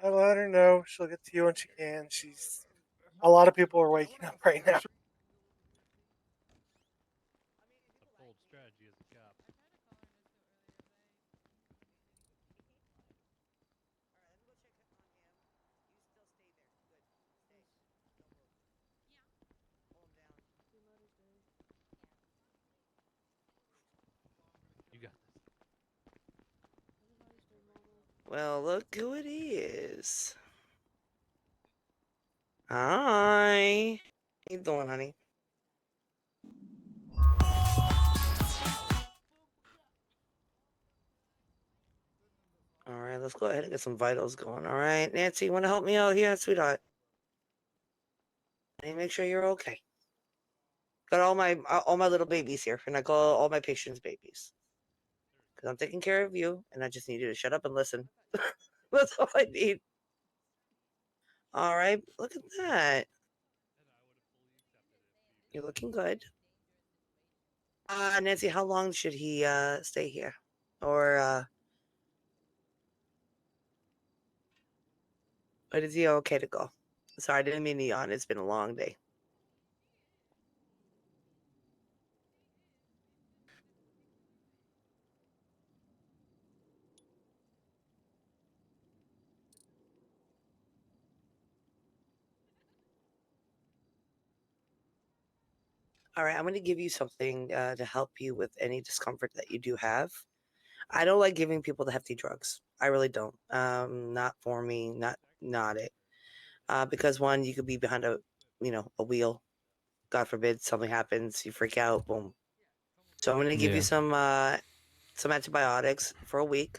I let her know she'll get to you when she can. She's a lot of people are waking up right now. Bold strategy as a cop. You got this. Well, look who it is. Hi. How you doing, honey? All right, let's go ahead and get some vitals going. All right, Nancy, you want to help me out here, sweetheart? I need to make sure you're okay. Got all my little babies here, and I call all my patients babies because I'm taking care of you, and I just need you to shut up and listen. That's all I need. All right, look at that. You're looking good. Nancy, how long should he stay here? Or is he okay to go? Sorry, I didn't mean to yawn. It's been a long day. All right, I'm going to give you something to help you with any discomfort that you do have. I don't like giving people the hefty drugs. I really don't. Not for me. Not it. Because one, you could be behind a wheel. God forbid something happens, you freak out. Boom. So I'm going to give you Yeah. some antibiotics for a week.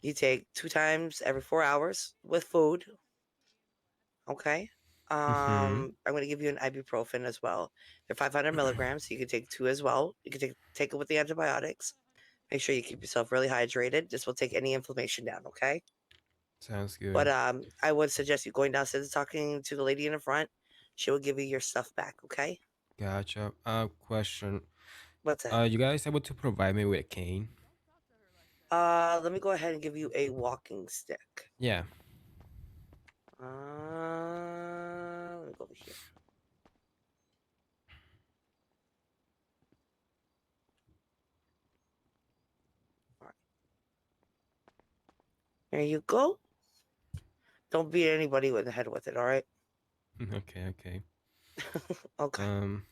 You take 2 times every 4 hours with food. Okay. Mm-hmm. I'm going to give you an ibuprofen as well. They're 500 milligrams. So you can take two as well. You can take it with the antibiotics. Make sure you keep yourself really hydrated. This will take any inflammation down. Okay. Sounds But good. I would suggest you going downstairs and talking to the lady in the front. She will give you your stuff back. Okay. Gotcha. Question. What's that? You guys able to provide me with a cane? Let me go ahead and give you a walking stick. Yeah. Let me go over here. All right. There you go. Don't beat anybody in the head with it. All right. Okay. Okay. Okay. Um.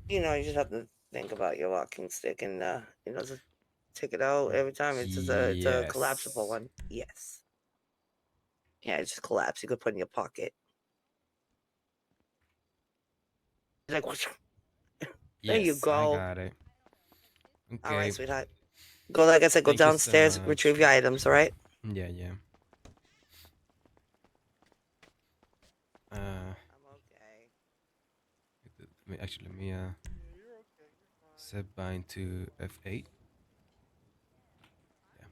You just have to think about your walking stick and just take it out every time. It's a collapsible Yes. one. Yes. Yeah, it just collapse. You could put in your pocket. It's like whoosh. There you Yes, I go. got it. All right, Okay. sweetheart. Go like I said, go Thank you so downstairs, much. retrieve your items, all right? Yeah. Yeah. Uh. I'm okay. Let me Yeah, you're okay. You're fine. set bind to F8. Yeah.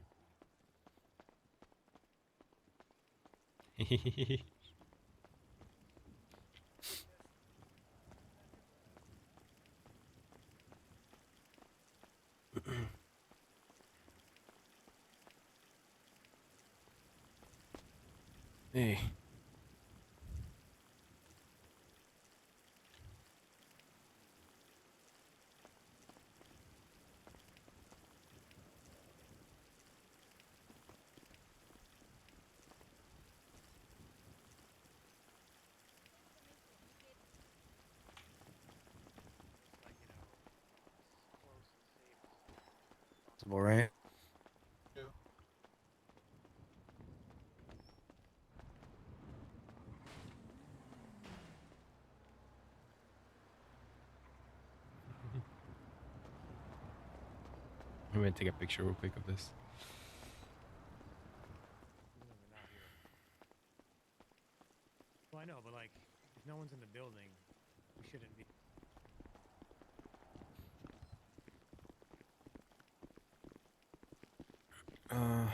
Hey. Possible, right? Yeah. I'm gonna take a picture real quick of this. Even though they're not here. Well, I know, but like, if no one's in the building, we shouldn't be. Uh,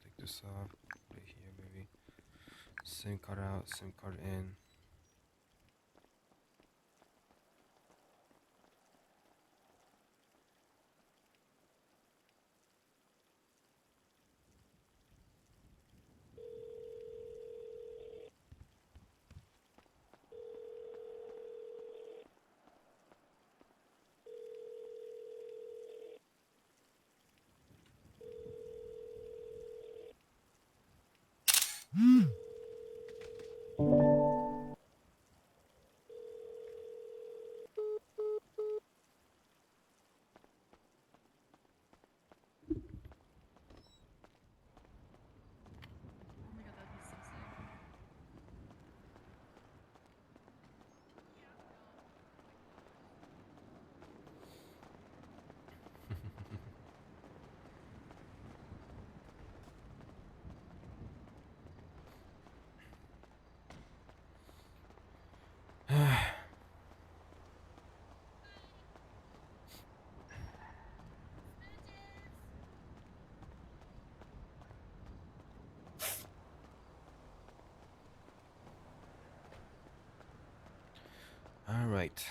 take this off. Put it here, maybe. SIM card out. SIM card in. mate.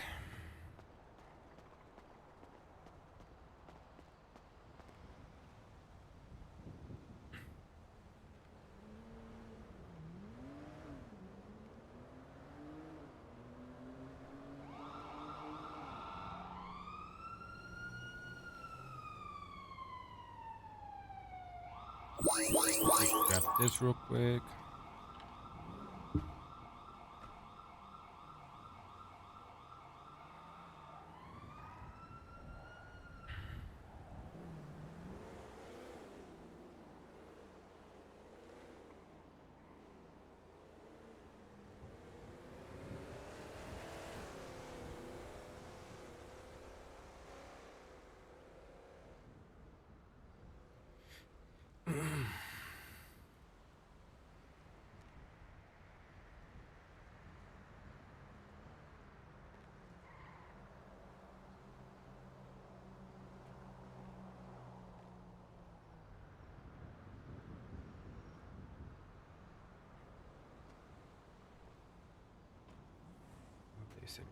Just grab this real quick. They said.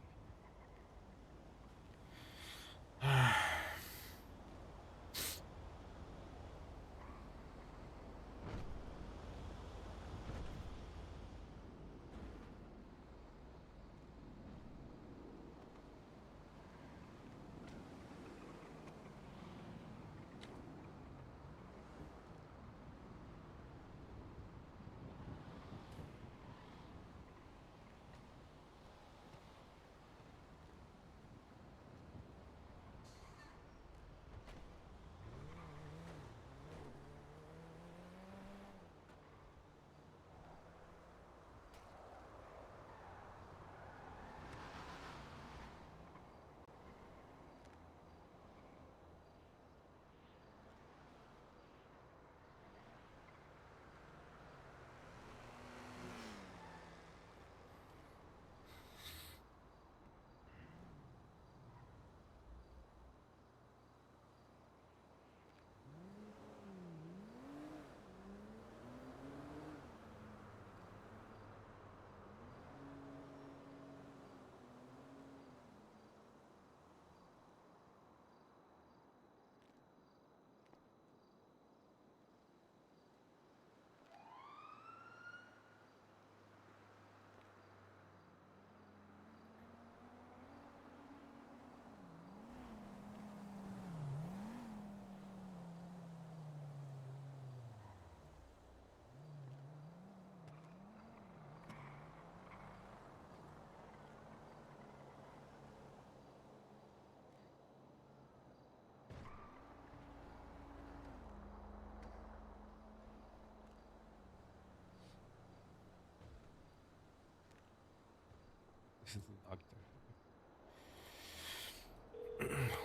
This is the doctor.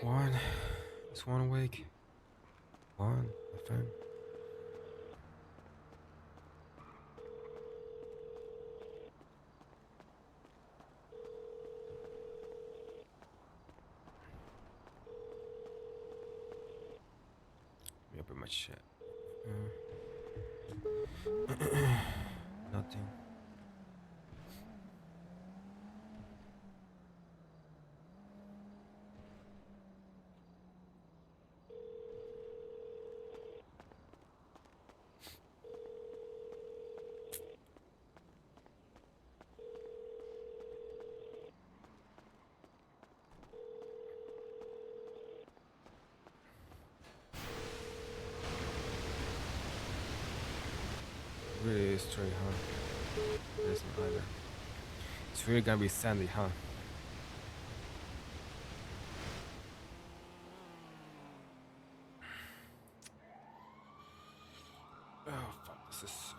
One. Is one awake? One. Nothing. Let me open my chat. Nothing. Really is straight, huh? It isn't either. It's really gonna be sandy, huh? Oh fuck, this is so...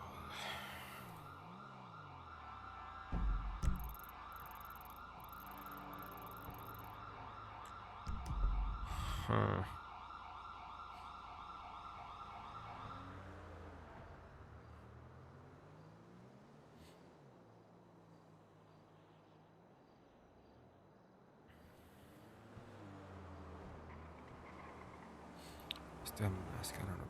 Huh. Still mask, I don't know.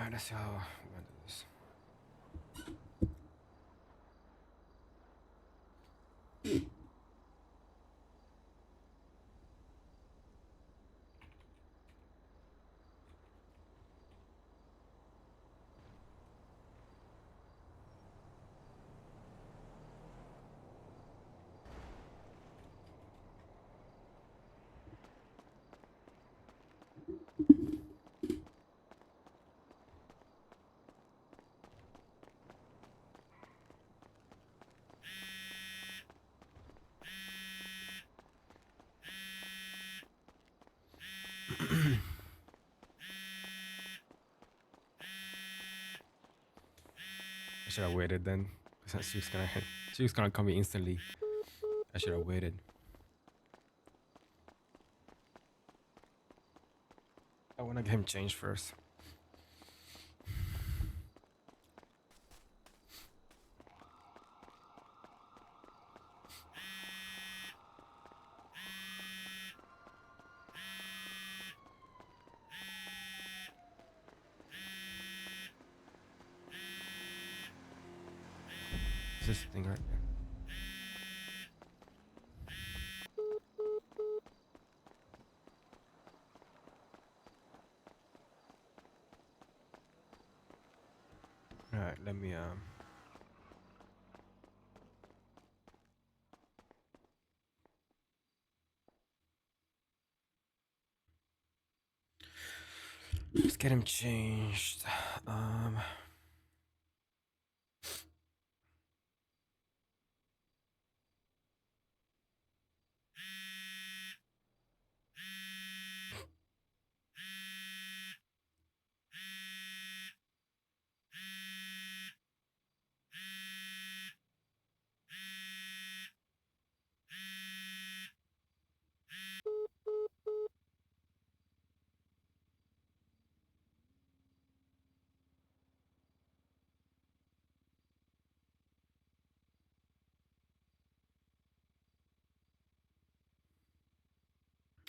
Alright, let's see how we're gonna do this. I should have waited then. Because she was gonna come me instantly. I should have waited. I wanna get him changed first. Is this thing right there? Alright, let me let's get him changed. Um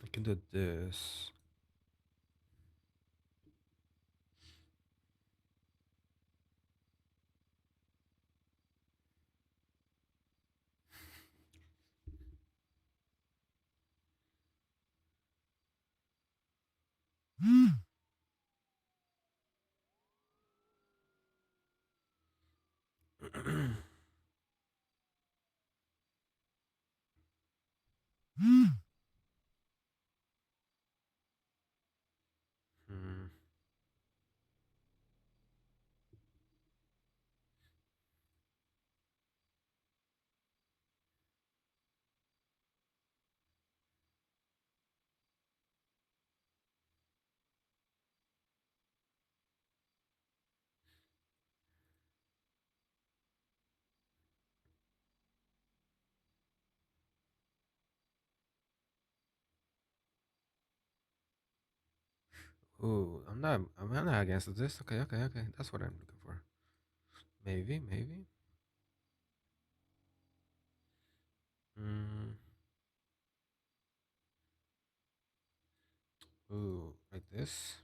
I can do this. Hmm. Ooh, I'm not against this. Okay, okay, okay. That's what I'm looking for. Maybe, maybe. Mm. Ooh, like this.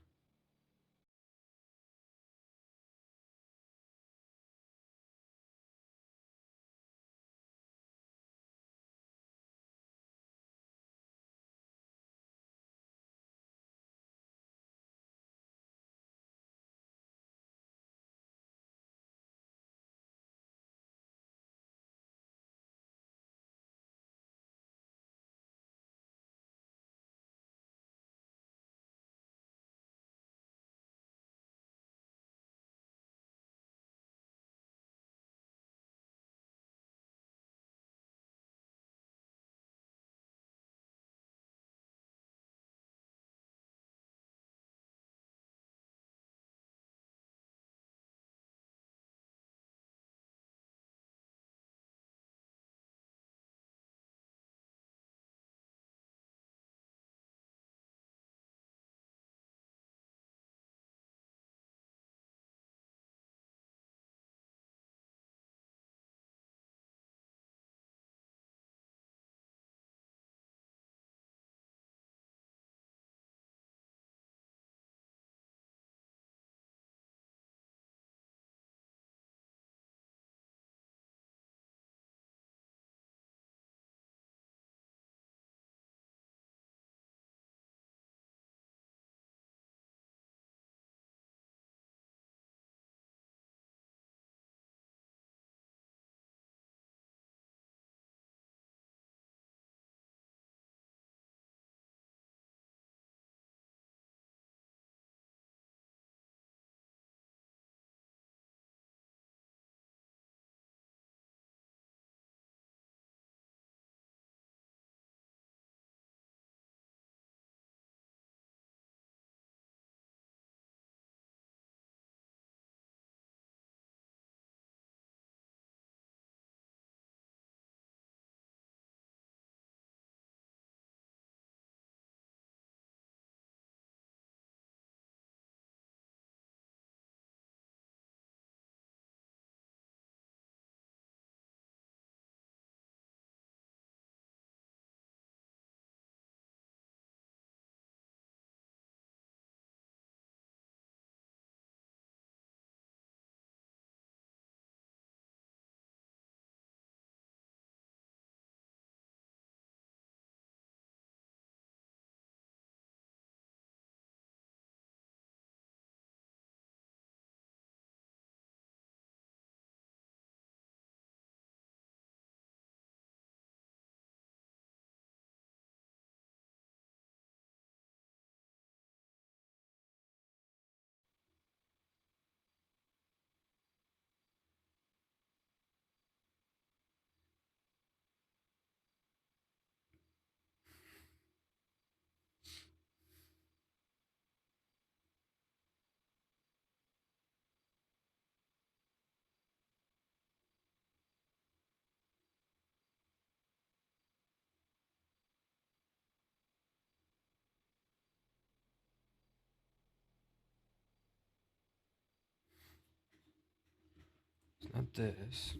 Not this.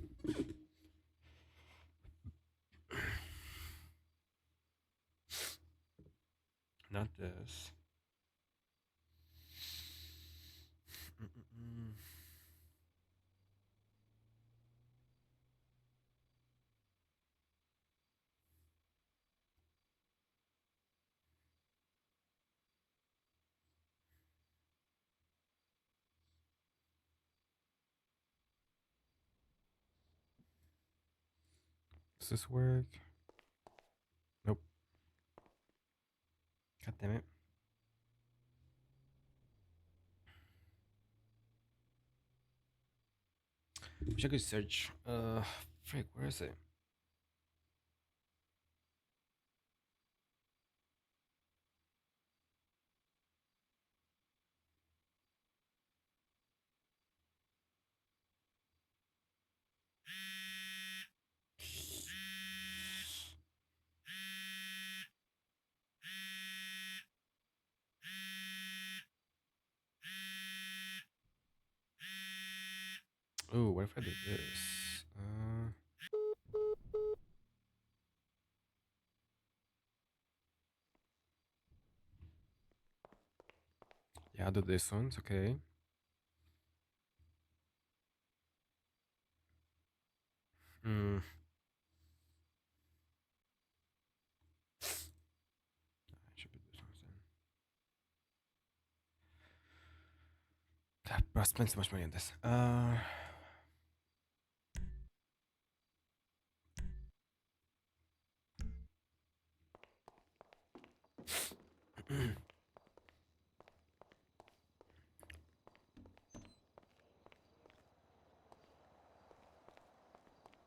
Not this. Mm-mm-mm. Does this work? Nope. God damn it. Wish I could search. Frick, where is it? Oh, what if I do this? Yeah, I'll do this one. It's okay. Hmm. I should do this one then. God, bro, I spent so much money on this.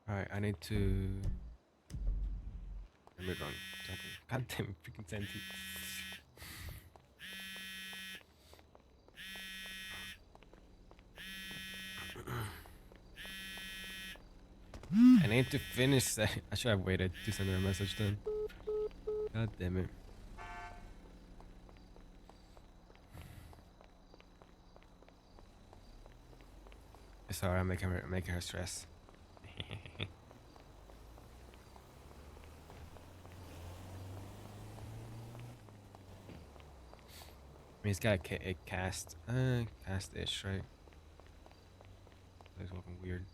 Alright, I need to. Let me run. God damn freaking sentence. I need to finish that. I should have waited to send her a message then. God damn it. Sorry, I'm making her stress. I mean, it's got a cast-ish, right? That's looking weird.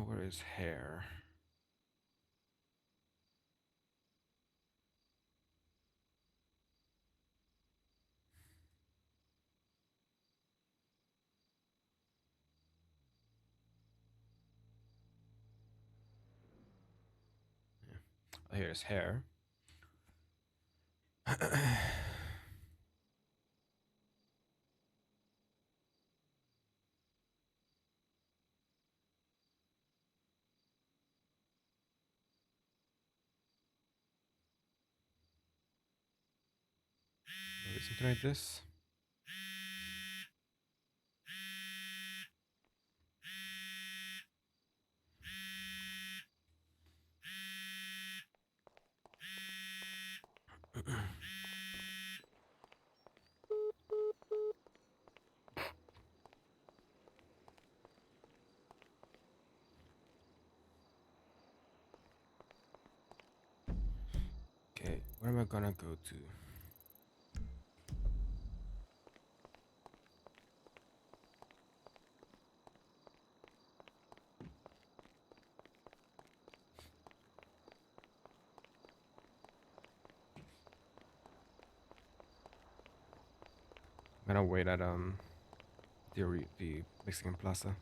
Where is hair? Oh, here's hair. Maybe something like this. Okay, where am I gonna go to? I'm gonna wait at the Mexican Plaza.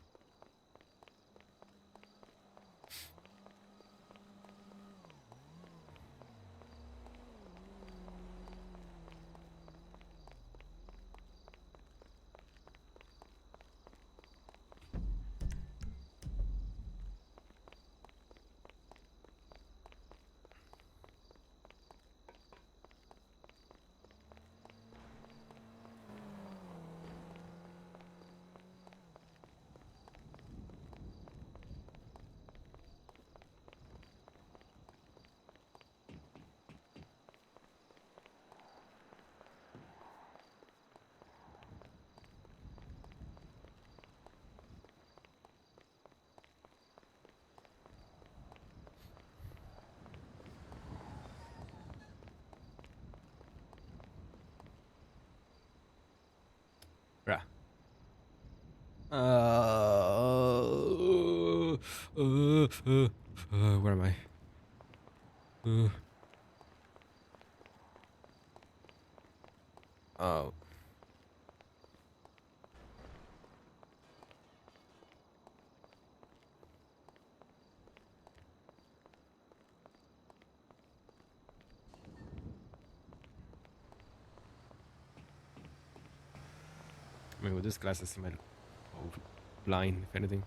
Where am I? Oh. I mean, with this glasses, I might go blind, if anything.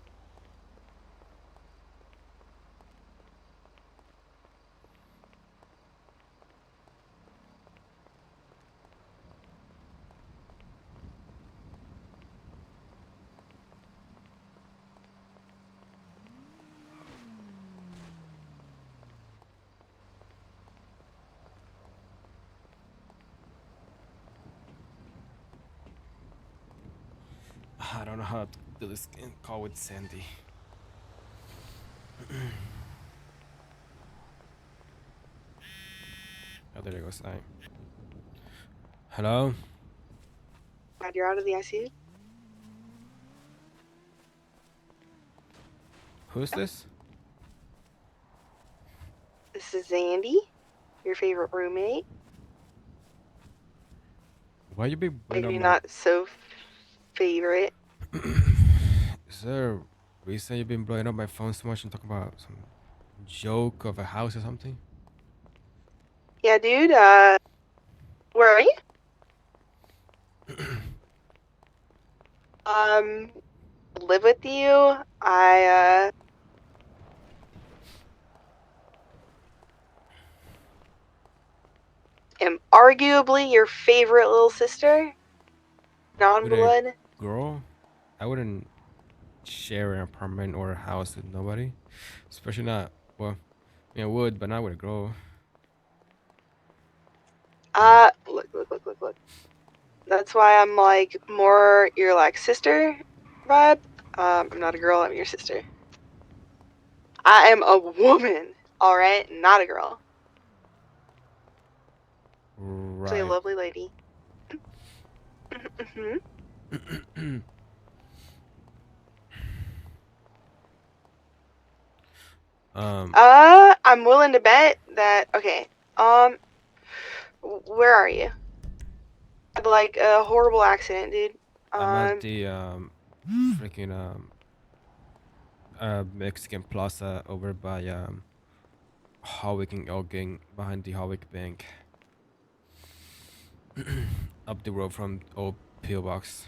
I don't know how to do this call with Sandy. Oh, there goes I. Hello? Glad you're out of the ICU. Who's this? This is Zandy, your favorite roommate. Why you be blowing Maybe up not so favorite. Is there a reason you've been blowing up my phone so much and talking about some joke of a house or something? Yeah, dude, where are you? Live with you. I, am arguably your favorite little sister. With Non-blood. a girl? I wouldn't share an apartment or a house with nobody. Especially not, well, I mean, I would, but not with a girl. Look. That's why I'm like more your like sister vibe. I'm not a girl, I'm your sister. I am a woman, alright? Not a girl. Actually a Right. lovely lady. I'm willing to bet that, okay, where are you? Had like a horrible accident, dude. I'm at the freaking Mexican Plaza over by Howick and Elgin, behind the Howick Bank. Up the road from old pillbox.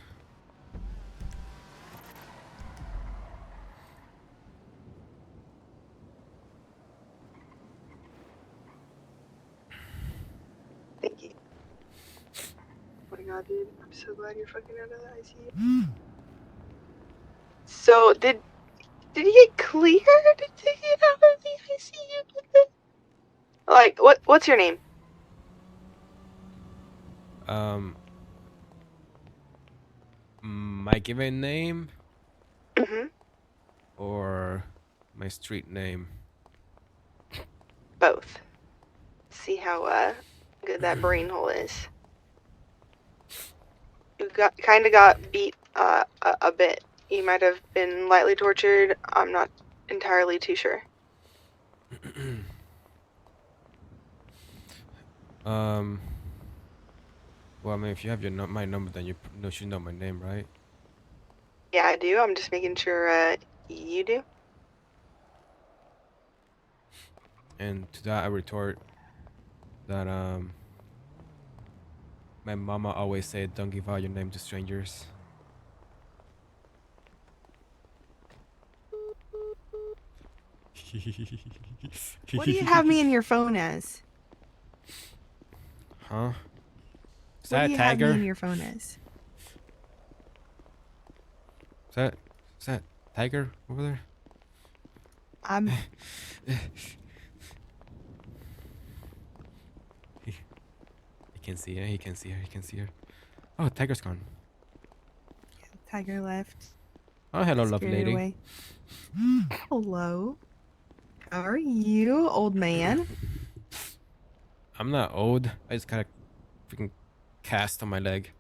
Thank you. Oh my god, dude. I'm so glad you're fucking out of the ICU. So, did you get cleared to get out of the ICU? Like, what's your name? My given name Mm-hmm. or my street name? Both. See how good that brain hole is. You got beat a bit. You might have been lightly tortured. I'm not entirely too sure. Well, I mean, if you have my number, then you should know my name, right? Yeah, I do. I'm just making sure you do. And to that, I retort that my mama always said, "Don't give out your name to strangers." What do you have me in your phone as? Huh? Is What that do a you have me tiger? in your phone as? Is that tiger over there? I'm He can see her. He can see her. He can see her. Oh, tiger's gone. Tiger left. Oh, hello, lovely Scared it lady. away. Hello. How are you, old man? I'm not old. I just got a freaking cast on my leg.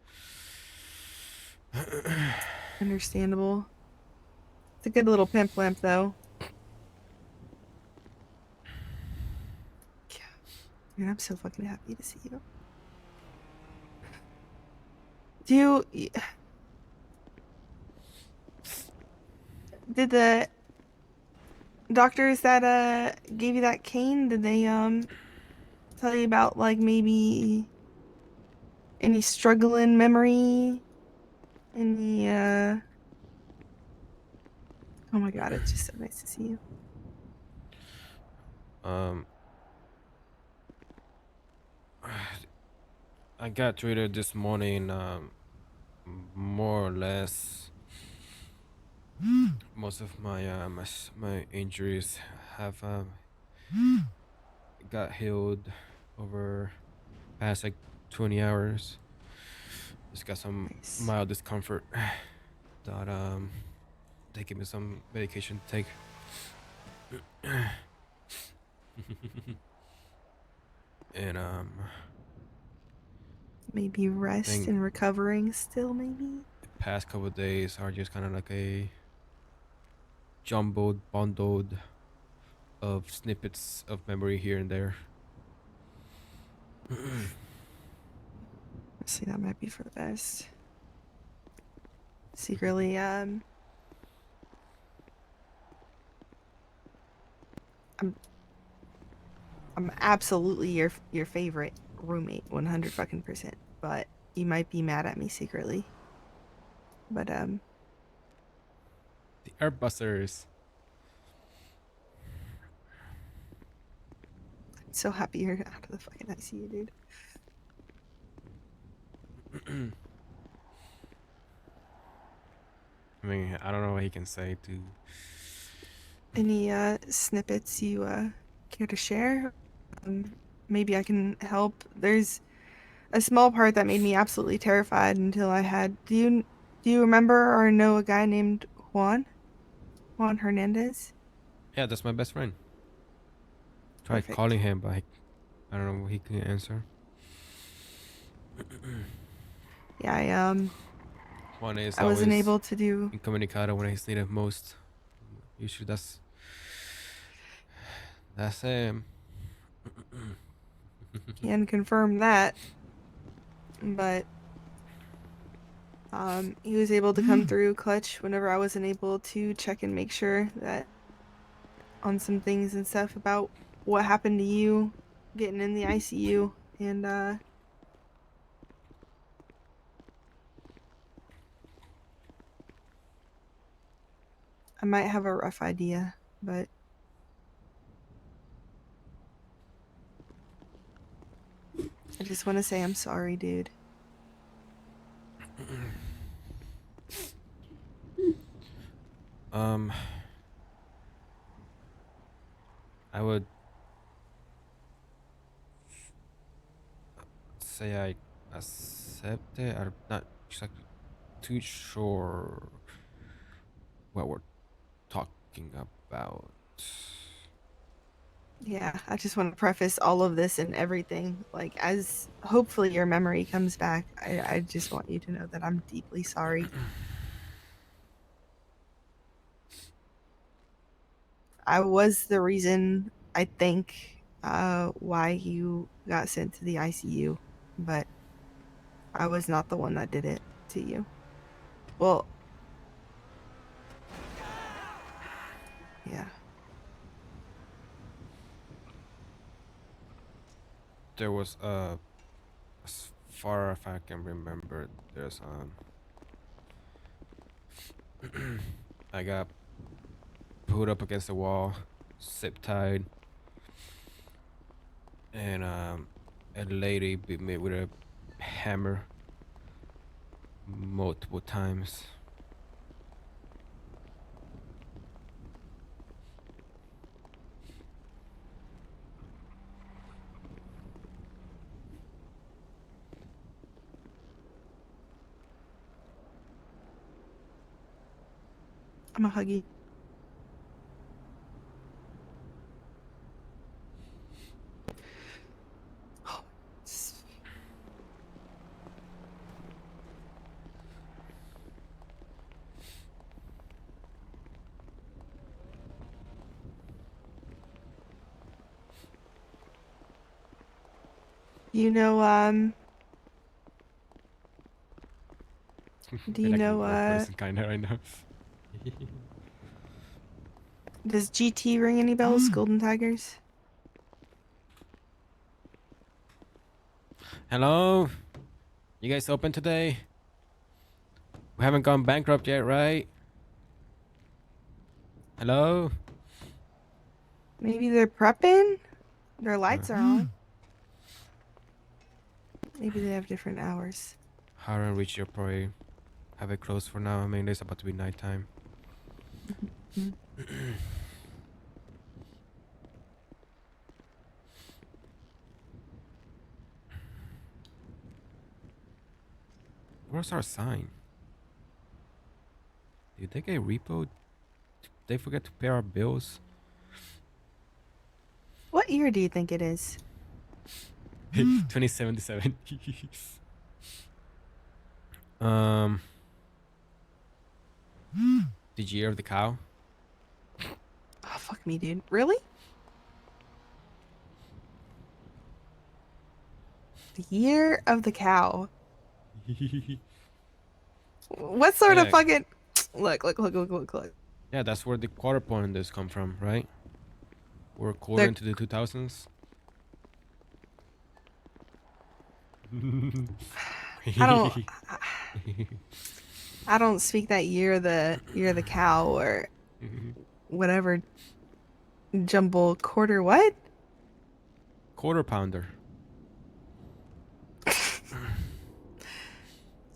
Understandable. It's a good little pimp lamp, though. Yeah. Man, I'm so fucking happy to see you. Do you... Did the doctors that gave you that cane, did they tell you about like maybe any struggling memory? Any oh my god, it's just so nice to see you. Um, I got treated this morning. More or less, most of my injuries have got healed over past like 20 hours. Just got some Nice. mild discomfort. That they give me some medication to take. And Maybe rest think and recovering still, maybe? the past couple of days are just kind of like a jumbled bundled of snippets of memory here and there. See, that might be for the best. Secretly, I'm absolutely your favorite roommate, 100 fucking percent. But you might be mad at me secretly. But The Airbusters. I'm so happy you're out of the fucking ICU, dude. I mean, I don't know what he can say to. Any snippets you care to share? Maybe I can help. There's a small part that made me absolutely terrified until I had. Do you remember or know a guy named Juan? Juan Hernandez? Yeah, that's my best friend. Tried Perfect. calling him, but I don't know. He couldn't answer. Yeah, One is I wasn't always able to do. incommunicado when he's needed most. Usually that's him. Can confirm that, but he was able to come through clutch whenever I wasn't able to check and make sure that on some things and stuff about what happened to you getting in the ICU, and I might have a rough idea, but I just want to say I'm sorry, dude. I would say I accept it. I'm not exactly too sure what we're talking about. Yeah, I just want to preface all of this and everything. Like, as hopefully your memory comes back, I just want you to know that I'm deeply sorry. I was the reason, I think, why you got sent to the ICU, but I was not the one that did it to you. Well, yeah. There was as far as I can remember, there's I got put up against the wall, zip tied, and a lady beat me with a hammer multiple times. I'm a huggy. You know, do Feel you like a know, weird person kind of right now. does GT ring any bells? Golden Tigers? Hello? You guys open today? We haven't gone bankrupt yet, right? Hello? Maybe they're prepping? Their lights are on. Maybe they have different hours. Harrow and Richie are probably have it closed for now. I mean, it's about to be nighttime. Where's our sign? Did they get repoed? Did they forget to pay our bills? What year do you think it is? 2077. um, the year of the cow. Oh, fuck me, dude. Really? The year of the cow. What sort of Yeah. fucking... Look. Yeah, that's where the quarter point in this come from, right? We're a quarter into the 2000s. I don't speak that year of the cow or whatever jumble quarter what? Quarter pounder.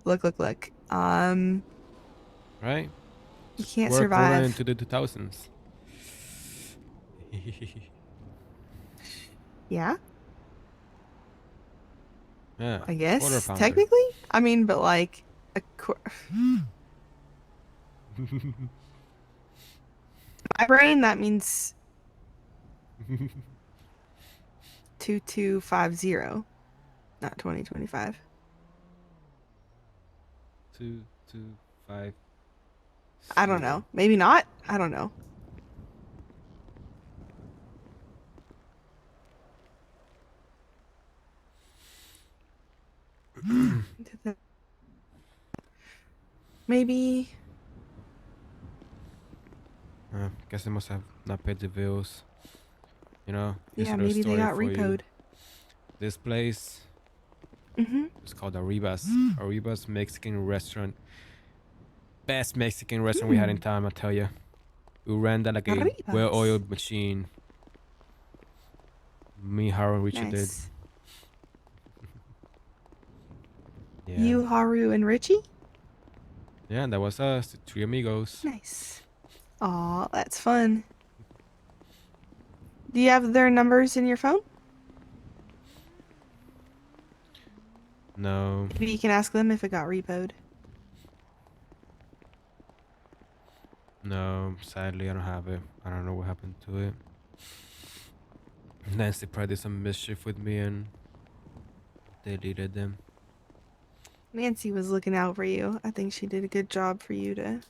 Look. Right? You can't We're a quarter survive. into the 2000s. Yeah, Yeah. I Quarter guess pounder. technically. I mean, but like my brain that means 2250, not 2025. 2, 2, 5. I don't know. Maybe not. I don't know. Maybe. Guess they must have not paid the bills. You know, here's Yeah, a little maybe they story got for you. repoed. This place Mm-hmm. is called Arribas. Arribas Mexican restaurant. Best Mexican restaurant we had in town, I tell you. We ran that like a Arribas. well-oiled machine. Me, Harold, and Richard did. Nice. Yeah. You, Haru, and Richie? Yeah, that was us, the three amigos. Nice. Aw, that's fun. Do you have their numbers in your phone? No. Maybe you can ask them if it got repoed. No, sadly I don't have it. I don't know what happened to it. Nancy probably did some mischief with me and deleted them. Nancy was looking out for you. I think she did a good job for you to...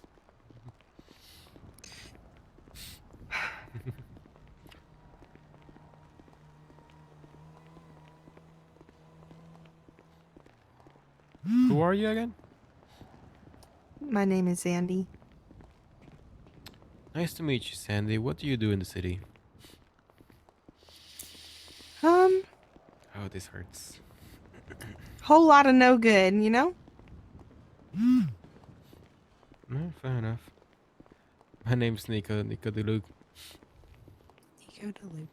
Who are you again? My name is Sandy. Nice to meet you, Sandy. What do you do in the city? Oh, this hurts. whole lot of no good, you know? No, fair enough. My name's Nico DeLuke. Nico DeLuke.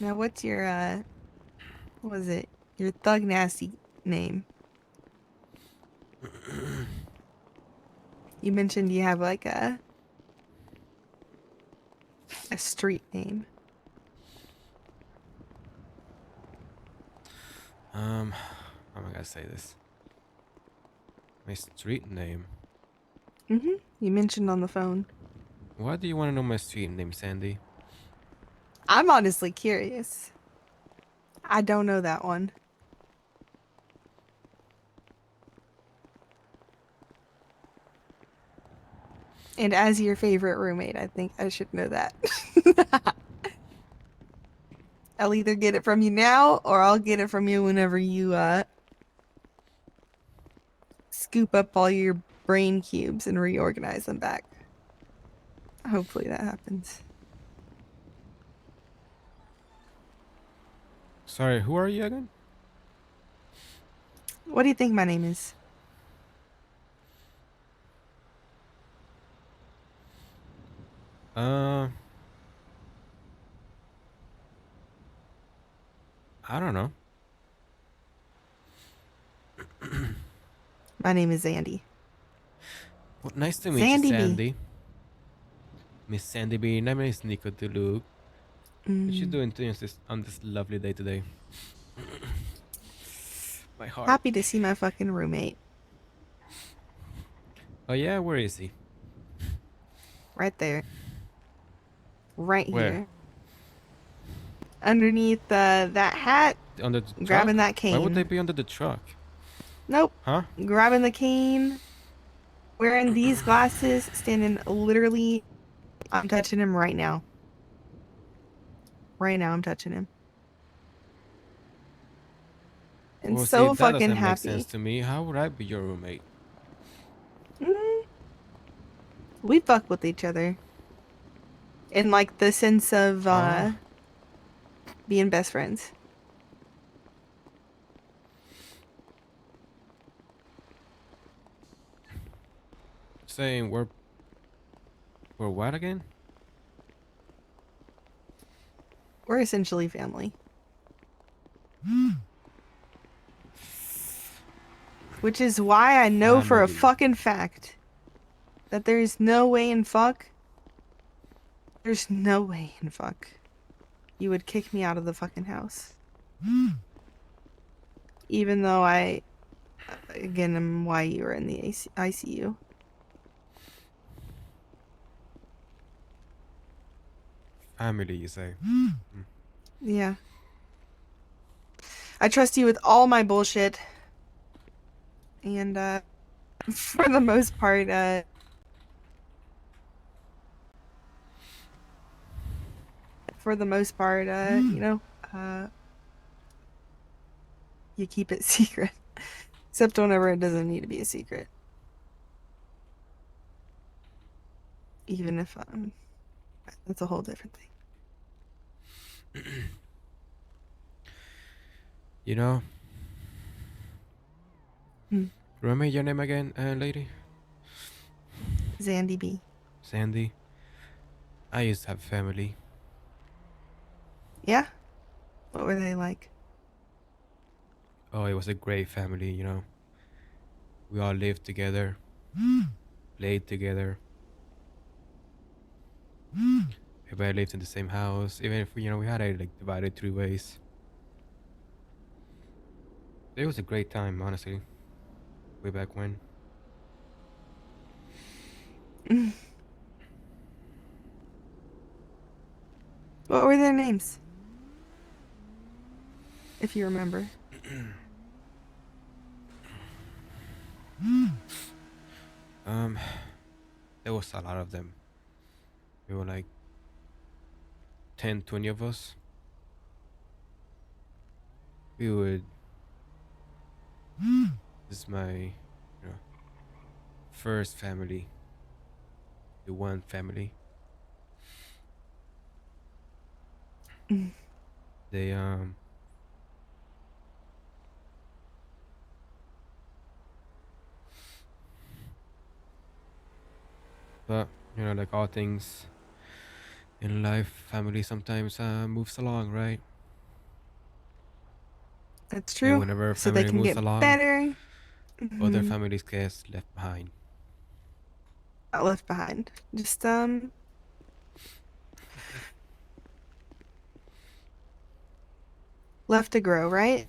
Now, what's your, what was it? Your Thug Nasty name? You mentioned you have, like, a street name. How am I gonna say this? My street name. Mm-hmm. You mentioned on the phone. Why do you want to know my street name, Sandy? I'm honestly curious. I don't know that one. And as your favorite roommate, I think I should know that. I'll either get it from you now or I'll get it from you whenever you scoop up all your brain cubes and reorganize them back. Hopefully that happens. Sorry, who are you again? What do you think my name is? Uh, I don't know. My name is Zandy. Well, nice to meet Sandy you, B. Sandy. Miss Sandy B. My name is Nico Duluc. What you doing to this on this lovely day today? My heart. Happy to see my fucking roommate. Oh yeah, where is he? Right there. Right Where? here. Underneath that hat, Under the truck? grabbing that cane. Why would they be under the truck? Nope. Huh? Grabbing the cane, wearing these glasses, standing literally. I'm touching him right now. Right now, I'm touching him. And Well, so see, that fucking doesn't make happy. sense to me. How would I be your roommate? We fuck with each other. In like the sense of being best friends. Saying we're what again? We're essentially family. Which is why I know for a Family. fucking fact that there's no way in fuck. There's no way in fuck you would kick me out of the fucking house. Even though I, again, am why you were in the ICU. Family, you say? Yeah. I trust you with all my bullshit. And, for the most part, you know, you keep it secret. Except whenever it doesn't need to be a secret. Even if, that's a whole different thing. You know? Hmm. Remember your name again, lady? Zandy B. Sandy. I used to have family. Yeah? What were they like? Oh, it was a great family, you know. We all lived together, played together. Everybody lived in the same house, even if we had it like divided 3 ways. It was a great time, honestly. Way back when. What were their names? If you remember. There was a lot of them. We were like 10, 20 of us. We would. This is my, first family. The one family. They But like all things in life, family sometimes moves along, right? That's And true. whenever So they family can moves get along, better. other families get left behind. Not left behind. Just, left to grow, right?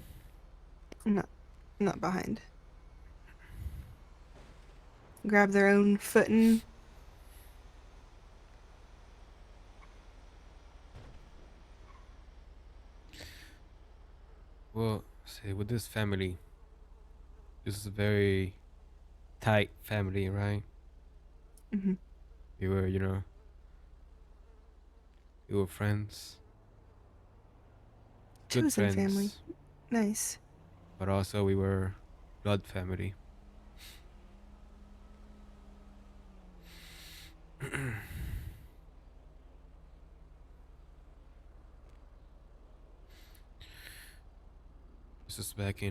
Not behind. Grab their own footing. Well, see, with this family, this is a very tight family, right? Mhm. We were, we were friends. We were, you know, we were, you know, we were, you know, we were, you know, we were, you know, we were, you know, we were, you know, we were, you know, we were, you know, we were, you know, we were, you know, we were, you know, we were, you know, we were, you know, we were friends. We were, you know, we were friends. good Chosen family. friends, Nice. but also we were blood family. This was back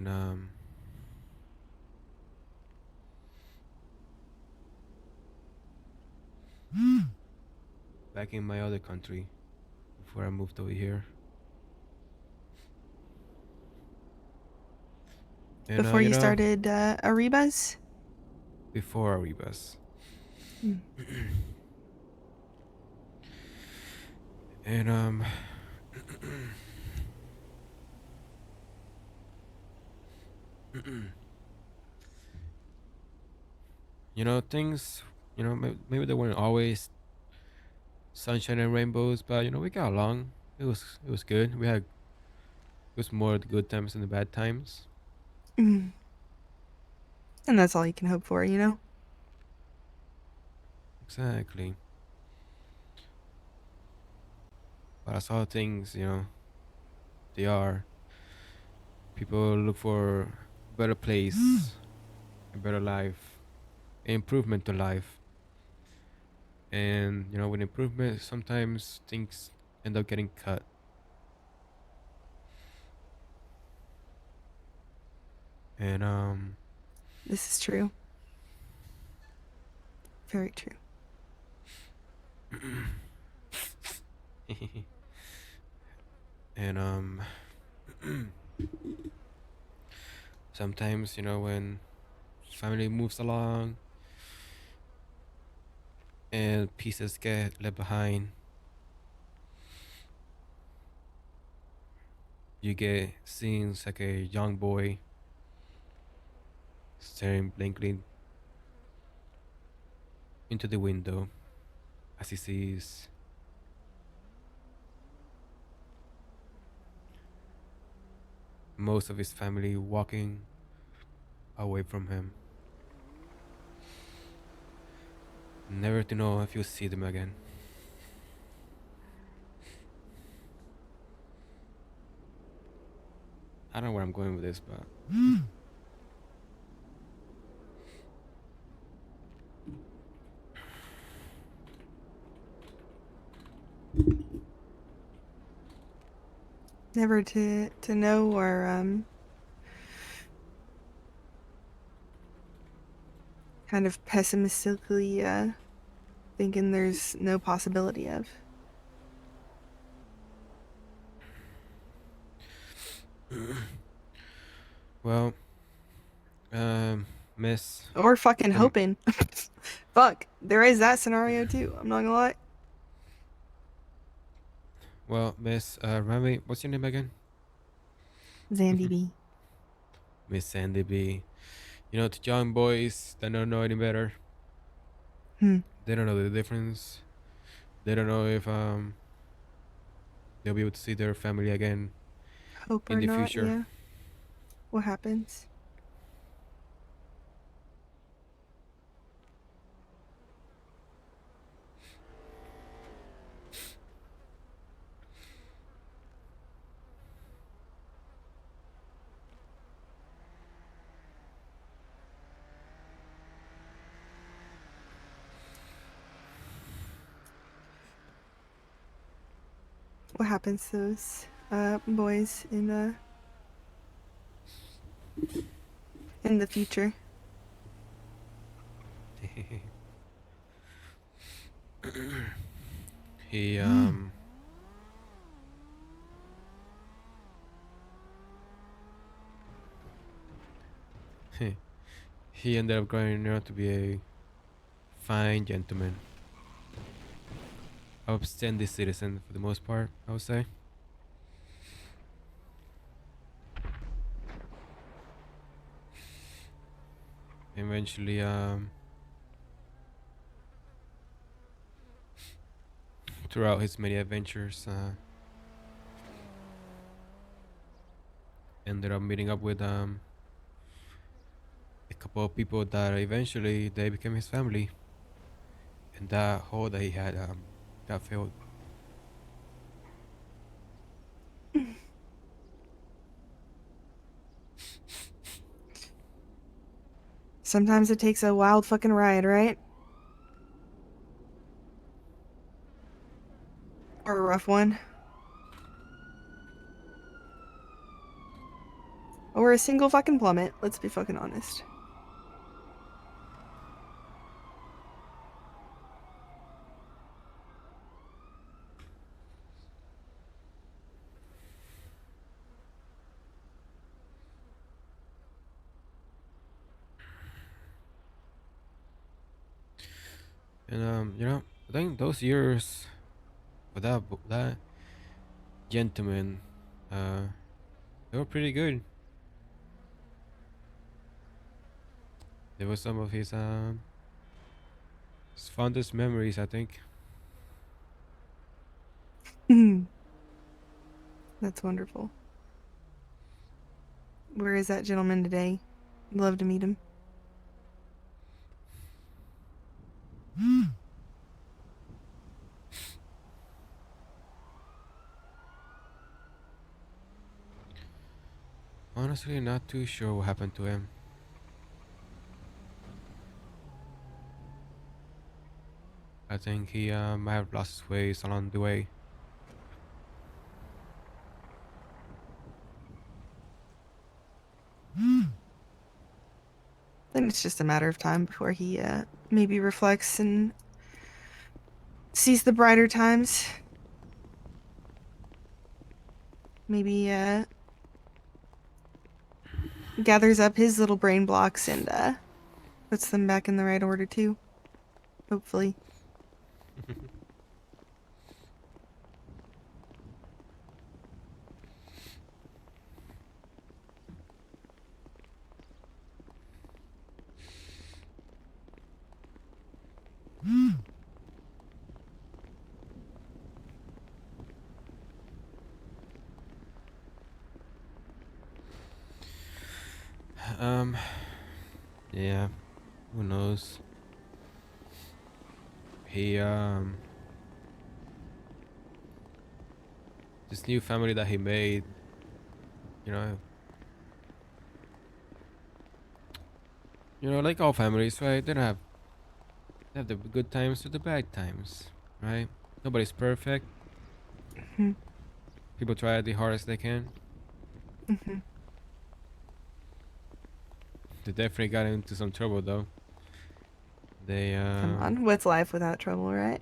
in my other country before I moved over here. And Before you you know, started Arebas? before Arribas. Hmm. And you know, things, you know, maybe they weren't always sunshine and rainbows, but you know, we got along. It was good. We had, it was more the good times than the bad times. Mm. And that's all you can hope for, you know? Exactly. But as all things, you know, they are. People look for a better place, a better life, improvement to life. And you know, with improvement, sometimes things end up getting cut. And This is true. Very true. and sometimes, you know, when family moves along and pieces get left behind, you get scenes like a young boy staring blankly into the window as he sees most of his family walking away from him, never to know if you'll see them again. I don't know where I'm going with this, but Never to know or kind of pessimistically thinking there's no possibility of. well, Miss, Or fucking um, hoping. Fuck. There is that scenario too. I'm not gonna lie. well, Miss, Remy, what's your name again? Zandy B. Miss Sandy B. You know, to young boys that don't know any better, Hmm. they don't know the difference. They don't know if they'll be able to see their family again Hope in or the not, future. yeah. What happens? What happens to those boys in the future? he he ended up growing out to be a fine gentleman, upstanding citizen for the most part, I would say. Eventually, throughout his many adventures, ended up meeting up with a couple of people that eventually they became his family, and that hole that he had got filled. Sometimes it takes a wild fucking ride, right? Or a rough one. Or a single fucking plummet, let's be fucking honest. And I think those years for that gentleman, uh, they were pretty good. They were some of his fondest memories, I think. That's wonderful. Where is that gentleman today? I'd love to meet him. Honestly, not too sure what happened to him. I think he might have lost his ways along the way. Then it's just a matter of time before he maybe reflects and sees the brighter times. Maybe gathers up his little brain blocks and puts them back in the right order too. Hopefully. Um, yeah, who knows? He this new family that he made, you know, like all families, right? They have the good times or the bad times, right? Nobody's perfect. Mhm. People try the hardest they can. Mhm. They definitely got into some trouble though. They Come on, what's life without trouble, right?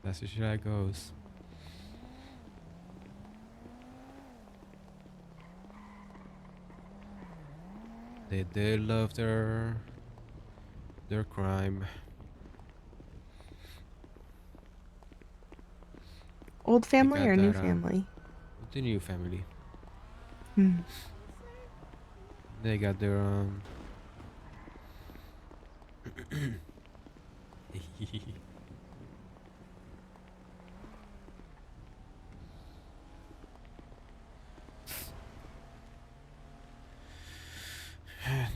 that's just how it goes. They did love their crime. Old They family got or new that family? the new family. Hmm. They got their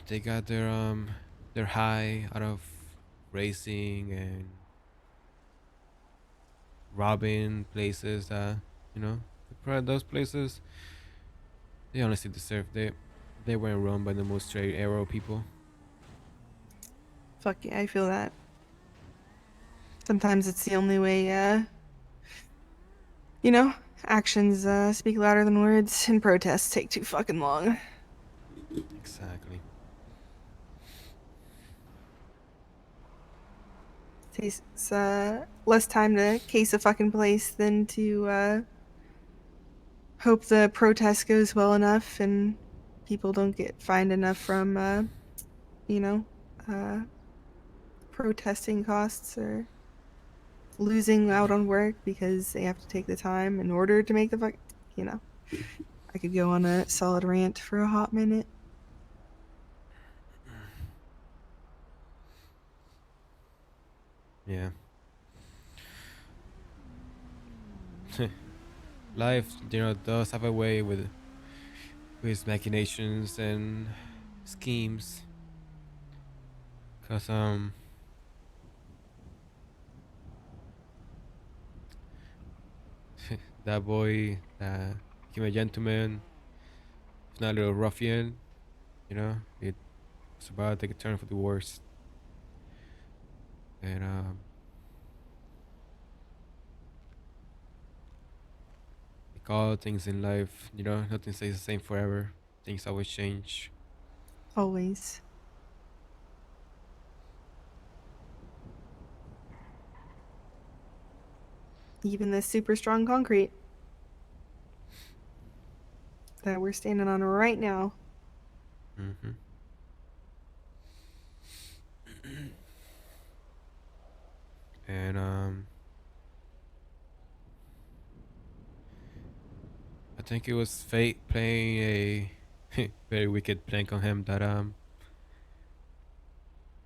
they got their high out of racing and robbing places that those places they honestly deserve. They weren't run by the most straight arrow people. Fuck yeah, I feel that. Sometimes it's the only way, you know, actions speak louder than words, and protests take too fucking long. Exactly. Takes less time to case a fucking place than to hope the protest goes well enough and people don't get fined enough from, you know, uh, protesting costs or losing out on work because they have to take the time in order to make the fuck, you know. I could go on a solid rant for a hot minute. Yeah. Life, does have a way with its machinations and schemes. Cause that boy became a gentleman, if not a little ruffian, it was about to take a turn for the worst. And like all things in life, you know, nothing stays the same forever. Things always change. Always. Even this super strong concrete that we're standing on right now. Mm-hmm. And I think it was fate playing a very wicked prank on him that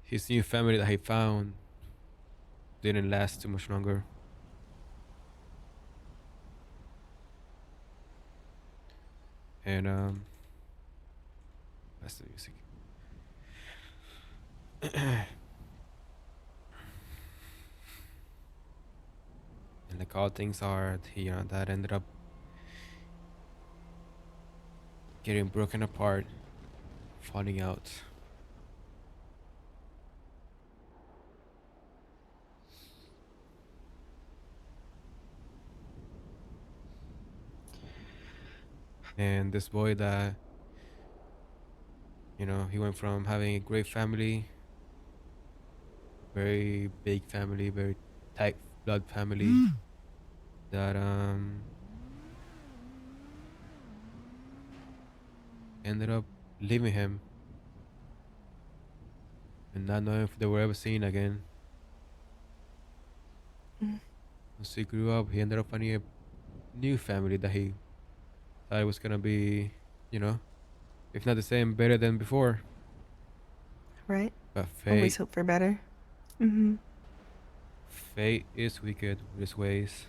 his new family that he found didn't last too much longer. And that's the music. And like all things are, he, that ended up getting broken apart, falling out. And this boy that, you know, he went from having a great family, very big family, very tight blood family, that ended up leaving him and not knowing if they were ever seen again. Mm. Once he grew up, he ended up finding a new family that he thought it was gonna be, you know, if not the same, better than before. Right? But Always hope for better. Mm-hmm. fate is wicked with his ways.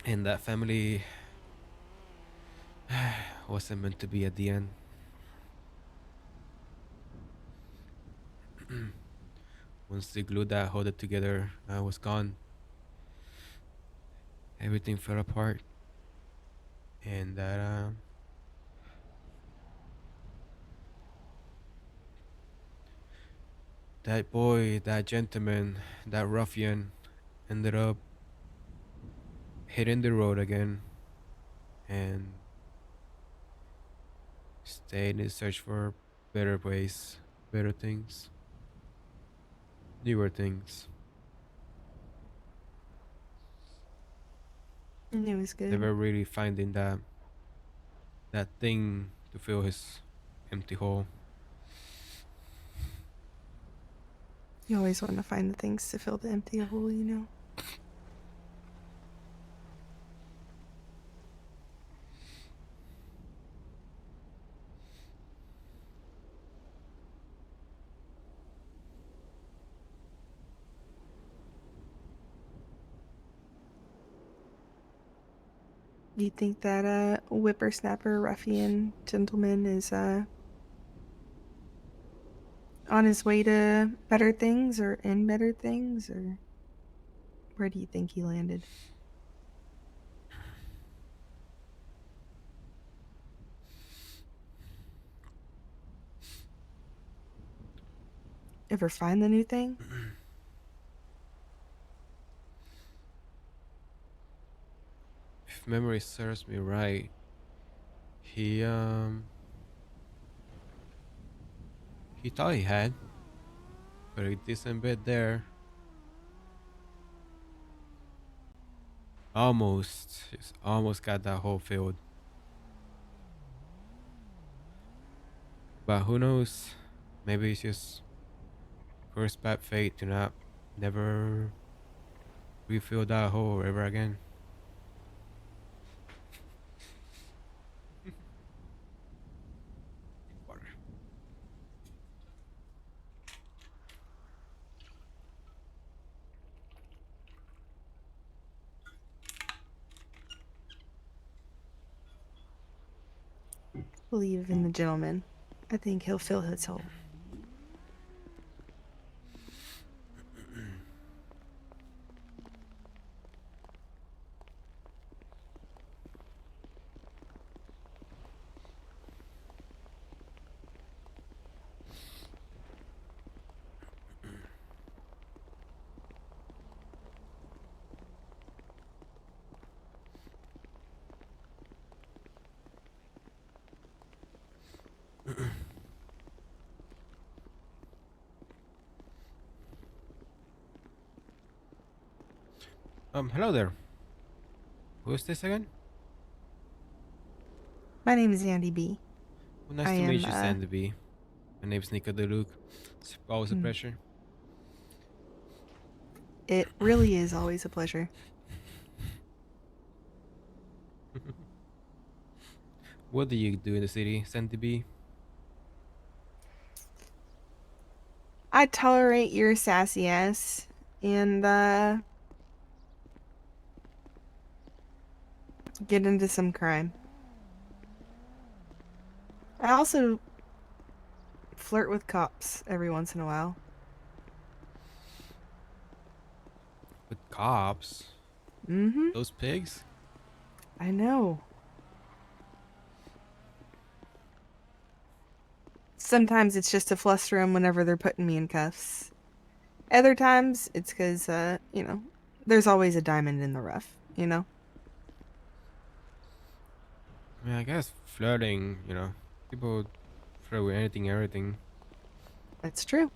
And that family wasn't meant to be at the end. Once the glue that held it together was gone, everything fell apart. And that boy, that gentleman, that ruffian ended up hitting the road again and stayed in search for better ways, better things, newer things. And it was good. Never really finding that thing to fill his empty hole. You always want to find the things to fill the empty hole, you know? You think that whippersnapper ruffian gentleman is on his way to better things or in better things, or where do you think he landed? Ever find the new thing? If memory serves me right, he thought he had, but a decent bit there. Just almost got that hole filled. But who knows? Maybe it's just cursed bad fate to not never refill that hole ever again. Water. Believe in the gentleman. I think he'll fill his hole. Hello there. Who is this again? My name is Andy B. Well, nice I to meet am, you, Sandy B. My name's Nico DeLuke. It's always a Hmm. pleasure. It really is always a pleasure. What do you do in the city, Sandy B? I tolerate your sassy ass and get into some crime. I also flirt with cops every once in a while. With cops? Mm-hmm. Those pigs? I know. Sometimes it's just to fluster them whenever they're putting me in cuffs. Other times it's because, there's always a diamond in the rough, you know? I mean, I guess flirting, people flirt with anything, everything. That's true.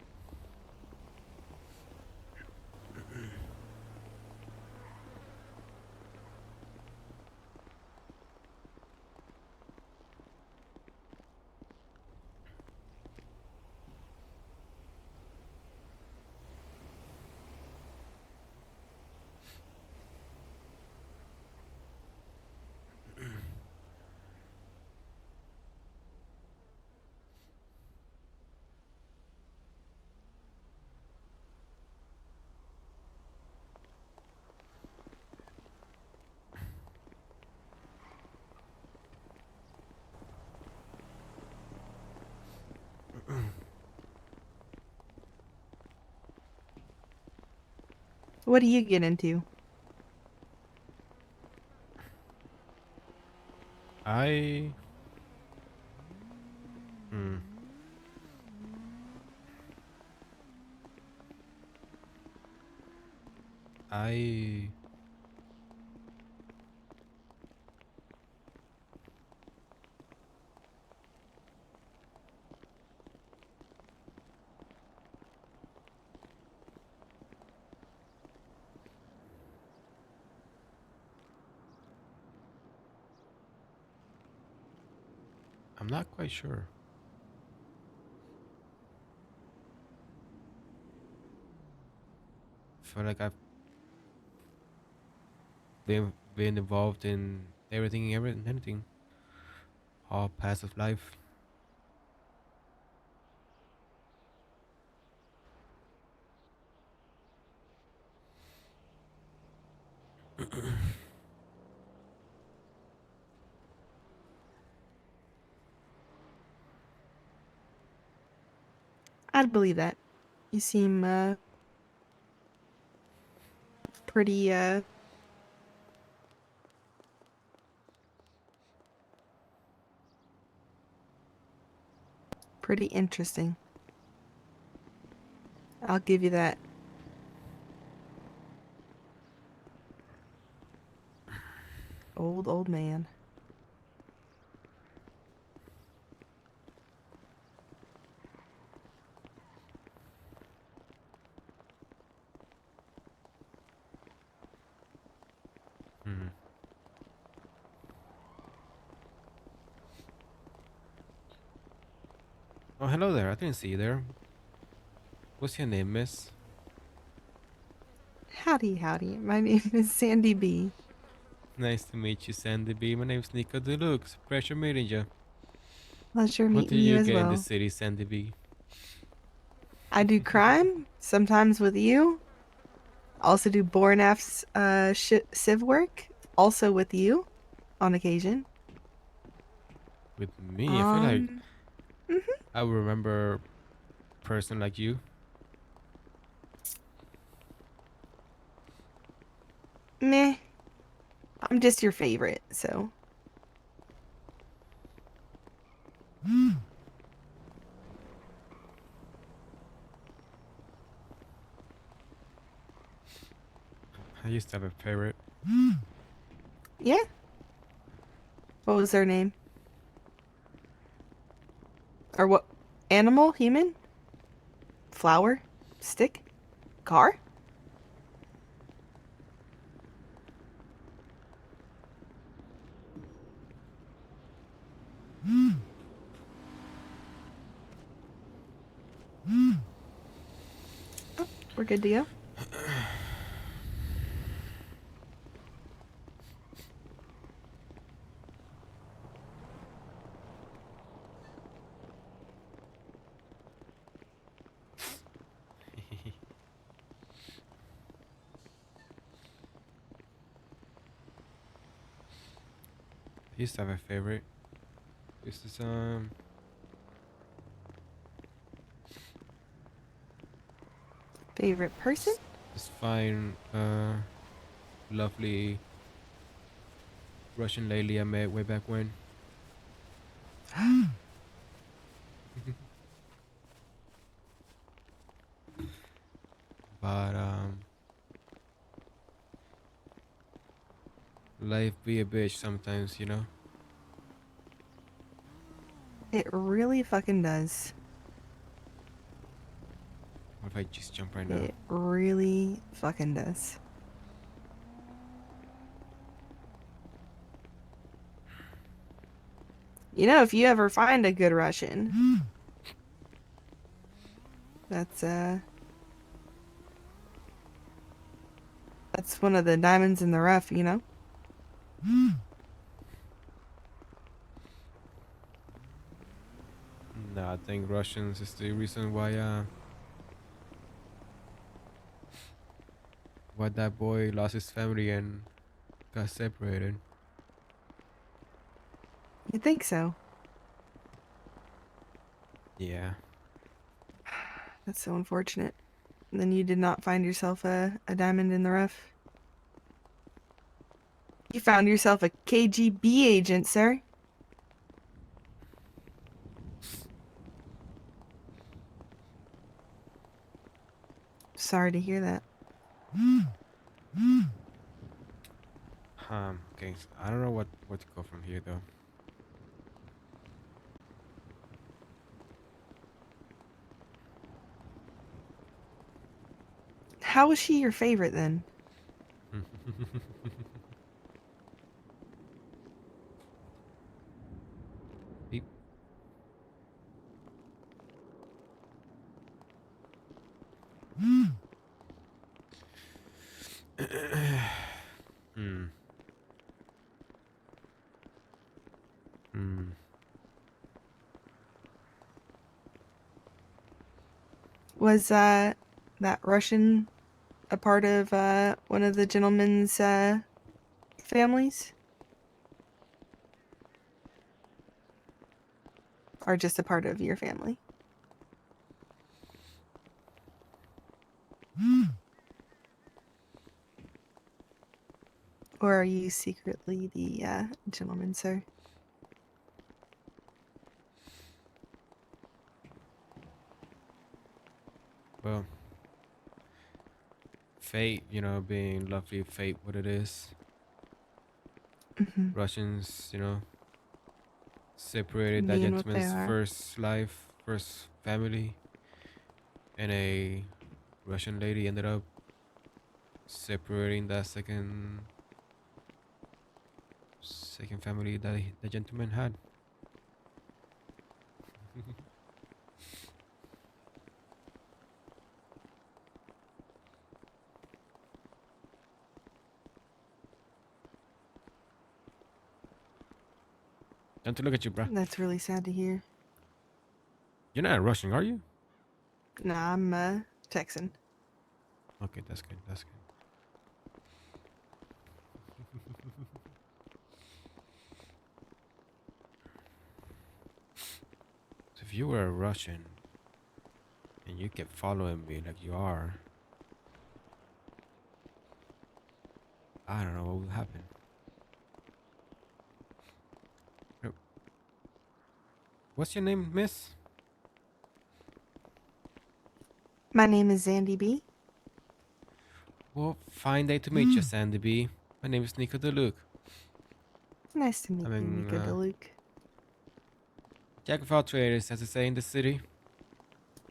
What do you get into? I. Hmm. I. I'm not quite sure. I feel like I've been involved in everything, anything, all parts of life. I'd believe that. You seem, pretty, pretty interesting. I'll give you that. Old man. Hmm. Oh, hello there. I didn't see you there. What's your name, miss? Howdy, howdy. My name is Sandy B. Nice to meet you, Sandy B. My name's Nico Deluxe. Pleasure meeting you. Pleasure What do meeting you you as get in the well. city, Sandy B? I do crime, sometimes with you. Also do Bornaf's civ work, also with you, on occasion. With me, I feel like Um, I would remember a person like you. Meh. I'm just your favorite, so. I used to have a favorite. Yeah. What was their name? Or what? Animal? Human? Flower? Stick? Car? We're good to go. I used to have a favorite. Used to Favorite person? this fine, lovely Russian lady I met way back when. But life be a bitch sometimes, you know. It really fucking does. What if I just jump right now? It really fucking does. You know, if you ever find a good Russian, that's one of the diamonds in the rough, you know? No, I think Russians is the reason why that boy lost his family and got separated. You think so? Yeah. That's so unfortunate. Then you did not find yourself a diamond in the rough. You found yourself a KGB agent, sir. Sorry to hear that. Okay. So I don't know where to go from here though. How was she your favorite then? Beep. Hmm. Hmm. Was that Russian a part of one of the gentleman's families? Or just a part of your family? Or are you secretly the gentleman, sir? Well, fate, you know, being lovely fate, what it is. Mm-hmm. Russians, you know, separated that Being what they gentleman's are. first life, first family, and a Russian lady ended up separating that second family that the gentleman had. Don't to look at you, bruh. That's really sad to hear. You're not Russian, are you? Nah, I'm Texan. Okay, that's good. That's good. So if you were a Russian and you kept following me like you are, I don't know what would happen. Yep. What's your name, miss? My name is Zandy B. Well, fine day to meet you, Sandy B. My name is Nico DeLuke. Nice to meet I you, mean, Nico DeLuke. Jack of all trades, as they say in the city.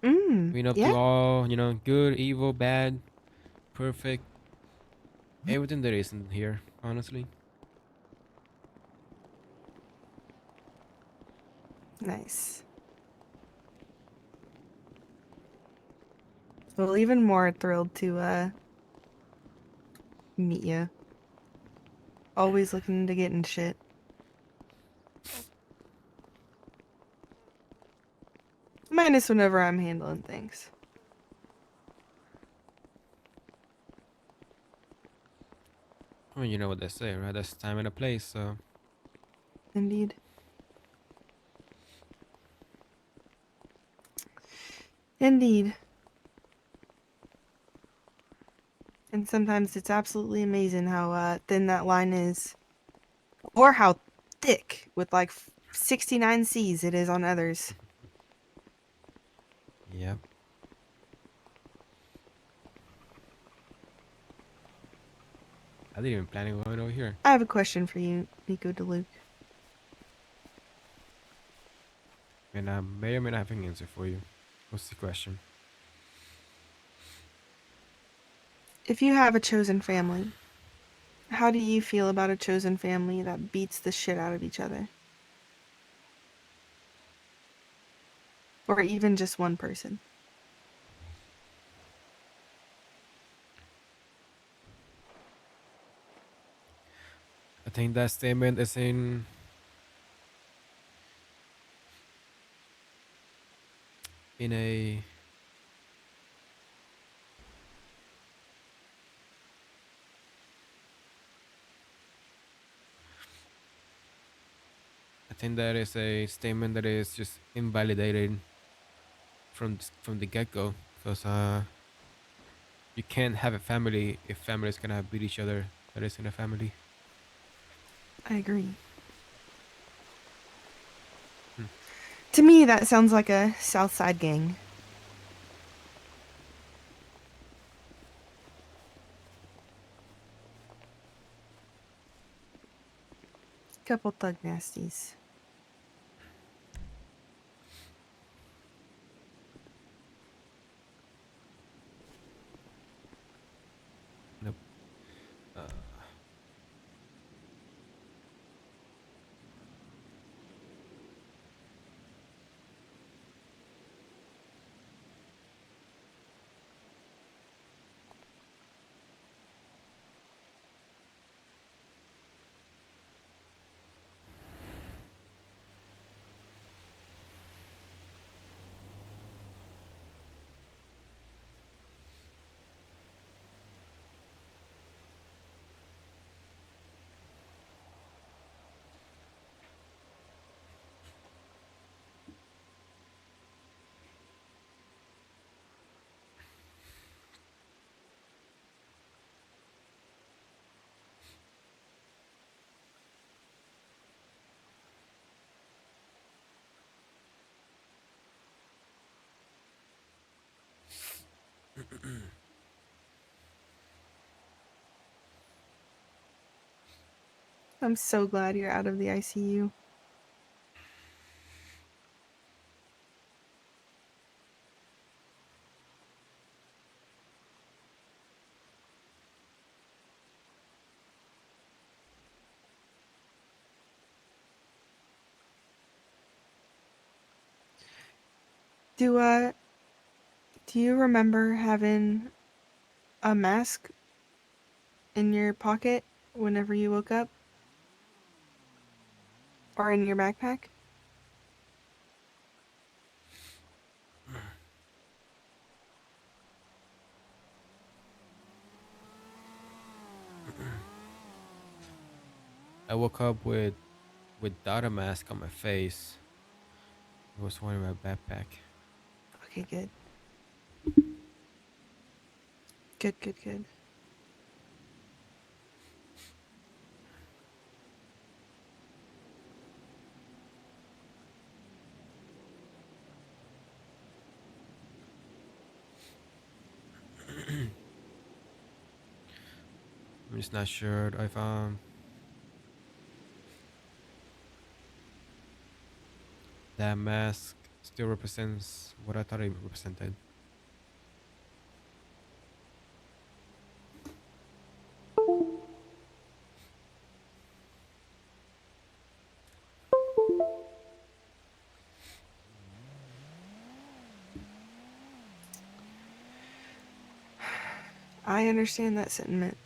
We know Yeah. to all, you know, good, evil, bad, perfect, everything there is in here, honestly. Nice. Well, even more thrilled to meet you. Always looking to get in shit. Minus whenever I'm handling things. I mean, you know what they say, right? There's time and a place, so Indeed. Indeed. And sometimes it's absolutely amazing how thin that line is. Or how thick, with like 69 C's it is on others. yeah. I didn't even plan on going over here. I have a question for you, Nico DeLuke. And I may or may not have an answer for you. What's the question? If you have a chosen family, how do you feel about a chosen family that beats the shit out of each other? Or even just one person? I think that statement is in a I think that is a statement that is just invalidated from the get-go, because you can't have a family if families gonna beat each other that is in a family. I agree. Hmm. To me, that sounds like a South Side gang. Couple thug nasties. Nope. I'm so glad you're out of the ICU. Do you remember having a mask in your pocket whenever you woke up? Or in your backpack? I woke up without a mask on my face. There was one in my backpack. Okay, good. Good, good, good. I'm just not sure if that mask still represents what I thought it represented. I understand that sentiment.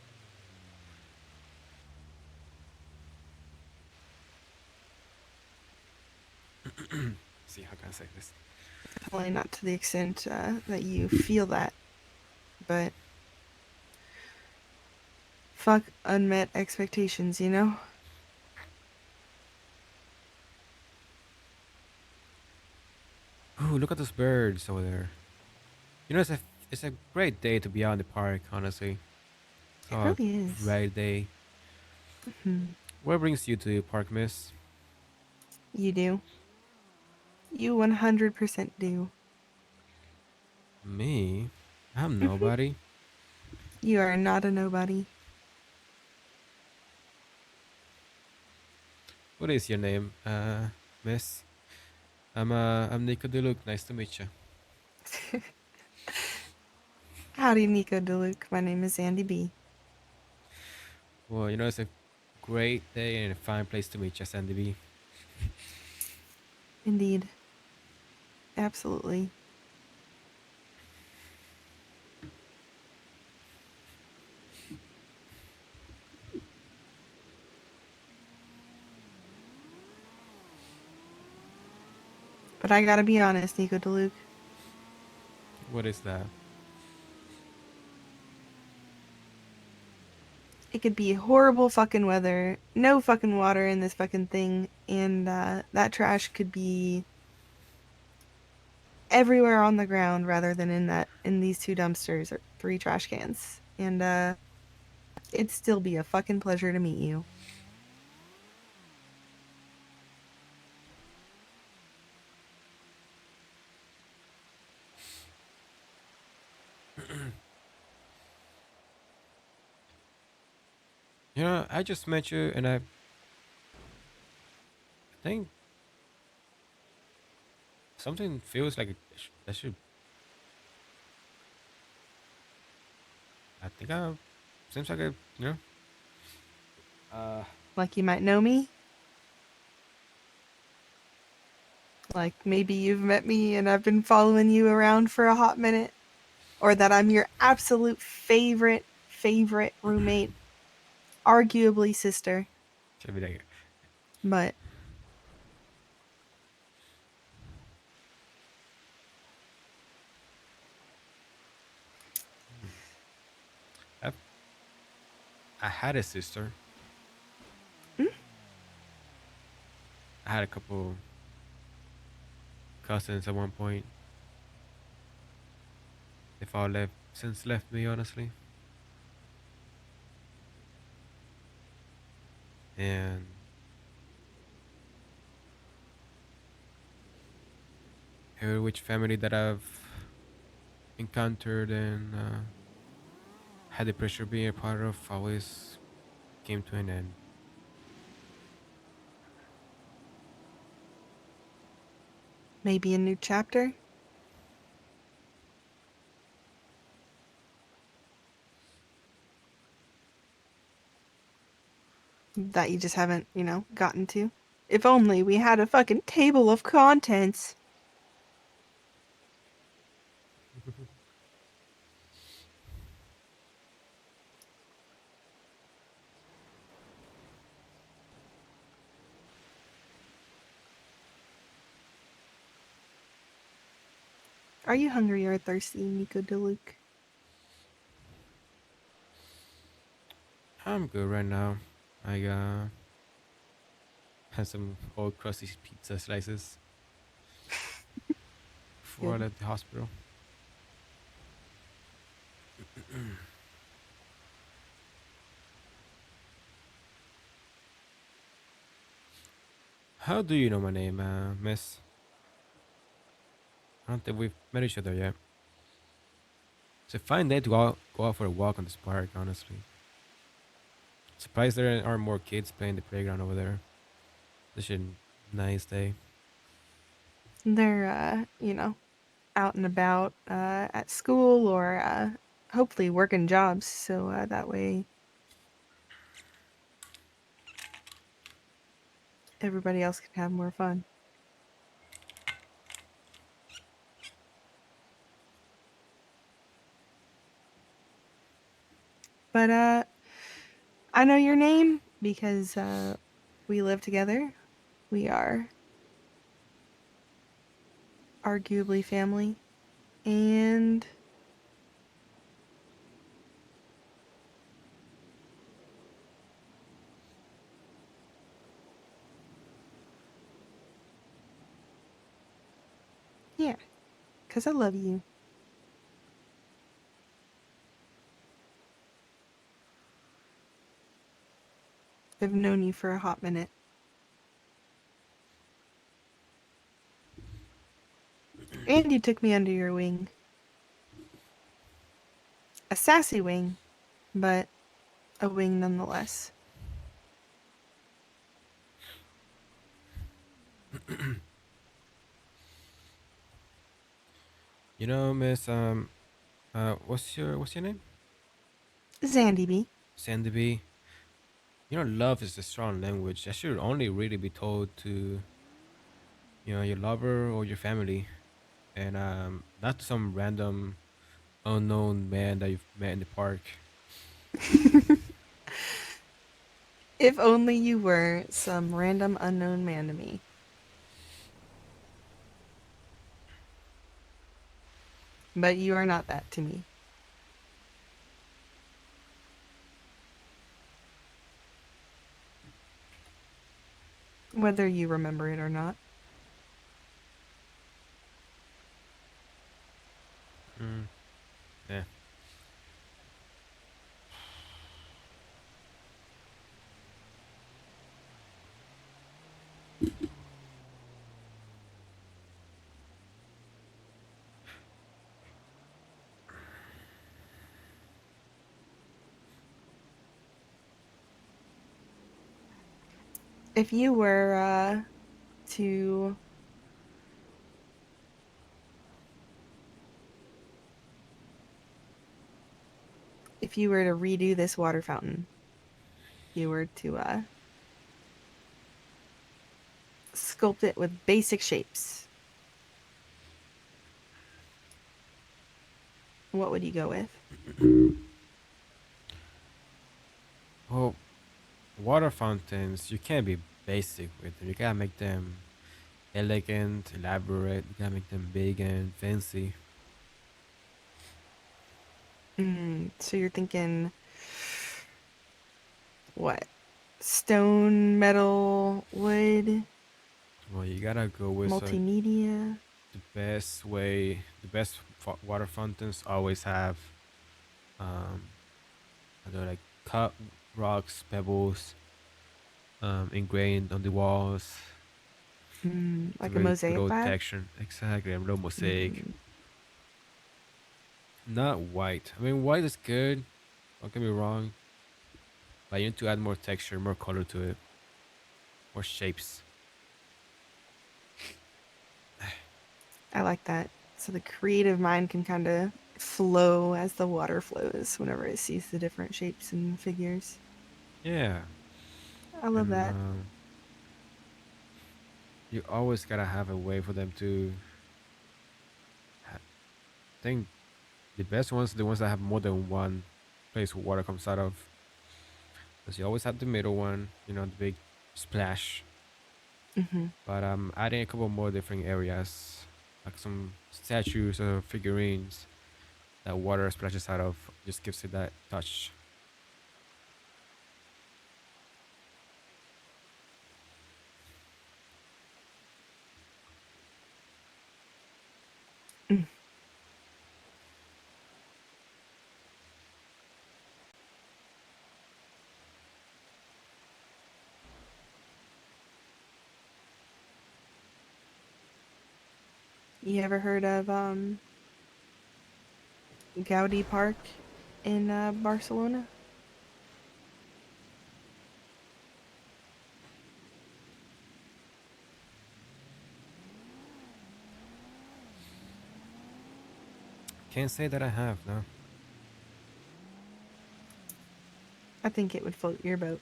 See, how can I say this? Definitely not to the extent that you feel that, but fuck unmet expectations, you know? Ooh, look at those birds over there. You know, it's a great day to be out in the park. Honestly, it's It a really is. great day. What brings you to the park, Miss? You do. You 100% do. Me? I'm nobody. You are not a nobody. What is your name, Miss? I'm Nico Duluc. Nice to meet you. Howdy, Nico DeLuke. My name is Andy B. Well, you know, it's a great day and a fine place to meet you, Sandy B. Indeed. Absolutely. But I gotta be honest, Nico DeLuke. What is that? It could be horrible fucking weather, no fucking water in this fucking thing, and that trash could be everywhere on the ground rather than in these 2 dumpsters or 3 trash cans. And it'd still be a fucking pleasure to meet you. You know, I just met you, and I think something feels like that should. I think I seems like a you know. Uh, Like you might know me. Like maybe you've met me and I've been following you around for a hot minute. Or that I'm your absolute favorite roommate, arguably sister. should be like But I've, I had a sister. mm, I had a couple cousins at one point. They've all left me, honestly. And every which family that I've encountered and had the pressure being a part of always came to an end. maybe a new chapter that you just haven't, gotten to. If only we had a fucking table of contents. Are you hungry or thirsty, Nico DeLuke? I'm good right now. I had some old crusty pizza slices before I Good. left the hospital. How do you know my name, Miss? I don't think we've met each other yet. It's a fine day to go out for a walk on this park, honestly. Surprised there aren't more kids playing the playground over there. Such a nice day. They're, out and about at school or hopefully working jobs. So that way everybody else can have more fun. But I know your name because we live together. We are arguably family. And yeah, because I love you. I've known you for a hot minute. And you took me under your wing. A sassy wing, but a wing nonetheless. You know, Miss what's your name? Zandy B. Sandy B. You know, love is a strong language that should only really be told to, you know, your lover or your family, and not to some random unknown man that you've met in the park. If only you were some random unknown man to me. But you are not that to me. Whether you remember it or not. Mm, yeah. If you were to if you were to redo this water fountain, you were to sculpt it with basic shapes, what would you go with? Well, water fountains, you can't be basic with them. You gotta make them elegant, elaborate. You gotta make them big and fancy. So you're thinking what? Stone, metal, wood, Well, you gotta go with multimedia. the best way. The best water fountains always have um, they're like cut rocks, pebbles, ingrained on the walls. It's a Like a very good mosaic old vibe. texture. Exactly, a little mosaic. Mm, Not white. I mean, white is good. Don't get me wrong. But you need to add more texture, more color to it, more shapes. I like that. So the creative mind can kind of flow as the water flows whenever it sees the different shapes and figures. Yeah, I love and that. you always gotta have a way for them to. I think the best ones are the ones that have more than one place where water comes out of. Because you always have the middle one, you know, the big splash. hmm But adding a couple more different areas, like some statues or figurines that water splashes out of, just gives it that touch. You ever heard of Gaudi Park in Barcelona? Can't say that I have, no. I think it would float your boat.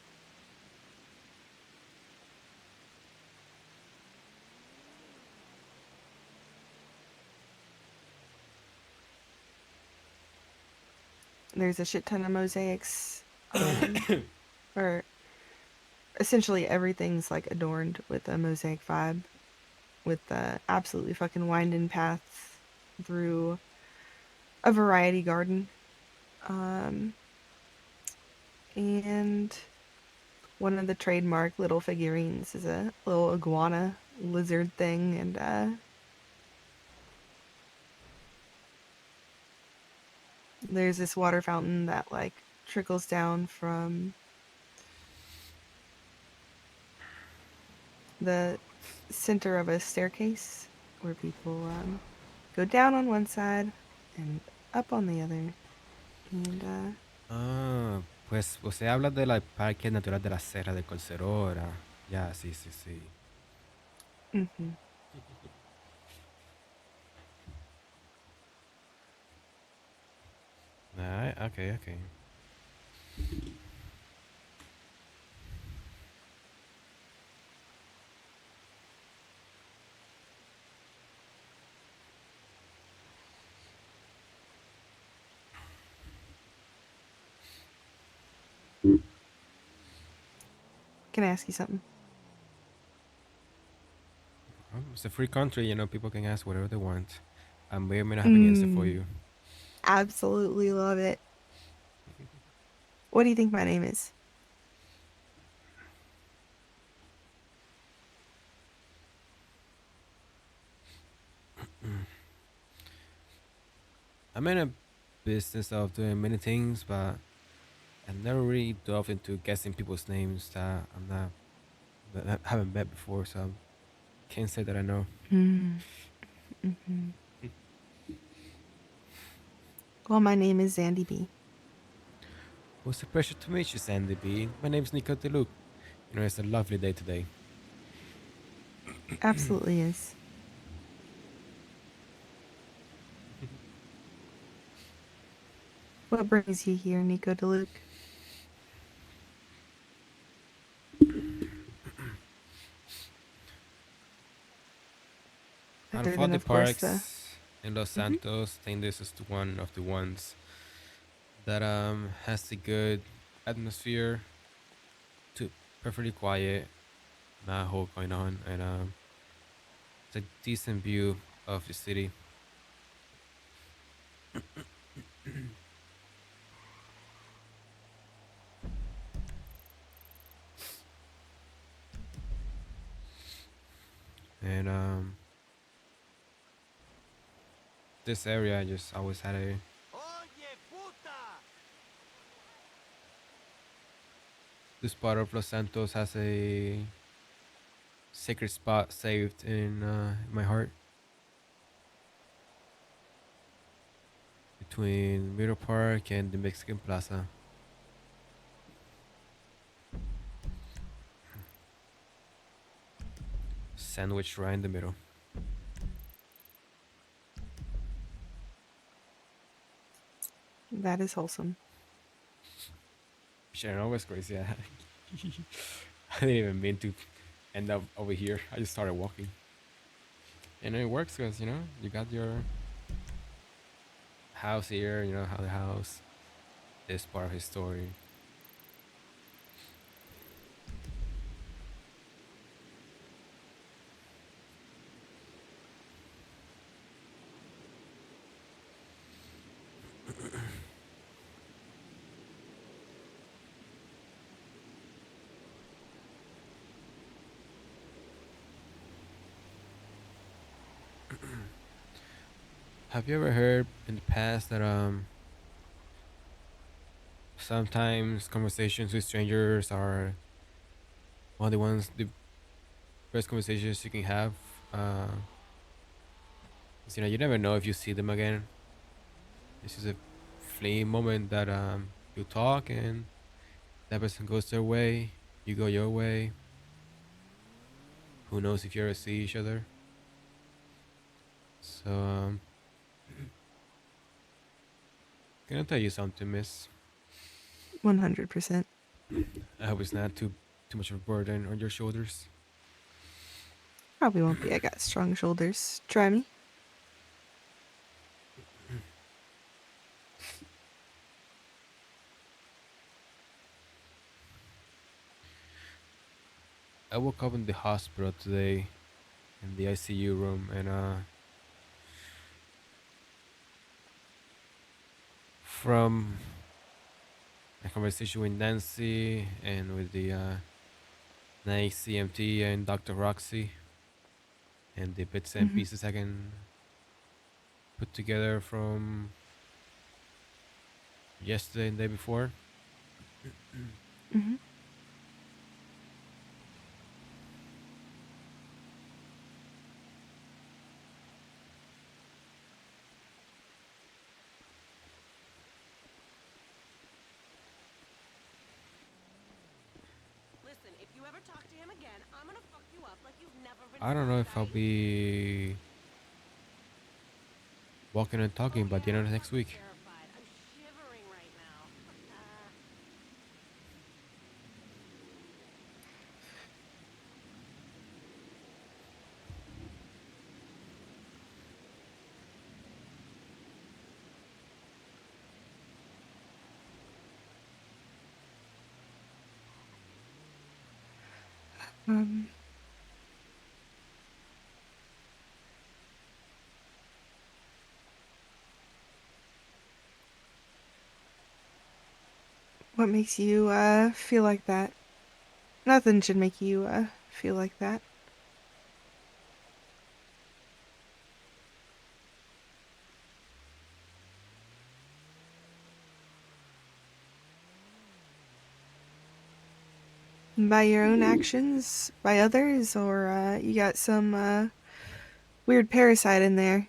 There's a shit ton of mosaics, or essentially everything's like adorned with a mosaic vibe, with absolutely fucking winding paths through a variety garden. And one of the trademark little figurines is a little iguana lizard thing, and there's this water fountain that like trickles down from the center of a staircase where people go down on one side and up on the other. And Ah, pues usted habla de la Parque Natural de la Serra de Colcerora. Ya, sí, sí, sí. mhm. Alright, okay, okay. Can I ask you something? It's a free country, you know, people can ask whatever they want. I may or may not have an answer for you. Absolutely love it. What do you think my name is? I'm in a business of doing many things, but I never really dove into guessing people's names that that I haven't met before, so I can't say that I know. Well, my name is Zandy B. Well, it's a pleasure to meet you, Sandy B. My name's Nico DeLuke. You know, it's a lovely day today. Absolutely is. What brings you here, Nico DeLuke? Out Other of all than, the of course, the parks in Los Santos, I think this is one of the ones that has a good atmosphere, to perfectly quiet, not a whole going on, and it's a decent view of the city. And this area I just always had a this part of Los Santos has a sacred spot saved in my heart between Middle Park and the Mexican Plaza. Sandwiched right in the middle. that is wholesome. Sharon, always crazy. I didn't even mean to end up over here. I just started walking. And it works because, you know, you got your house here, you know, how the house is part of his story. Have you ever heard in the past that sometimes conversations with strangers are one of the best conversations you can have? Uh, 'Cause, you know, you never know if you see them again. This is a fleeting moment that you talk and that person goes their way, you go your way. Who knows if you ever see each other? So can I tell you something, miss? 100%. I hope it's not too much of a burden on your shoulders. Probably won't be. I got strong shoulders. Try me. I woke up in the hospital today in the ICU room, and from my conversation with Nancy and with the nice CMT and Dr. Roxy, and the bits and Mm-hmm. pieces I can put together from yesterday and the day before. Mm-hmm. Listen, if you ever talk to him again, I'm gonna fuck you up like you've never been I don't know fucked, if I'll right? be walking and talking Oh by the yeah, end I'm of next fucking week. terrified. I'm shivering right now. Um, what makes you feel like that? Nothing should make you feel like that. By your own actions, by others, or you got some weird parasite in there.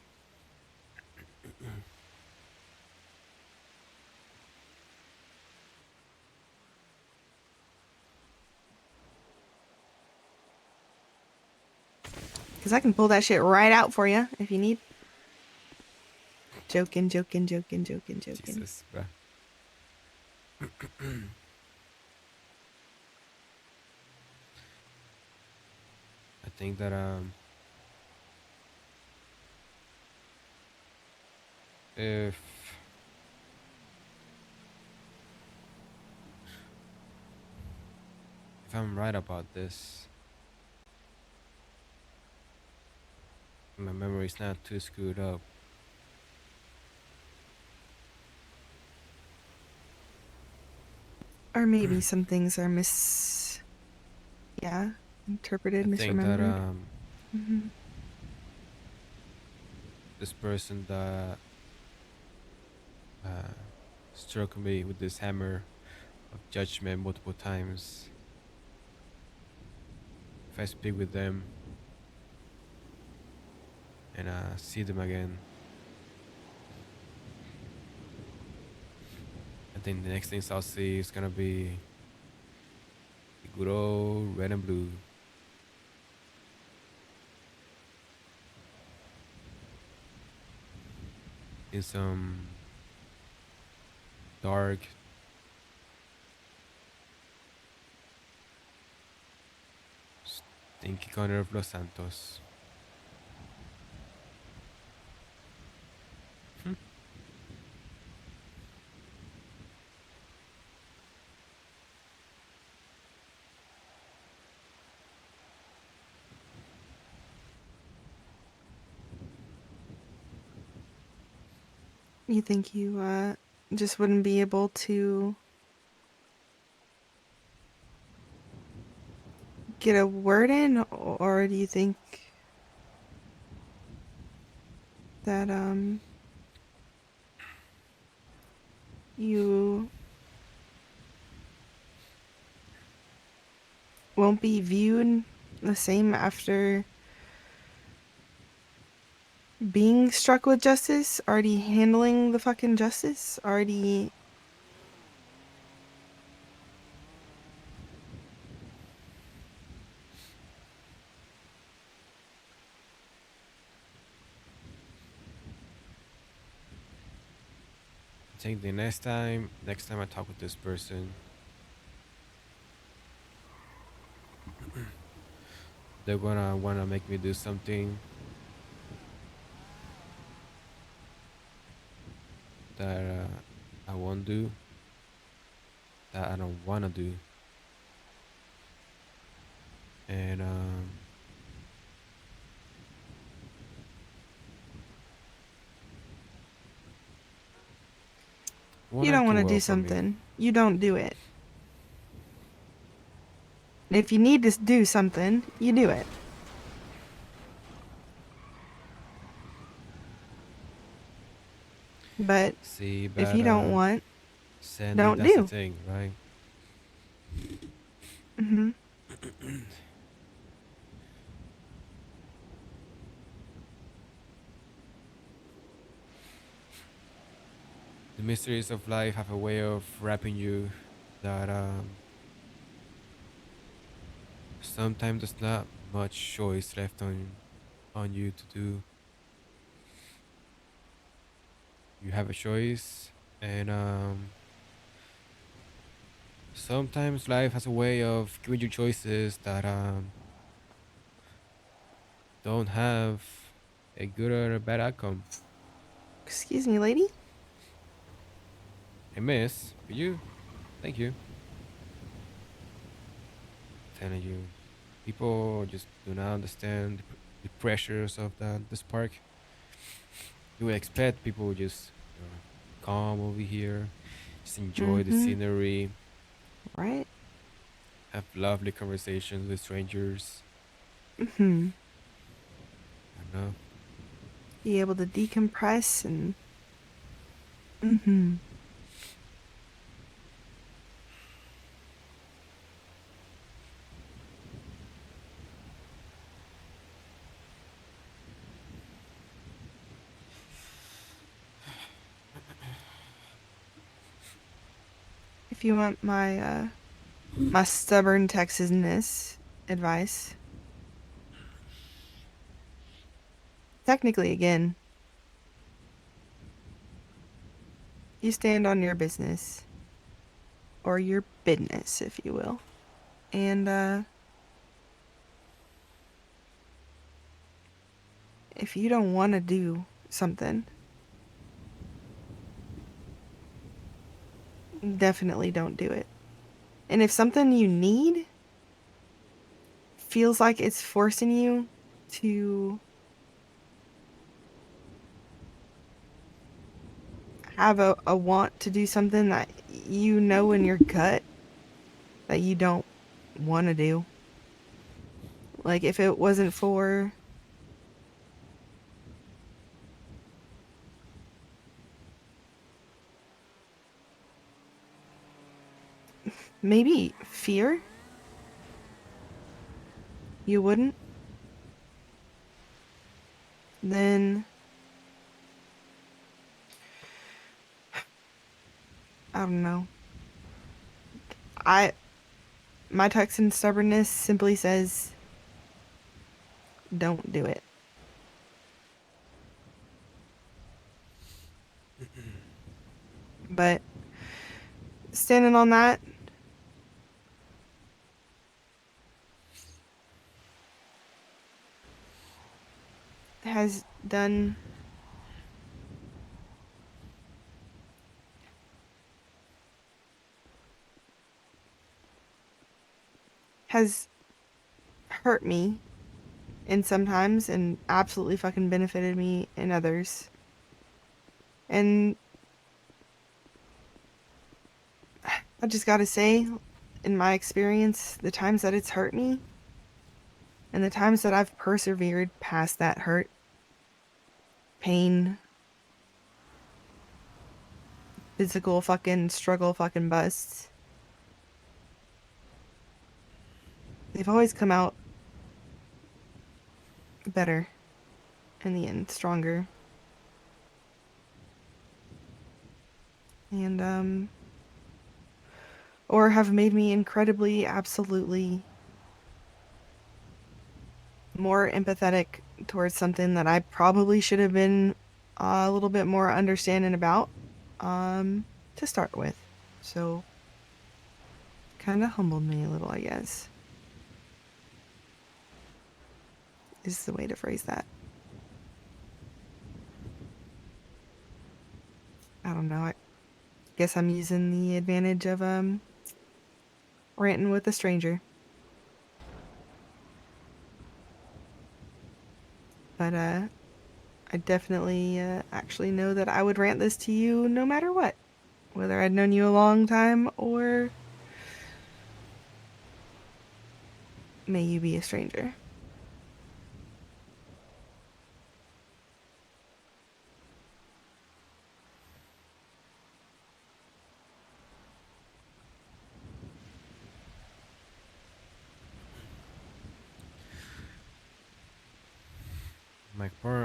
Because I can pull that shit right out for you if you need. Joking, joking, joking, joking, joking. Jesus, bruh. I think that if I'm right about this, my memory's not too screwed up. Or maybe some things are interpreted, I think that misremembered. Mm-hmm. this person that uh, struck me with this hammer of judgment multiple times, if I speak with them and see them again, I think the next things I'll see is gonna be the good old red and blue. In some dark, stinky corner of Los Santos. Hmm. You think you just wouldn't be able to get a word in, or do you think that you won't be viewed the same after being struck with justice, already handling the fucking justice, already. I think the next time I talk with this person, they're gonna wanna make me do something that I won't do, that I don't wanna do, and If you won't don't end too want to well do for me. something, you don't do it. If you need to do something, you do it. But See, if but you don't want, Sandy, don't that's the do. thing, right? Hmm. The mysteries of life have a way of wrapping you that sometimes there's not much choice left on you to do. You have a choice, and sometimes life has a way of giving you choices that don't have a good or a bad outcome. Excuse me, lady. Hey, miss, could you? Thank you. Telling you, people just do not understand the pressures of this park. You would expect people would just be calm over here, just enjoy the Mm-hmm. scenery, Right? have lovely conversations with strangers. Mm-hmm. I know. Be able to decompress and mm-hmm. If you want my stubborn Texasness advice, technically again, you stand on your business or your business, if you will. And if you don't want to do something, definitely don't do it. And if something you need feels like it's forcing you to have a want to do something that you know in your gut that you don't want to do. Like if it wasn't for maybe fear, you wouldn't, then I don't know. I my Texan stubbornness simply says don't do it. But standing on that has done has hurt me in sometimes and absolutely fucking benefited me in others. And I just gotta say, in my experience, the times that it's hurt me and the times that I've persevered past that hurt, pain, physical fucking struggle, fucking busts, they've always come out better in the end, stronger. And, or have made me incredibly, absolutely more empathetic towards something that I probably should have been a little bit more understanding about to start with. So, kind of humbled me a little, I guess, is the way to phrase that. I don't know. I guess I'm using the advantage of ranting with a stranger. But I definitely actually know that I would rant this to you no matter what, whether I'd known you a long time or may you be a stranger.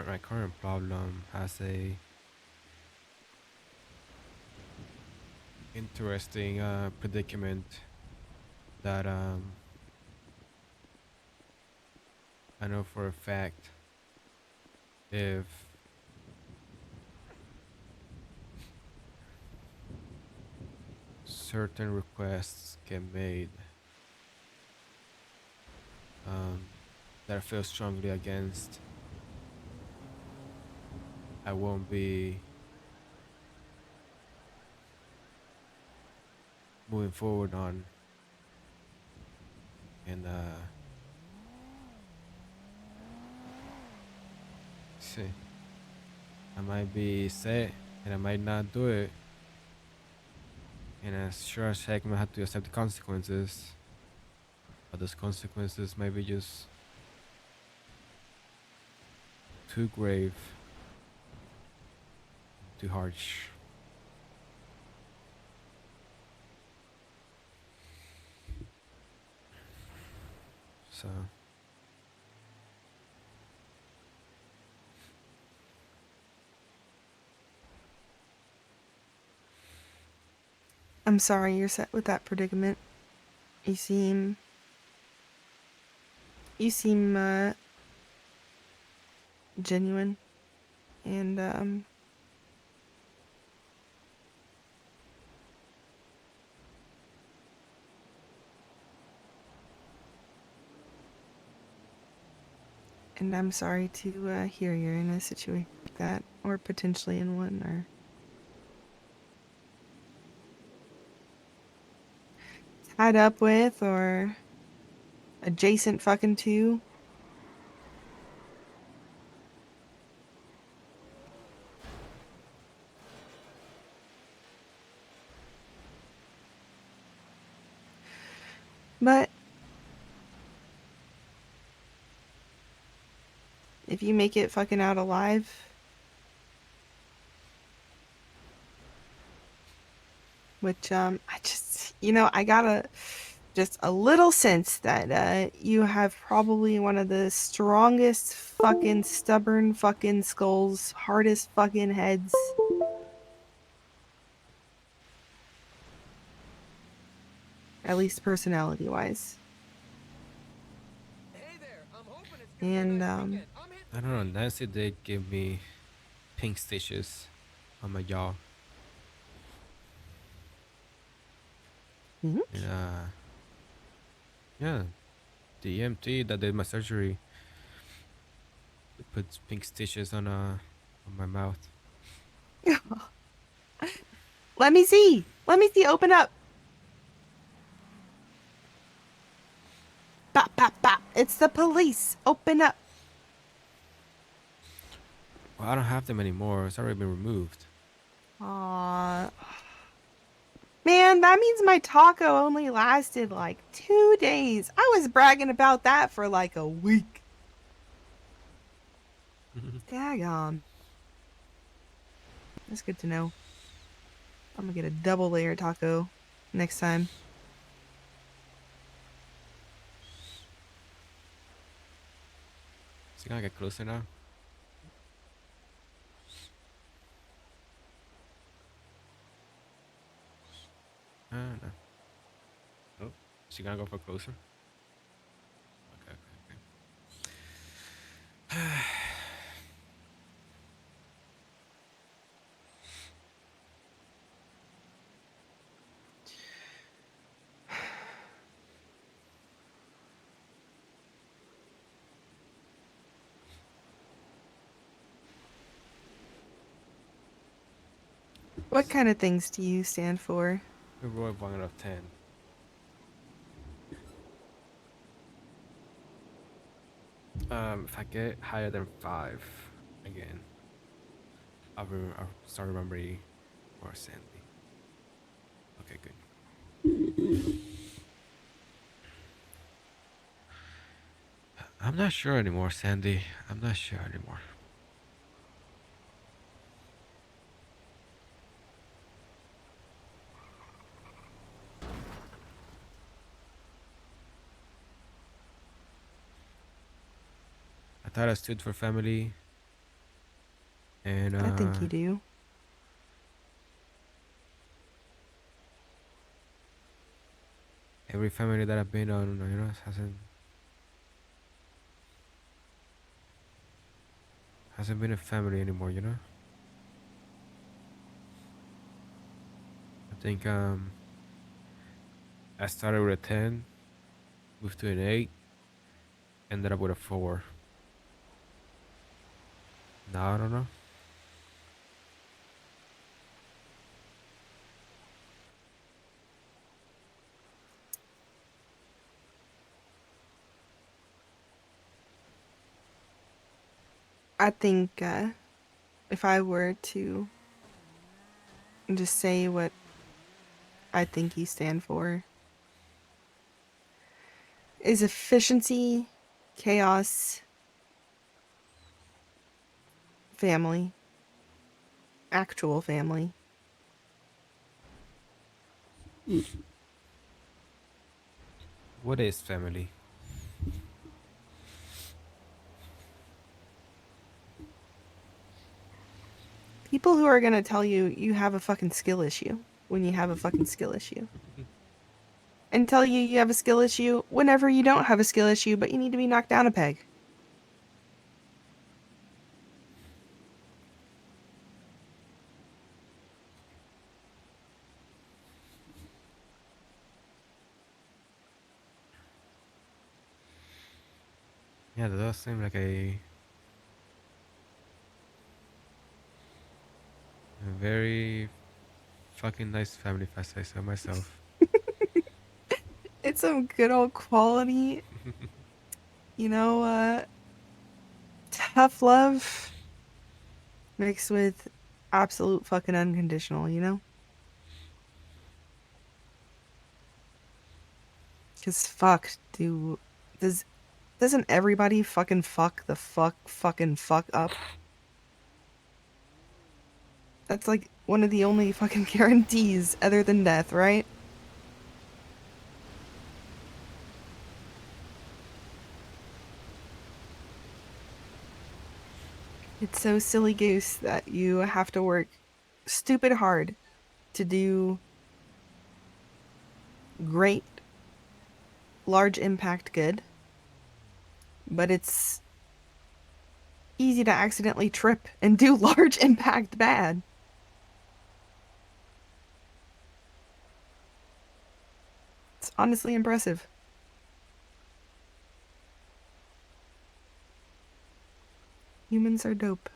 My current problem has a interesting predicament that I know for a fact if certain requests get made that I feel strongly against, I won't be moving forward on, and see, I might be set and I might not do it, and as sure as heck I might have to accept the consequences, but those consequences might be just too grave, too harsh. So I'm sorry you're set with that predicament. You seem genuine and I'm sorry to hear you're in a situation like that, or potentially in one, or tied up with, or adjacent fucking to. But if you make it fucking out alive, which I just, I got just a little sense that you have probably one of the strongest fucking stubborn fucking skulls, hardest fucking heads. At least personality wise. And I don't know. Nancy did give me pink stitches on my jaw, and yeah, the EMT that did my surgery put pink stitches on my mouth. let me see. Open up. Bop, bop, bop. It's the police. Open up. Well, I don't have them anymore. It's already been removed. Aww. Man, that means my taco only lasted like 2 days. I was bragging about that for like a week. Daggone. That's good to know. I'm gonna get a double layer taco next time. So you gotta get closer now. No. Nope. So you gonna go for closer? Okay. What kind of things do you stand for? We roll 1 out of 10. If I get higher than 5 again, I'll start remembering more Sandy. Okay, good. I'm not sure anymore, Sandy. I'm not sure anymore. I thought I stood for family, and I think you do. every family that I've been on, hasn't been a family anymore. I think I started with a 10, moved to an 8, ended up with a 4. Now I don't know. I think if I were to just say what I think you stand for is efficiency, chaos, family, actual family. What is family? People who are gonna tell you you have a fucking skill issue when you have a fucking skill issue. And tell you you have a skill issue whenever you don't have a skill issue, but you need to be knocked down a peg. Yeah, that does seem like a very fucking nice family, if I say so myself. It's some good old quality, you know, tough love mixed with absolute fucking unconditional, you know? Cause fuck, doesn't everybody fucking fuck the fucking fuck up? That's like one of the only fucking guarantees other than death, right? It's so silly goose that you have to work stupid hard to do great, large impact good, but it's easy to accidentally trip and do large impact bad. It's honestly impressive. Humans are dope.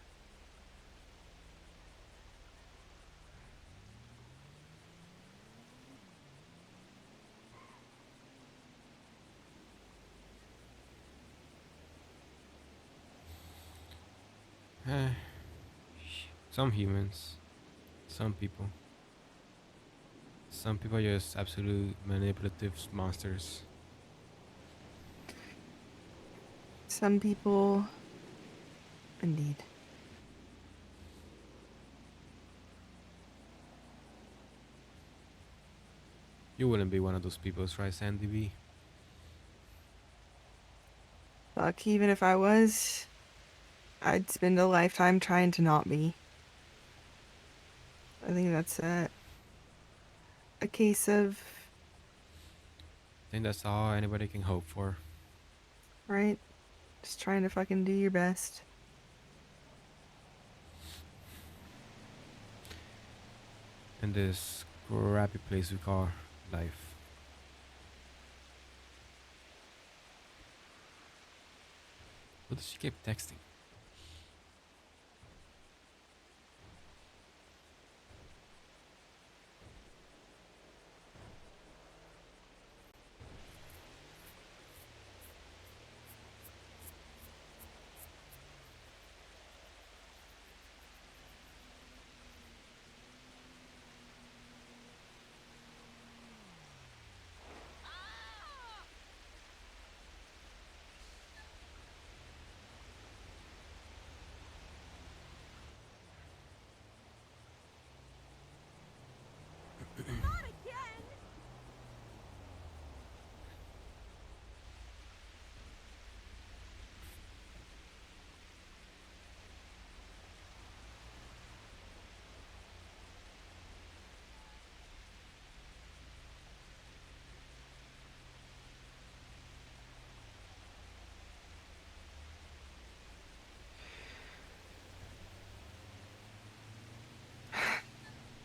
Eh, some humans, some people. Some people are just absolute manipulative monsters. Some people, indeed. You wouldn't be one of those people, right, Sandy B? Fuck, even if I was, I'd spend a lifetime trying to not be. I think that's a case of, I think that's all anybody can hope for. right? Just trying to fucking do your best. In this crappy place we call life. What does she keep texting?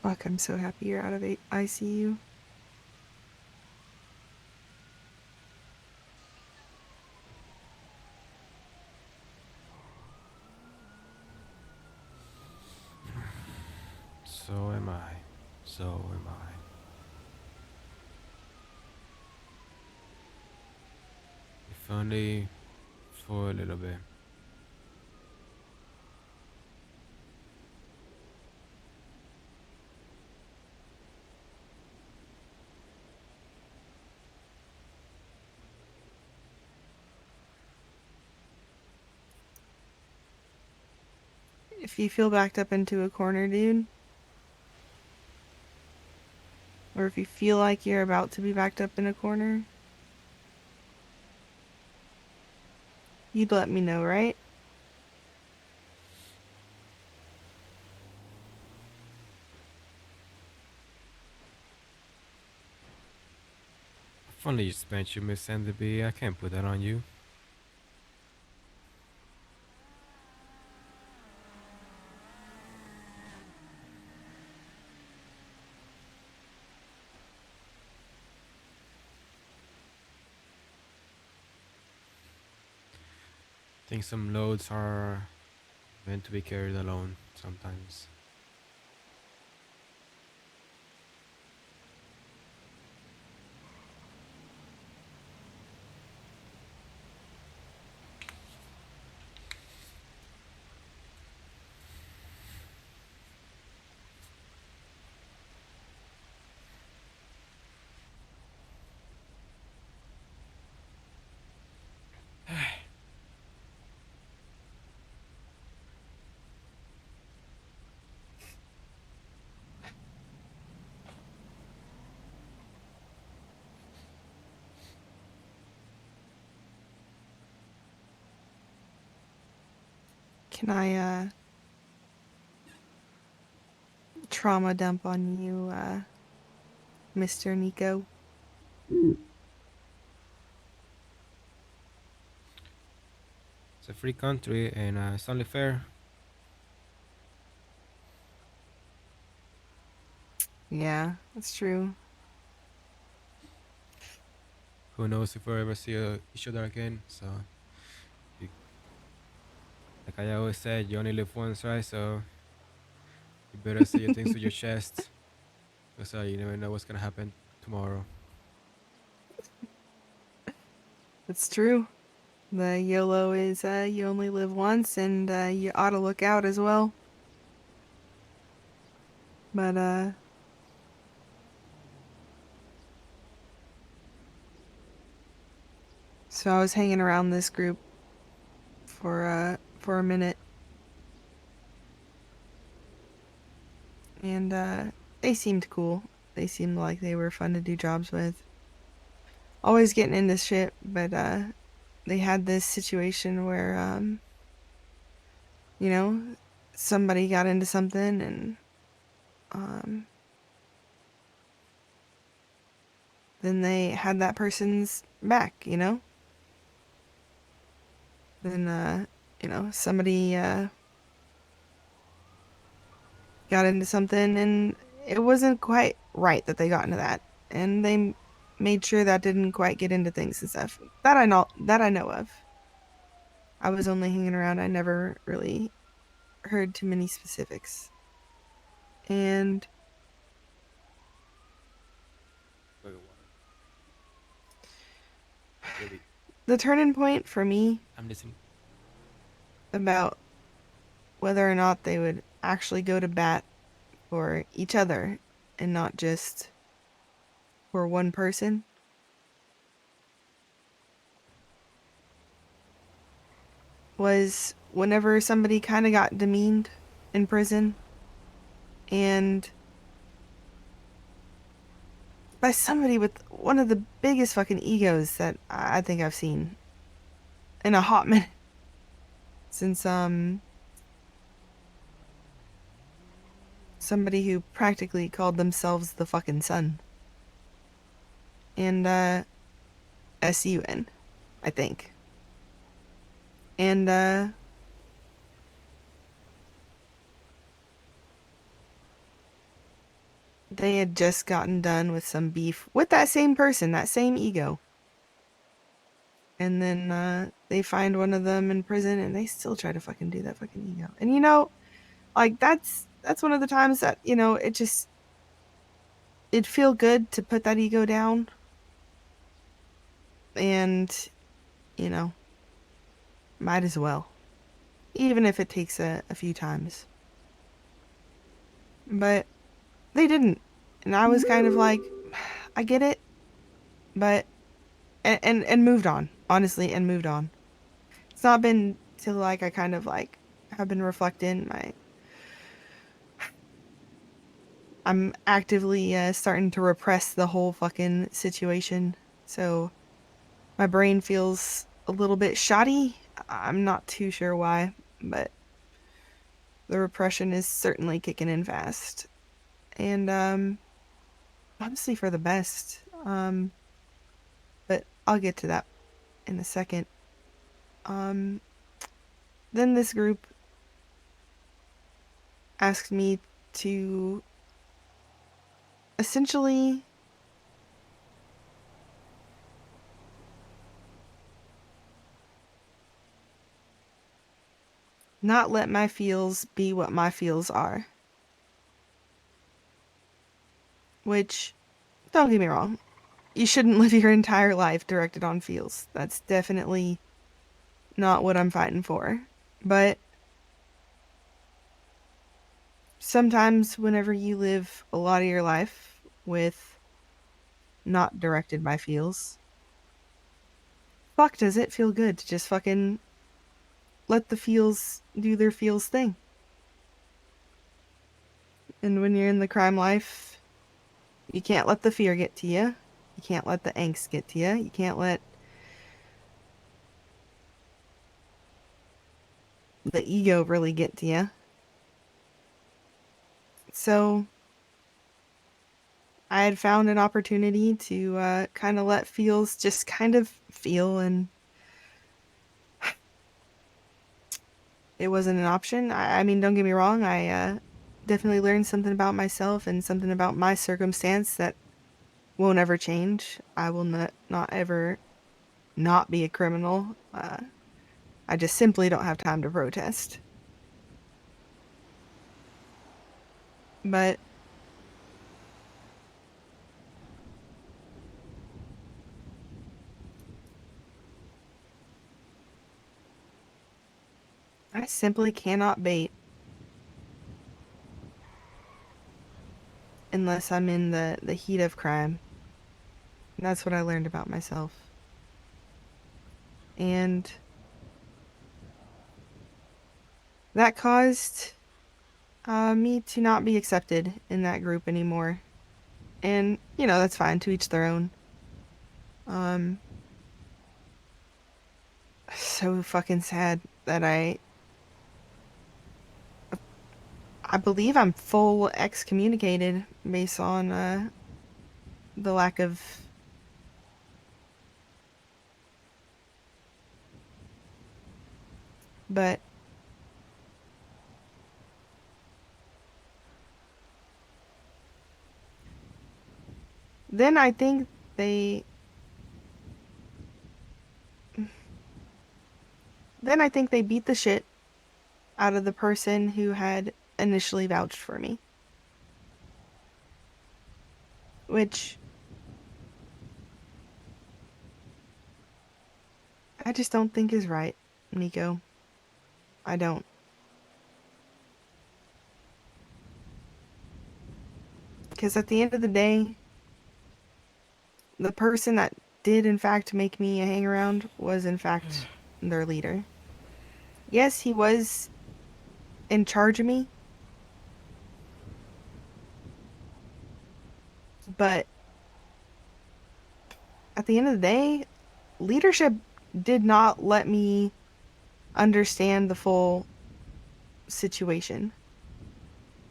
Fuck, I'm so happy you're out of ICU. So am I. So am I. If only for a little bit. If you feel backed up into a corner, dude, or if you feel like you're about to be backed up in a corner, you'd let me know, right? If only you spent you, Miss Enderby. I can't put that on you. I think some loads are meant to be carried alone sometimes. Can I, trauma dump on you, Mr. Nico? It's a free country and it's only fair. Yeah, that's true. Who knows if we'll ever see each other again. So, you, like I always said, you only live once, right? So, you better say your things to your chest. Because you never know what's going to happen tomorrow. That's true. The YOLO is, you only live once, and, you ought to look out as well. But, so I was hanging around this group for a minute. And, they seemed cool. They seemed like they were fun to do jobs with. Always getting into shit, but, they had this situation where, you know, somebody got into something and, then they had that person's back, you know? Then, somebody, got into something and it wasn't quite right that they got into that. And they made sure that didn't quite get into things and stuff. That I know of. I was only hanging around. I never really heard too many specifics. And Really, the turning point for me I'm listening. about whether or not they would actually go to bat for each other and not just for one person was whenever somebody kind of got demeaned in prison and by somebody with one of the biggest fucking egos that I think I've seen in a hot minute since somebody who practically called themselves the fucking sun. And SUN, I think. And they had just gotten done with some beef with that same person, that same ego. And then they find one of them in prison and they still try to fucking do that fucking ego. And you know, like that's one of the times that, you know, it'd feel good to put that ego down. And, you know, might as well. Even if it takes a few times. But they didn't. And I was kind of like, I get it. But and moved on. Honestly, and moved on. It's not been till like I kind of like have been reflecting I'm actively starting to repress the whole fucking situation. So my brain feels a little bit shoddy. I'm not too sure why, but the repression is certainly kicking in fast. And honestly for the best. But I'll get to that in a second. Then this group asked me to essentially not let my feels be what my feels are. Which, don't get me wrong, you shouldn't live your entire life directed on feels. That's definitely not what I'm fighting for. But sometimes whenever you live a lot of your life with not directed by feels, fuck does it feel good to just fucking let the feels do their feels thing. And when you're in the crime life, you can't let the fear get to you. You can't let the angst get to you. You can't let the ego really get to you. So I had found an opportunity to kind of let feels just kind of feel, and it wasn't an option. I mean, don't get me wrong, I definitely learned something about myself and something about my circumstance that won't ever change. I will not ever not be a criminal. I just simply don't have time to protest. But I simply cannot bait unless I'm in the heat of crime. And that's what I learned about myself. And that caused me to not be accepted in that group anymore. And, you know, that's fine, to each their own. So fucking sad that I believe I'm full excommunicated based on the lack of but then I think they beat the shit out of the person who had initially vouched for me. Which I just don't think is right, Nico. I don't. Because at the end of the day, the person that did in fact make me a hang around was in fact their leader. Yes, he was in charge of me, but at the end of the day, leadership did not let me understand the full situation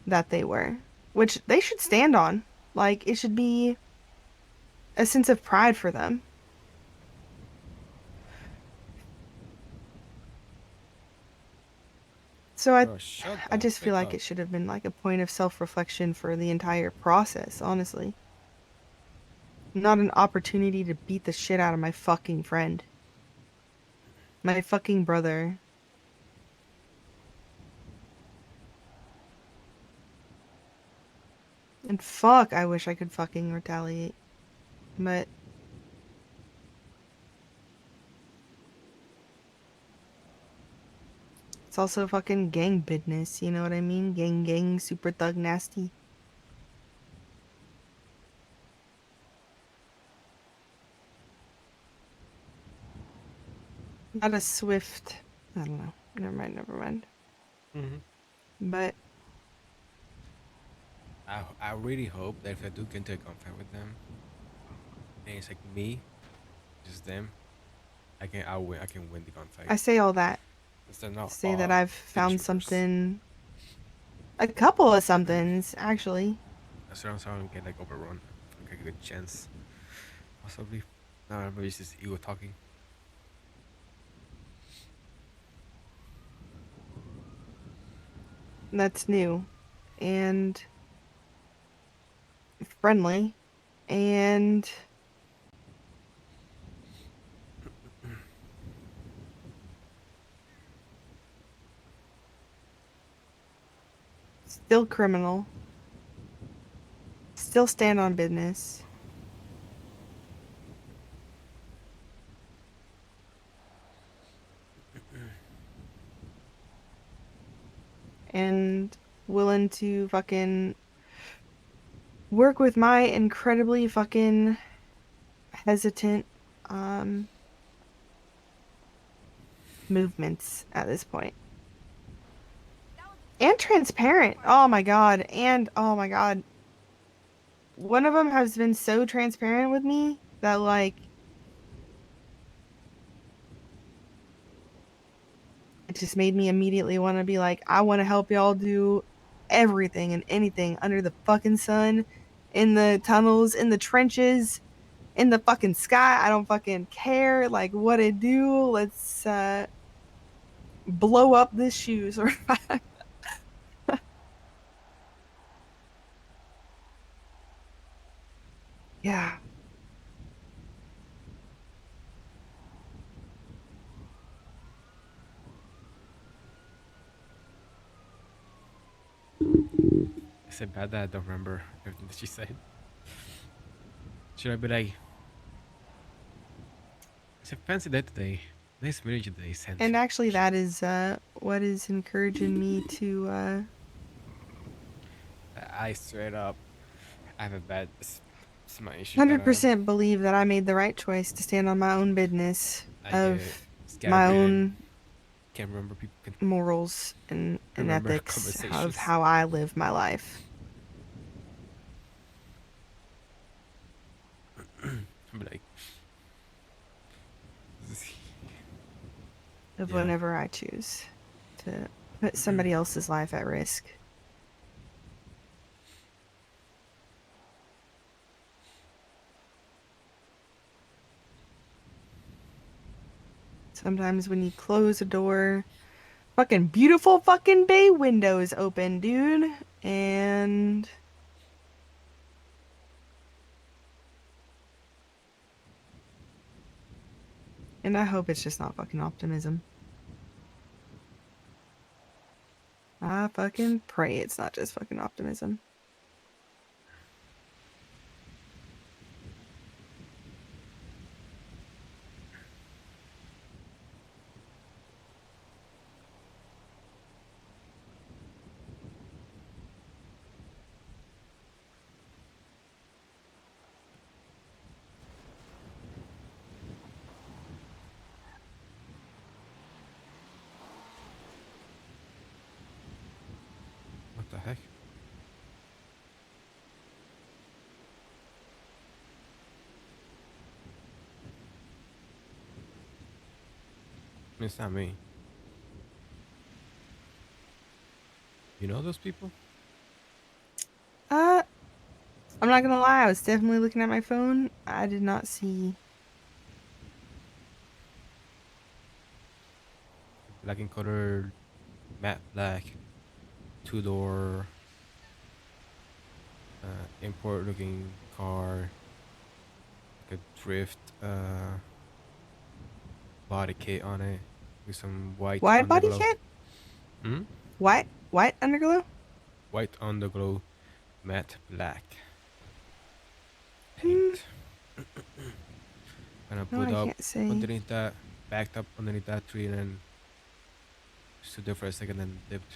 that they were, which they should stand on. Like, it should be a sense of pride for them. So I Bro, shut I the just feel fuck like up. it should have been like a point of self-reflection for the entire process, honestly. Not an opportunity to beat the shit out of my fucking friend. My fucking brother. And fuck, I wish I could fucking retaliate. But it's also fucking gang business, you know what I mean? Gang, super thug nasty. Not a swift. I don't know. Never mind. Hmm. But I really hope that if I do get into a gunfight with them, and it's like me, just them, I can win the gunfight. I say all that. Instead of not Say that I've the found troopers. something. A couple of somethings, actually. That's what I'm saying. Get like overrun. Like a good chance, possibly. No, maybe it's just ego talking. That's new. And friendly. And still criminal. Still stand on business. And willing to fucking work with my incredibly fucking hesitant movements at this point. And transparent. Oh my god. And oh my god. One of them has been so transparent with me that like it just made me immediately want to be like, I want to help y'all do everything and anything under the fucking sun, in the tunnels, in the trenches, in the fucking sky. I don't fucking care like what it do. Let's blow up this shoes or yeah. Is it bad that I don't remember everything that she said? Should I be like, it's a fancy day today. Nice meeting you today, Sand. And actually that is what is encouraging me to I straight up, I have a bad smart issue that 100% believe that I made the right choice to stand on my own business I get of my scatterbrained. own Can't remember people can morals and remember ethics of conversations. how I live my life. I'm like, Of yeah. whenever I choose to put somebody else's life at risk. Sometimes when you close a door, fucking beautiful fucking bay windows open, dude. And I hope it's just not fucking optimism. I fucking pray it's not just fucking optimism. What the heck? It's not me. You know those people? I'm not gonna lie, I was definitely looking at my phone. I did not see. Black and color matte black, 2-door, import looking car, like a drift body kit on it with some white Wide body underglow. kit? Hmm? White underglow? White underglow, matte black Hmm, paint. Gonna no, put I up can't say. underneath that, backed up underneath that tree, and then stood there for a second, and dipped.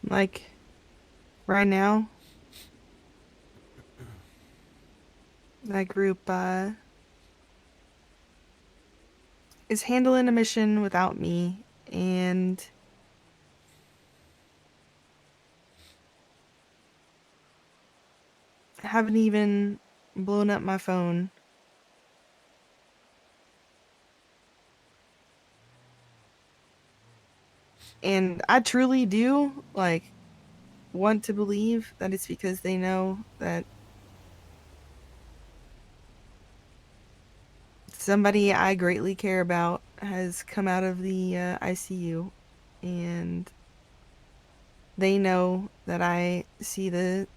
Like, right now, that group is handling a mission without me, and haven't even blown up my phone. And I truly do, like, want to believe that it's because they know that somebody I greatly care about has come out of the ICU, and they know that I see the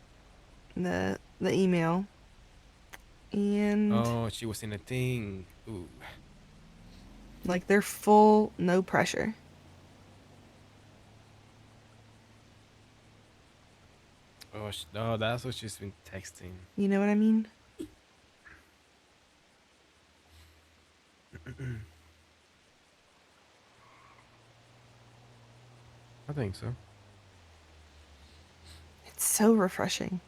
email, and Oh, she was in a thing. Ooh. like they're full no pressure. Oh, oh, that's what she's been texting. You know what I mean? I think so. It's so refreshing.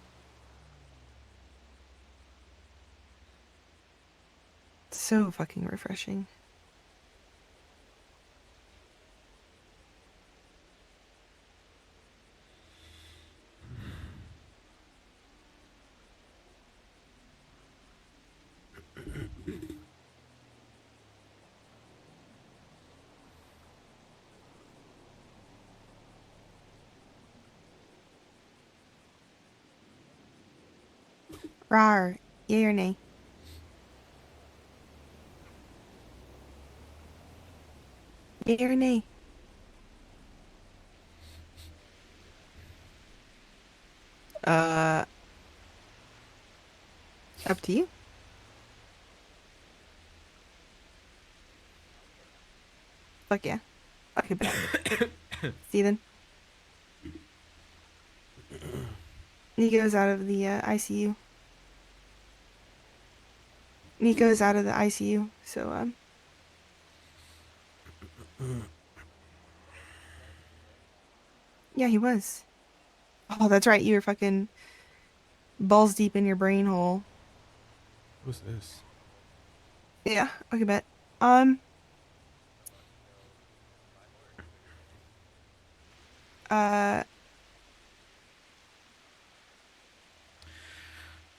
So fucking refreshing. Rar, yay or nay? Yay or nay? Uh, Up to you. Fuck yeah. Okay, bet. See you then. Nico's out of the ICU. Nico's out of the ICU, so yeah, he was. Oh, that's right. You were fucking balls deep in your brain hole. Who's this? Yeah. Okay, bet. Uh,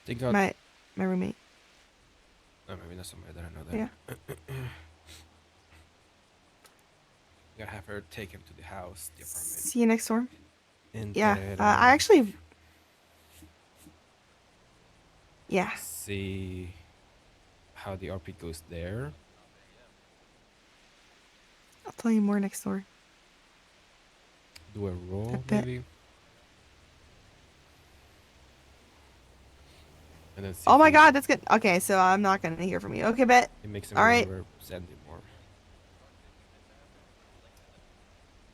Think out. my roommate. Oh, maybe not somebody that I know Yeah. then. Gotta have her take him to the house, the apartment. See you next door. In Yeah. Terrero. I actually. Yeah. See how the RP goes there. I'll tell you more next door. Do a roll, bet. maybe? And then see Oh if my he, god, that's good. Okay, so I'm not gonna hear from you. Okay, bet. it makes him All right, remember Sandy more.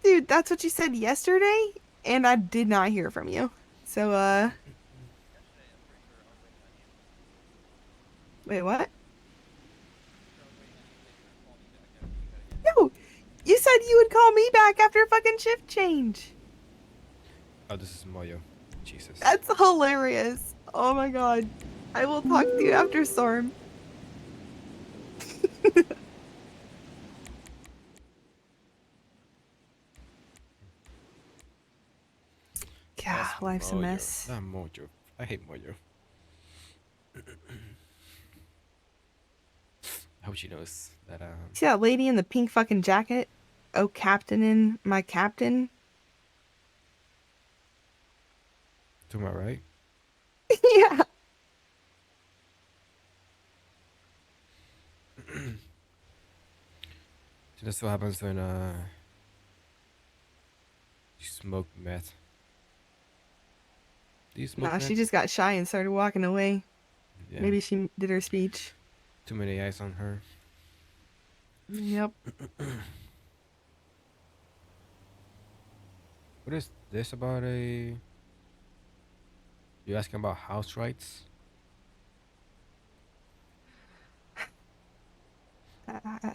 dude, that's what you said yesterday, and I did not hear from you. So, wait, what? No, you said you would call me back after a fucking shift change. Oh, this is Moyo. Jesus. That's hilarious. Oh my god. I will talk to you after Storm. God, That's life's a Moyo. mess. Not Mojo. I hate Moyo. I hope she knows that. See that lady in the pink fucking jacket? Oh, captainin' my captain. To my right. Yeah. So that's what happens when you smoke meth. Do you smoke Nah, meth? she just got shy and started walking away. Yeah. Maybe she did her speech. Too many eyes on her. Yep. What is this about a? You asking about house rights? Uh,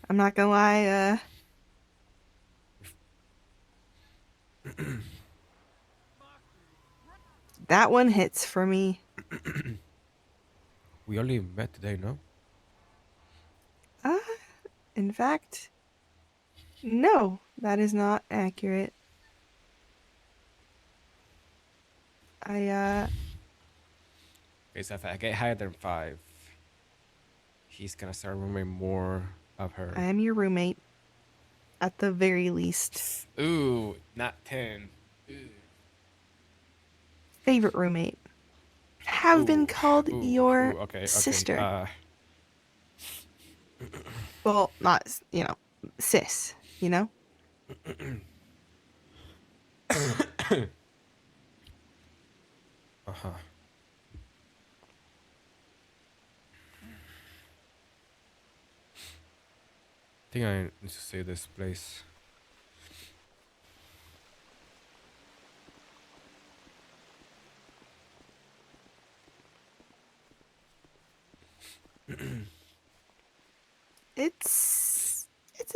I'm not gonna lie, that one hits for me. We only met today, no? Uh, in fact, no, that is not accurate. I Okay, so if I get higher than 5, he's gonna start remembering more of her. I am your roommate. At the very least. Ooh, not 10. Favorite roommate. Have been called your okay, sister. okay. Well, not, sis, Uh-huh. I think I need to say this place. It's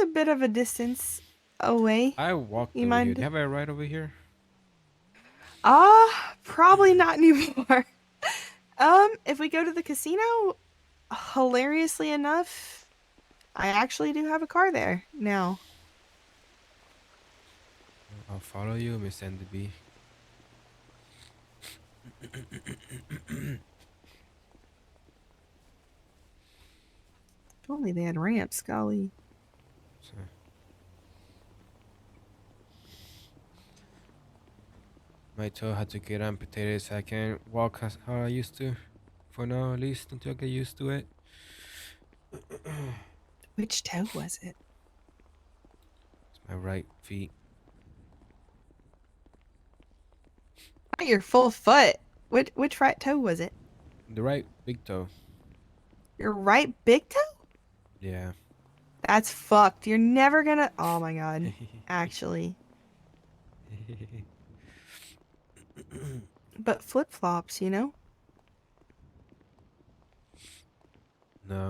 a bit of a distance away. I walked You over here. mind? Do you have a ride over here? Probably not anymore. If we go to the casino, hilariously enough, I actually do have a car there now. I'll follow you, Miss Andy B. If only they had ramps, golly. So. My toe had to get amputated so I can't walk as how I used to. For now, at least, until I get used to it. Which toe was it? It's my right feet. Not your full foot. Which right toe was it? The right big toe. Your right big toe? Yeah. That's fucked. You're never gonna. Oh my god. Actually. But flip flops, No,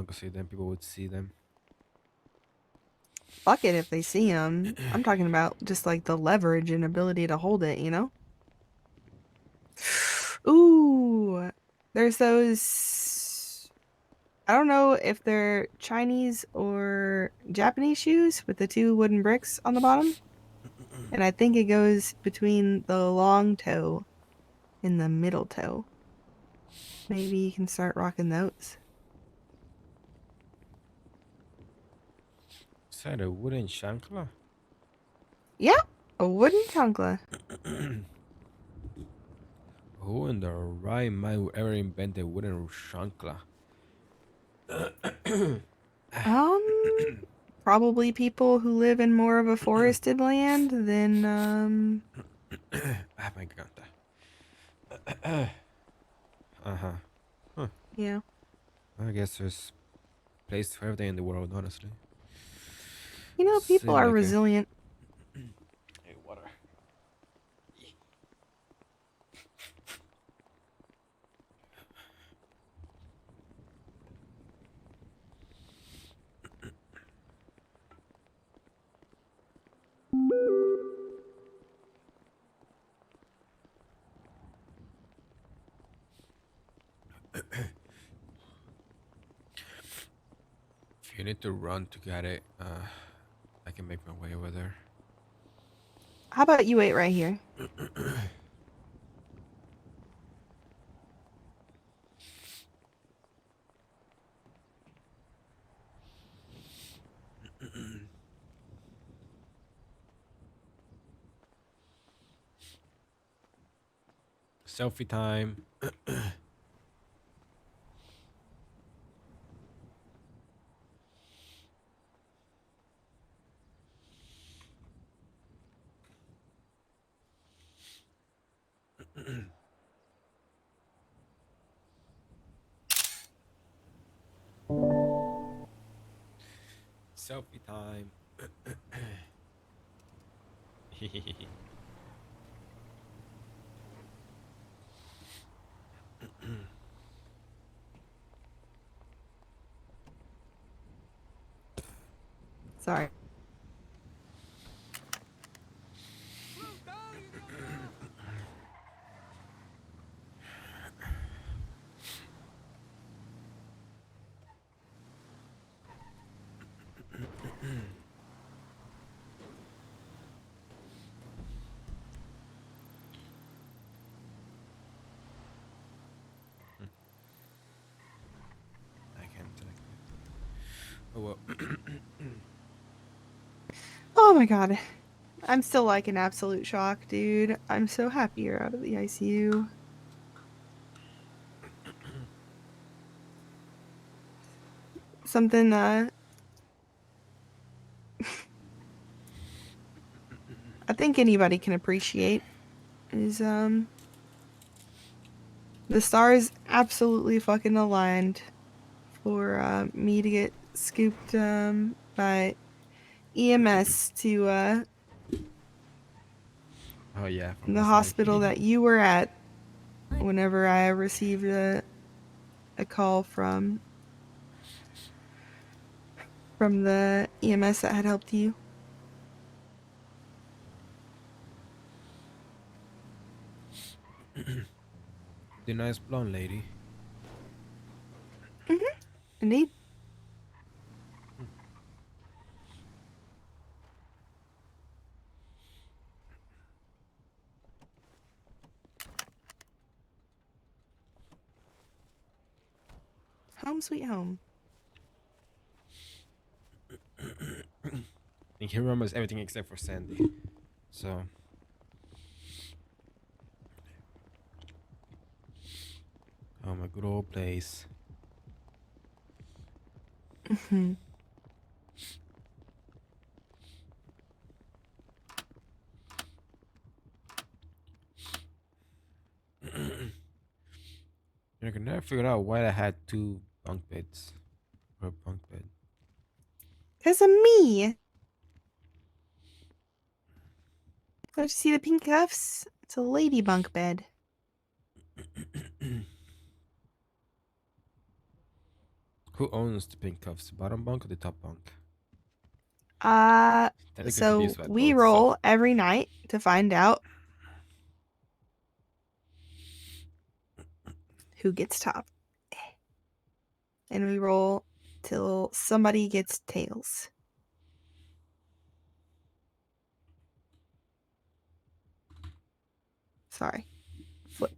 because then people would see them. Fuck it if they see them. I'm talking about just like the leverage and ability to hold it, Ooh. There's those. I don't know if they're Chinese or Japanese shoes with the 2 wooden bricks on the bottom. And I think it goes between the long toe and the middle toe. Maybe you can start rocking those. Is that a wooden chancla? Yeah, a wooden chancla. Who in the right mind would ever invent a wooden chancla? Probably people who live in more of a forested land than Ah, my God. Uh-huh. Huh. yeah. I guess there's place for everything in the world, honestly. You know, people Seem are like a... resilient. Hey, water. If you need to run to get it, I can make my way over there. How about you wait right here? Selfie time. Selfie time. Sorry. I can't select it. Oh well. Oh my god. I'm still like in absolute shock, dude. I'm so happy you're out of the ICU. Something I think anybody can appreciate is the stars absolutely fucking aligned for me to get scooped by EMS to Oh yeah, from the last night. hospital that you were at whenever I received a call from the EMS that had helped you. The nice blonde lady. Indeed. Home sweet home. And he remembers everything except for Sandy. So. Oh, my good old place. Mhm. I can never figure out why I had two bunk beds. Or a bunk bed. 'Cause of me. Don't you see the pink cuffs? It's a lady bunk bed. Who owns the pink cuffs? Bottom bunk or the top bunk? Technically So produced by we both, roll so. every night to find out who gets top. And we roll till somebody gets tails. Sorry. Flip.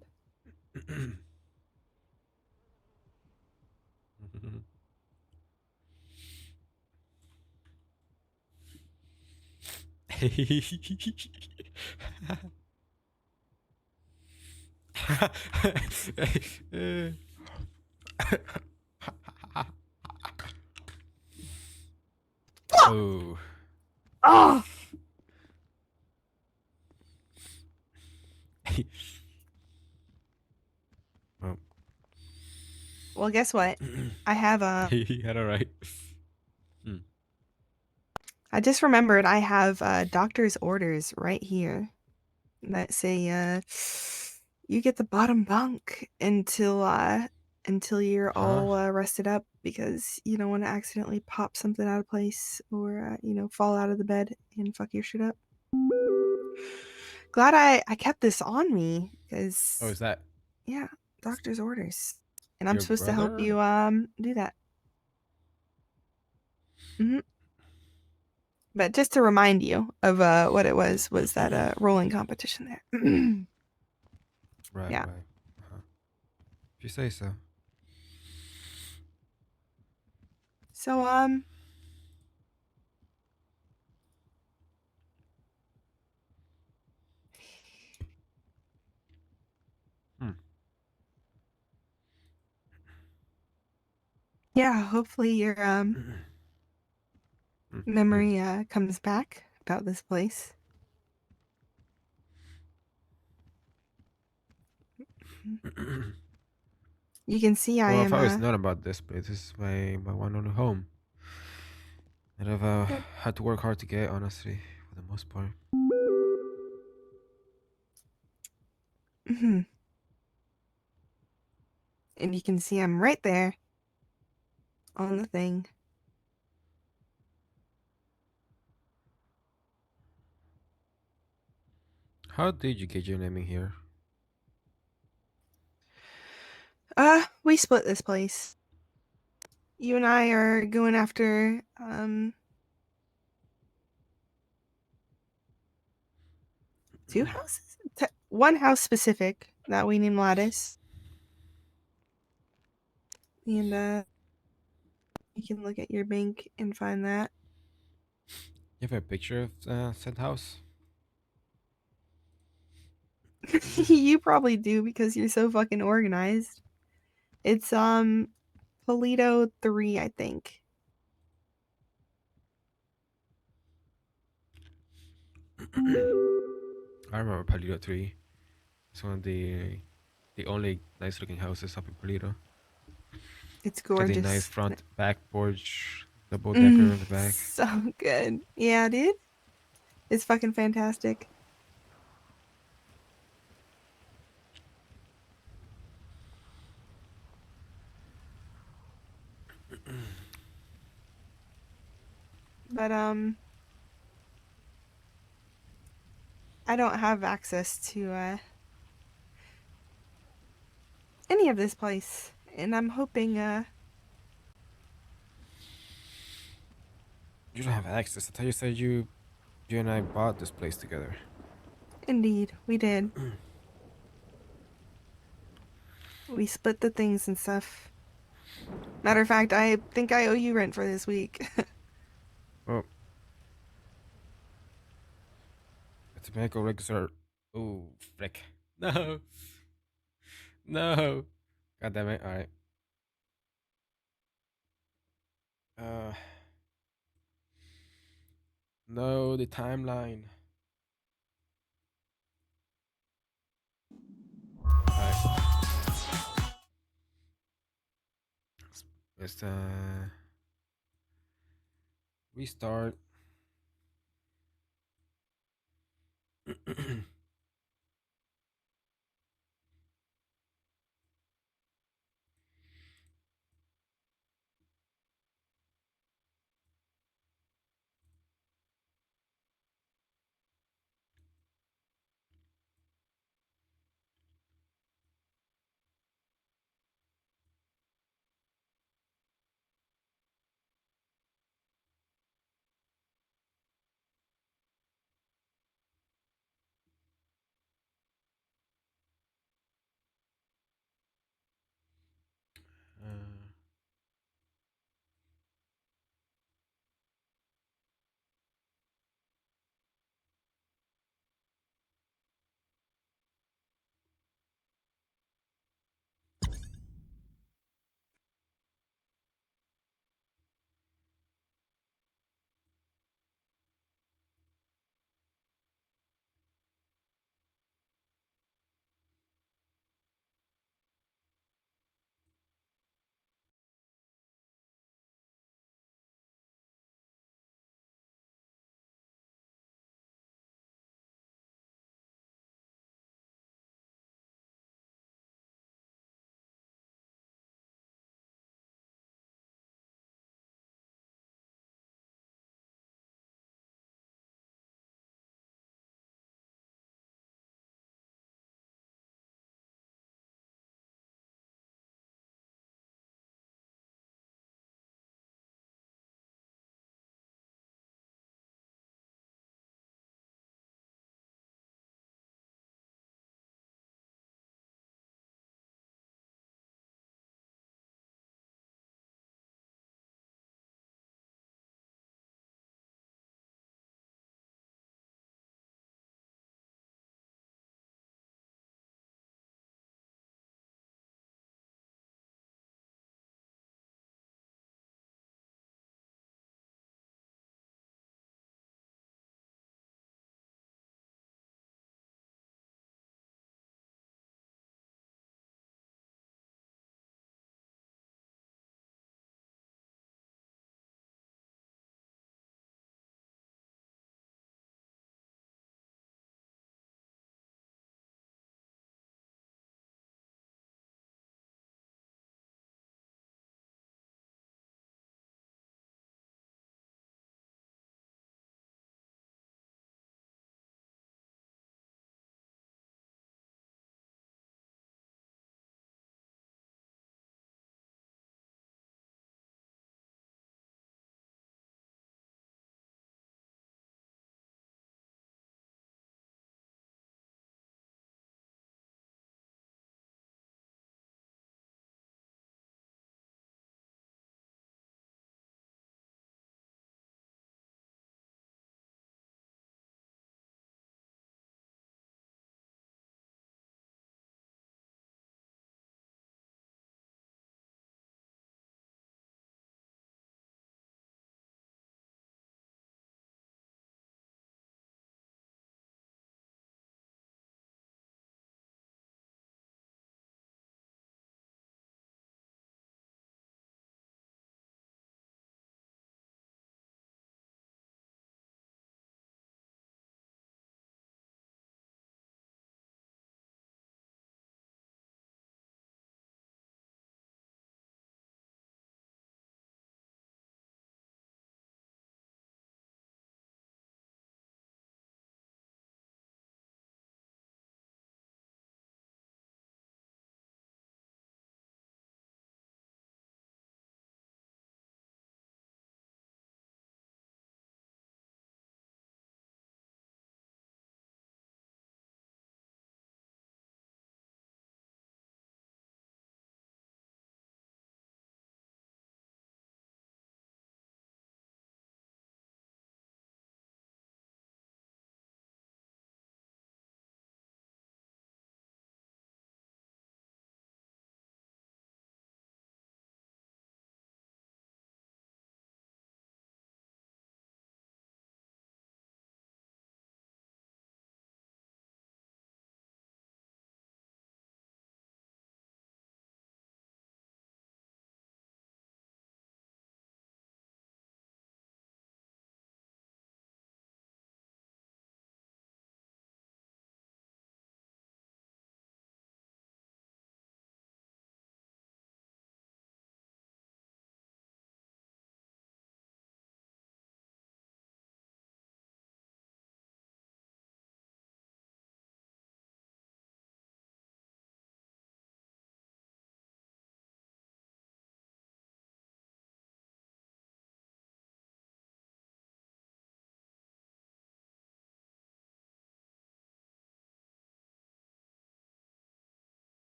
Oh. Oh, Well, well, guess what? I have he had alright. I just remembered I have doctor's orders right here that say you get the bottom bunk until you're Huh? all rested up because you don't want to accidentally pop something out of place or fall out of the bed and fuck your shit up. Glad I kept this on me because Oh, is that yeah, doctor's orders, and I'm your supposed to help brother? you do that. hmm But just to remind you of what it was that rolling competition there. Right, Yeah. right. Uh-huh. If you say so. So Hmm. yeah, hopefully your Hmm, memory comes back about this place. You can see I Well, I've am always known about this place. This is my one only home. And I've good. had to work hard to get, honestly, for the most part. hmm And you can see I'm right there on the thing. How did you get your name in here? We split this place. You and I are going after two houses? One house specific that we named Lattice. And you can look at your bank and find that. You have a picture of said house? You probably do because you're so fucking organized. It's Polito 3, I think. I remember Palito 3. It's one of the only nice looking houses up in Palito. It's Got the nice gorgeous. front back porch, double decker on the back. So good. Yeah, dude. It's fucking fantastic. But I don't have access to any of this place. And I'm hoping You don't have access. I thought you said you and I bought this place together. indeed we did. We split the things and stuff. Matter of fact, I think I owe you rent for this week. Well, it's a make or regular. Oh, frick. No. No. God damn it. Alright. Uh, no, the timeline. Alright. Let's restart.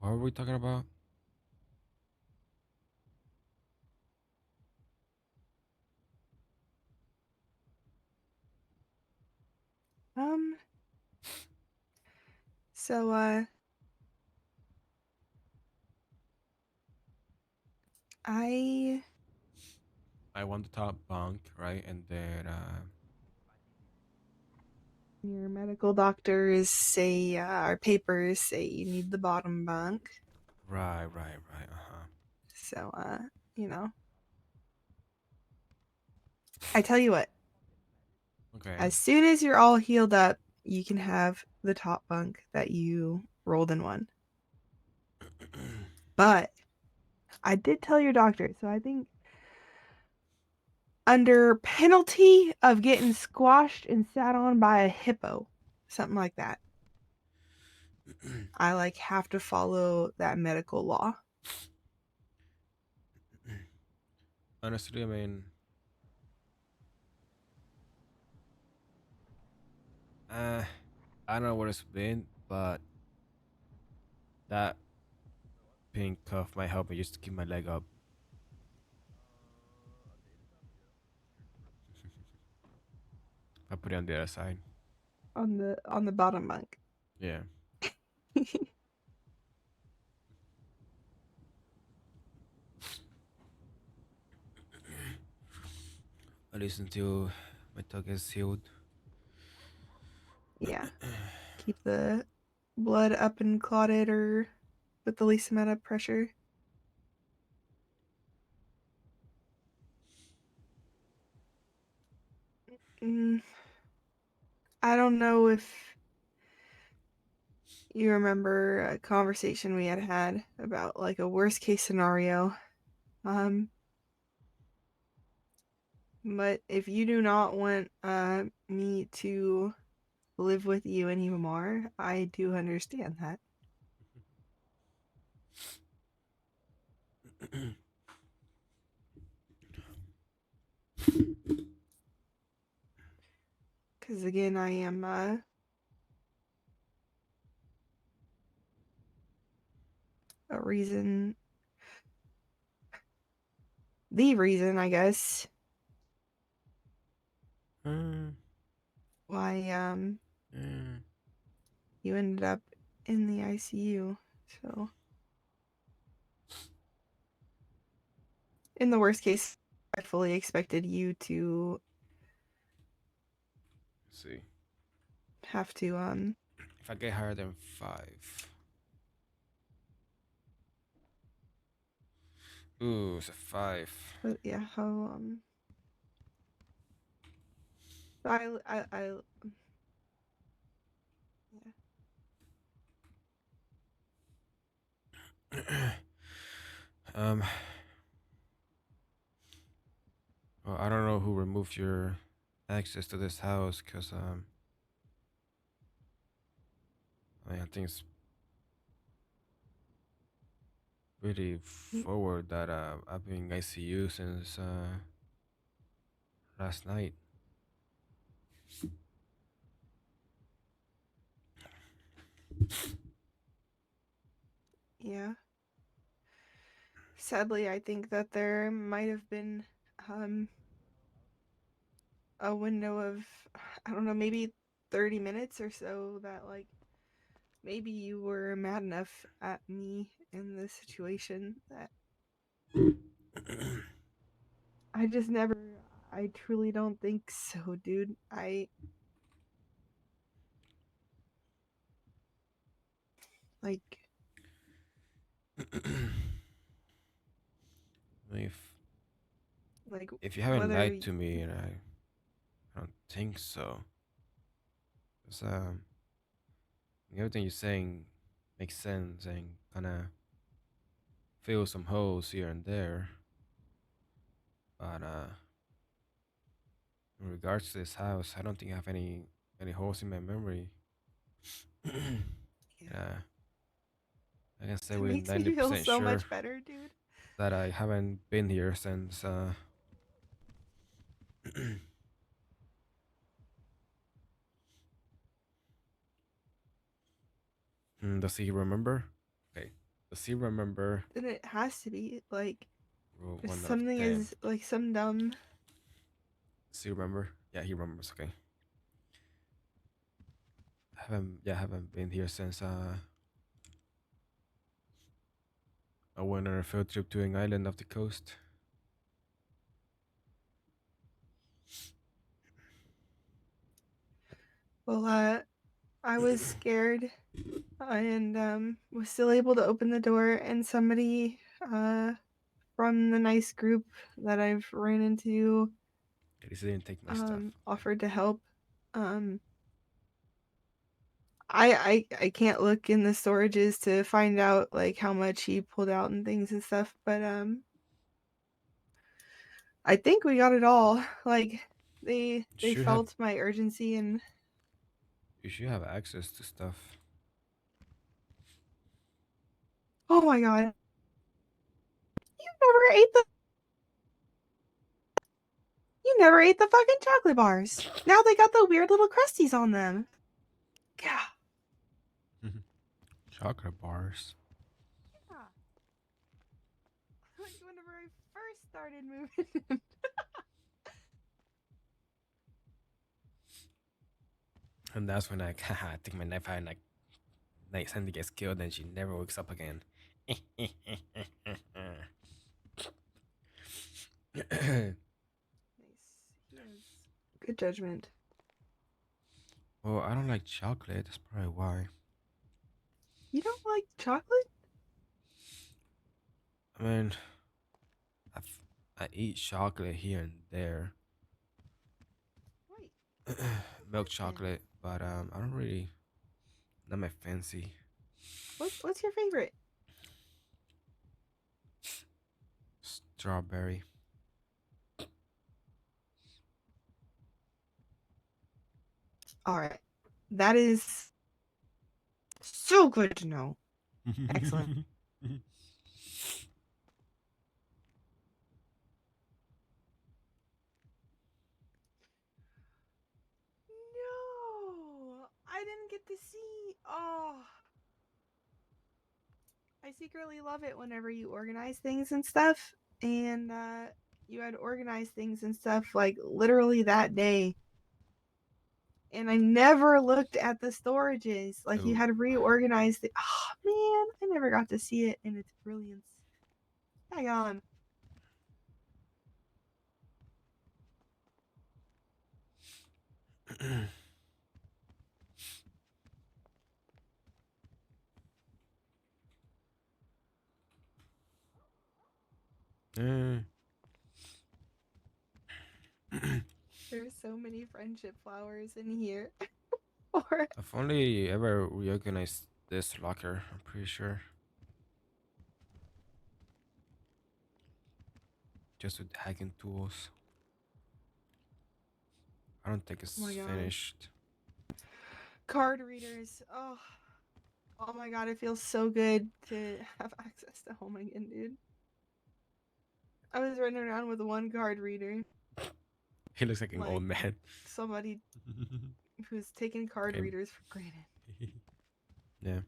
What were we talking about? Um. So I I want the top bunk, right? And then your medical doctors say our papers say you need the bottom bunk. right, right, right. Uh-huh. So you know, I tell you what, Okay. as soon as you're all healed up, you can have the top bunk that you rolled in one. But I did tell your doctor, so I think under penalty of getting squashed and sat on by a hippo, something like that. I like have to follow that medical law. Honestly, I mean, uh, I don't know what it's been, but that pink cuff might help me just to keep my leg up. I put it on the other side. On the bottom bunk. Yeah. At least until my toe gets healed. Yeah. Keep the blood up and clotted or with the least amount of pressure. Mm, I don't know if you remember a conversation we had had about like a worst case scenario. Um, but if you do not want me to live with you anymore, I do understand that. Because again, I am a reason, the reason, I guess, Mm, why mm. you ended up in the ICU. So, in the worst case, I fully expected you to Let's see. have to If I get higher than 5. Ooh, it's a 5. but yeah, how I um, well, I don't know who removed your access to this house, cause I mean, I think it's pretty yeah, forward that I've been in ICU since last night. yeah. Sadly, I think that there might have been um a window of I don't know, maybe 30 minutes or so that like maybe you were mad enough at me in this situation that I just never I truly don't think so, dude. I like if like if you haven't whether lied to me, and I don't think so. 'Cause, everything you're saying makes sense and kind of fill some holes here and there. But in regards to this house, I don't think I have any holes in my memory. yeah, I can say that with makes me feel 90% so sure much better, dude. that I haven't been here since. Does he remember? Okay. Does he remember? then it has to be like Well, if 1 out of something 10. is like some dumb. Does he remember? Yeah, he remembers. Okay. I haven't been here since I went on a field trip to an island off the coast. Well, I was scared and was still able to open the door, and somebody from the nice group that I've ran into At least he didn't take my stuff. offered to help. Um, I can't look in the storages to find out like how much he pulled out and things and stuff, but I think we got it all. Like they Should have felt my urgency and you should have access to stuff. oh my god. You never ate the fucking chocolate bars. Now they got the weird little crusties on them. Yeah. Chocolate bars. Like whenever I first started moving. And that's when I take my knife out and like Sandy gets killed and she never wakes up again. Nice. He has good judgment. Well, I don't like chocolate. That's probably why. You don't like chocolate? I mean, I eat chocolate here and there, Wait. milk chocolate, but I don't really not my fancy. What's your favorite? Strawberry. All right. That is so good to know. Excellent. No, I didn't get to see. Oh, I secretly love it whenever you organize things and stuff. And you had organized things and stuff like literally that day. And I never looked at the storages. Like you Ooh. had reorganized it. Oh man, I never got to see it in its brilliance. Hang on. Eh. There's so many friendship flowers in here. Or I've only ever reorganized this locker. I'm pretty sure. Just with hacking tools. I don't think it's Oh my God. finished. card readers. Oh my god, it feels so good to have access to home again, dude. I was running around with one card reader. He looks like an old Like- man. Somebody who's taking card Okay. readers for granted. Yeah.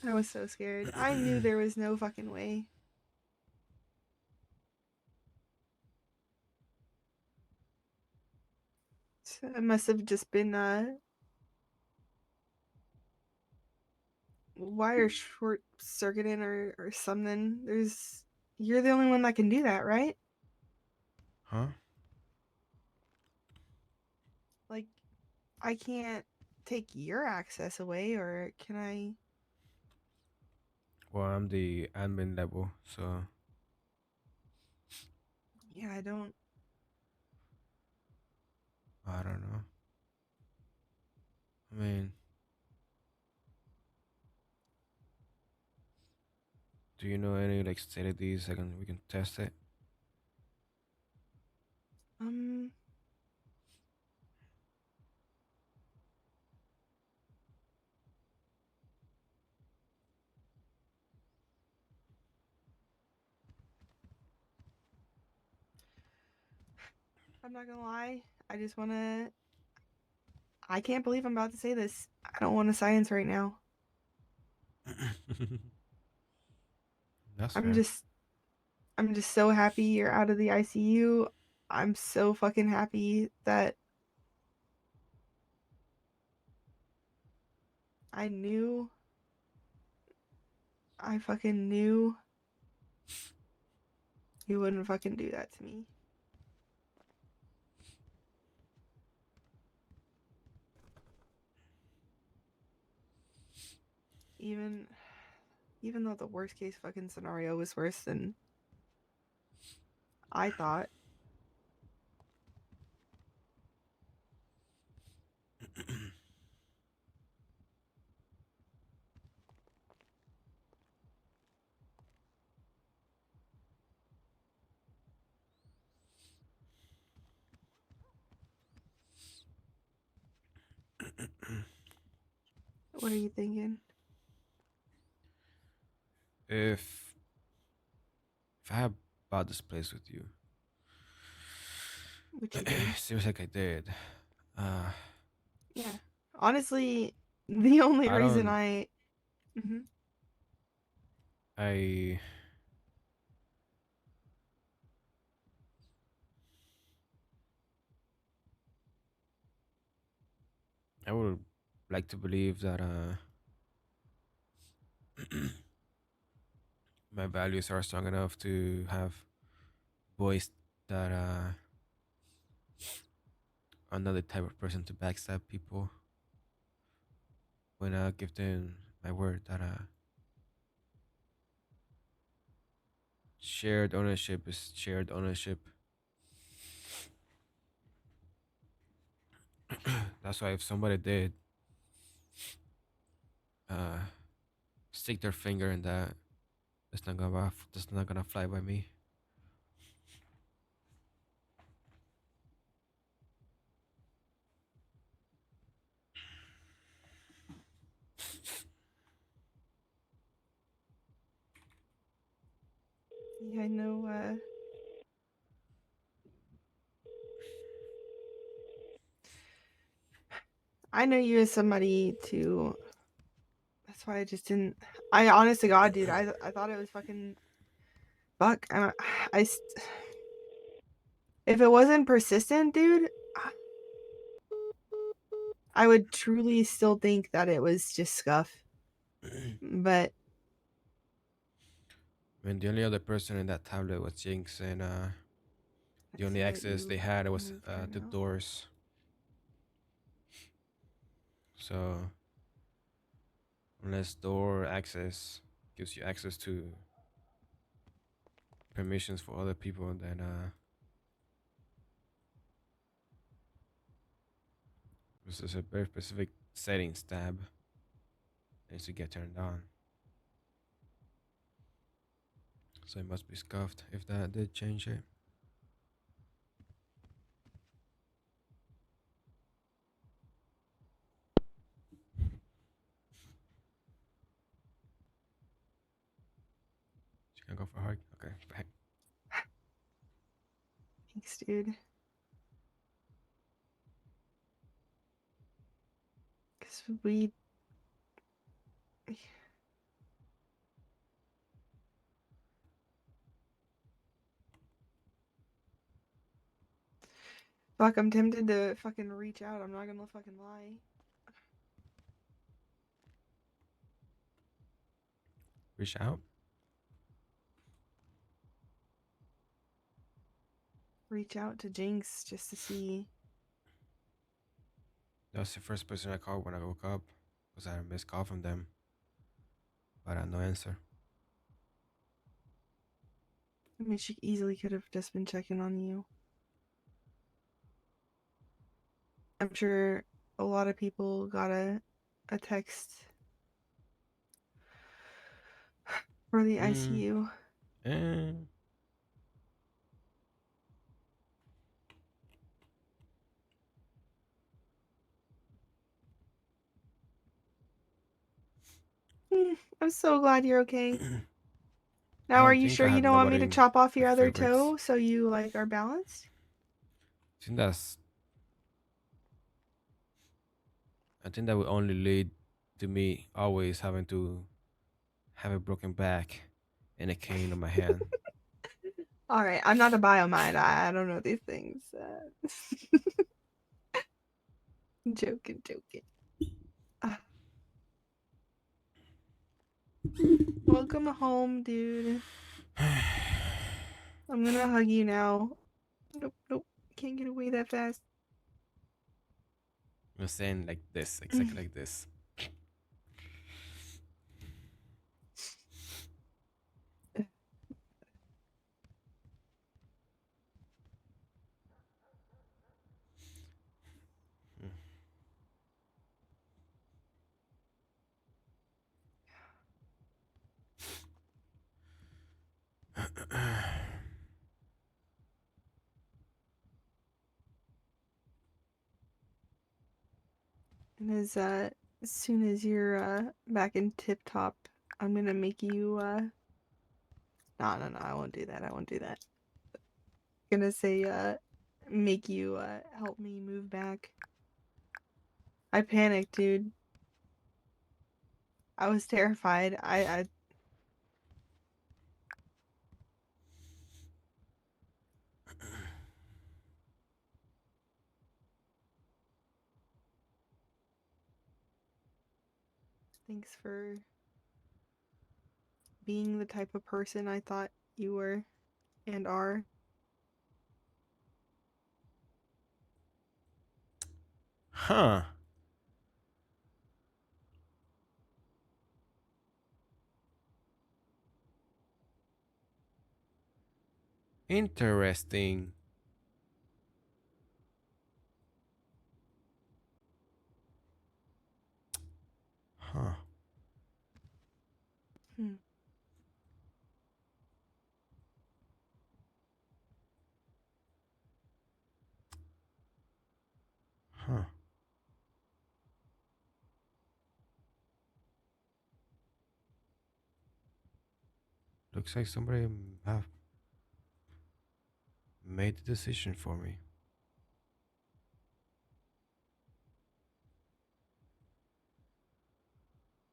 I was so scared. I knew there was no fucking way. It must have just been wire short circuiting or something. You're the only one that can do that, right? Huh? Like I can't take your access away, or can I? Well, I'm the admin level, so Yeah, I don't. I don't know. I mean, do you know any like state of these? We can test it. Um, I'm not gonna lie. I just wanna. I can't believe I'm about to say this. I don't want to science right now. That's I'm fair. just I'm just so happy you're out of the ICU. I'm so fucking happy that I knew I fucking knew you wouldn't fucking do that to me. Even even though the worst case fucking scenario was worse than I thought. What are you thinking? If I had bought this place with you, Which you did. seems like I did. Uh, Yeah. Honestly, the only I reason don't. Mhm. I I would like to believe that my values are strong enough to have voiced that I'm not the type of person to backstab people when I give them my word that shared ownership is shared ownership. That's why if somebody did uh, stick their finger in that, that's not gonna fly by me. Yeah, I know I know you as somebody to that's why I just didn't I honest to God, dude, I thought it was fucking fuck. If it wasn't persistent, dude, I would truly still think that it was just scuff. But When the only other person in that tablet was Jinx, and I the only see that access they you had was moved her the now. doors. So unless door access gives you access to permissions for other people, then this is a very specific settings tab that needs to get turned on. So it must be scuffed if that did change it. She can go for a hug. Okay, back. Thanks, dude. Cause we fuck, I'm tempted to fucking reach out. I'm not gonna fucking lie. Reach out. Reach out to Jinx just to see. That was the first person I called when I woke up. Was I a missed call from them? But I had no answer. I mean, she easily could have just been checking on you. I'm sure a lot of people got a text for the ICU. And I'm so glad you're okay. I Now, are don't you think sure I you have don't want me to nobody chop off your like other favorites. toe so you like are balanced? I think that's. I think that would only lead to me always having to have a broken back and a cane on my hand. All right, I'm not a biomite. I don't know these things. Joking, joking. Ah, welcome home, dude. I'm gonna hug you now. Nope, nope. Can't get away that fast. I'm saying like this, exactly like this. And as soon as you're back in tip top, I'm gonna make you no, I won't do that. I won't do that. Gonna say make you help me move back. I panicked, dude. I was terrified. I thanks for being the type of person I thought you were and are. Huh. Interesting. Huh. Hmm. Huh. Looks like somebody have made the decision for me.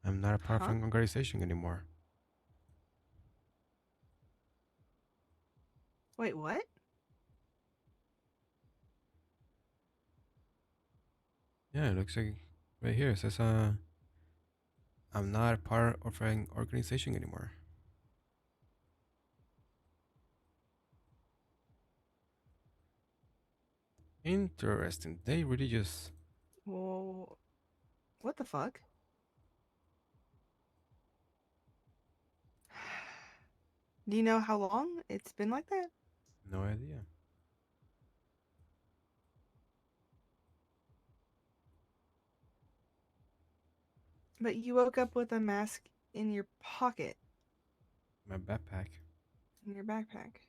I'm not a part of Huh? an organization anymore. Wait, what? Yeah, it looks like right here it says I'm not a part of an organization anymore. Interesting. They really just Whoa. What the fuck? Do you know how long it's been like that? no idea. But you woke up with a mask in your pocket, My backpack. in your backpack.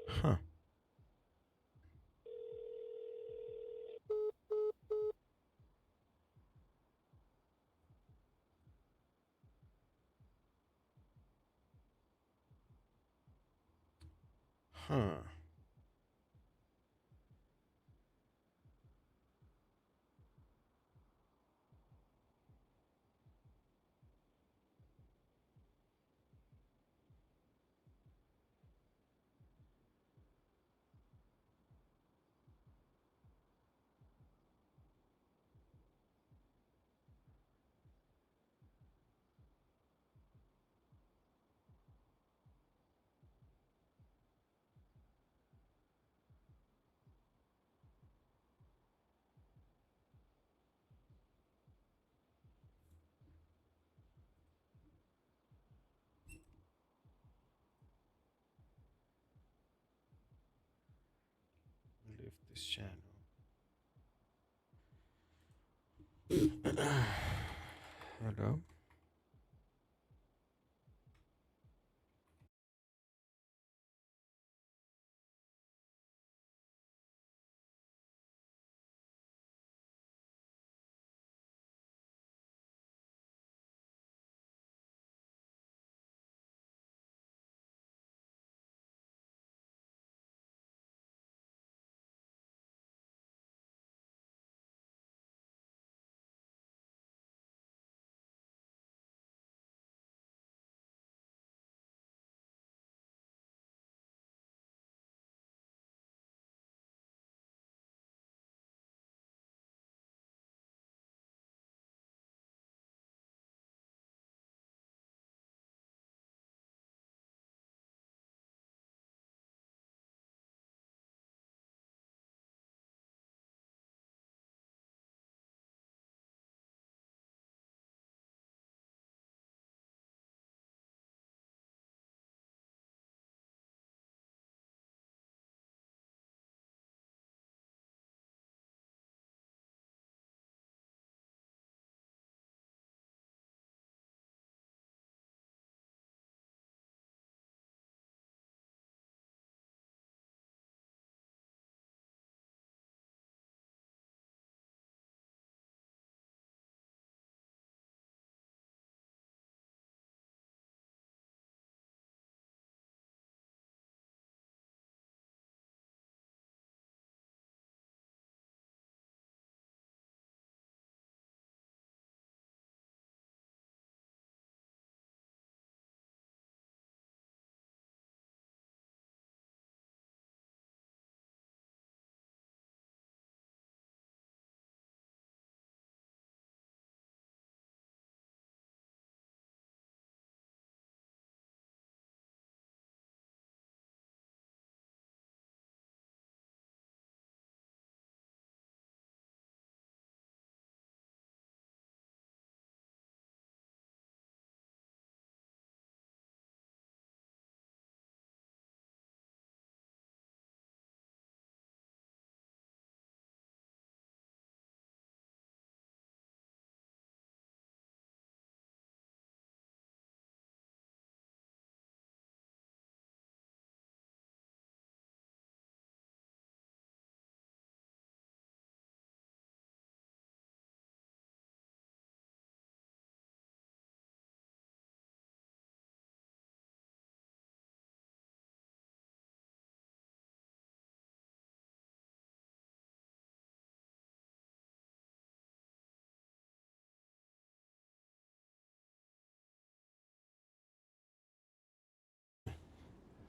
Huh. Huh. Leave this channel. Hello?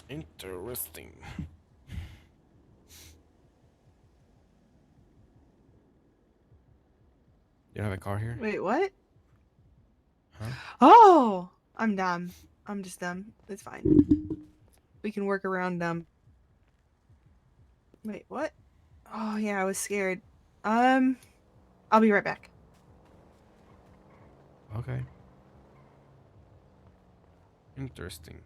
Interesting. You don't have a car here? Wait, what? Huh? Oh, I'm dumb. I'm just dumb. It's fine. We can work around dumb. Wait, what? Oh yeah, I was scared. I'll be right back. Okay. Interesting.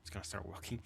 It's gonna start walking.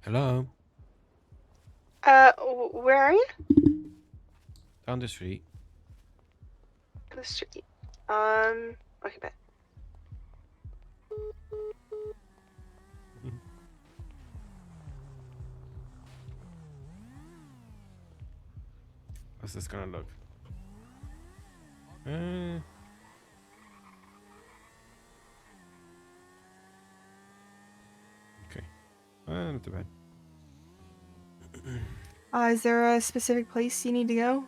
Hello? Where are you? Down the street. The street. Okay, bet. How's this gonna look? Uh, okay. Not too bad. Is there a specific place you need to go?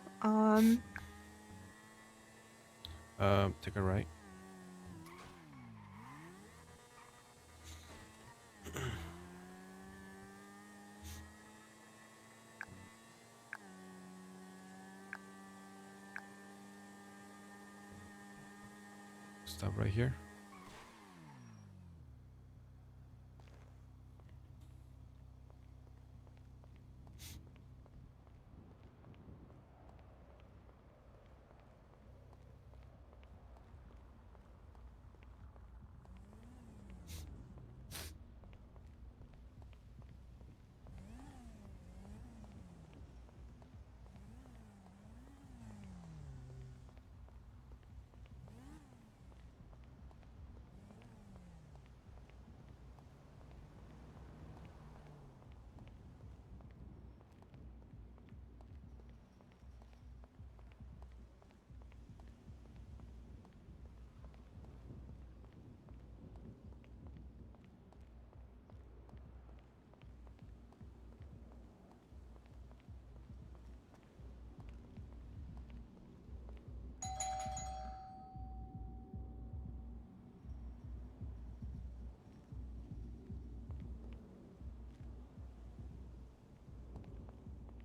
Take a right. Stop right here.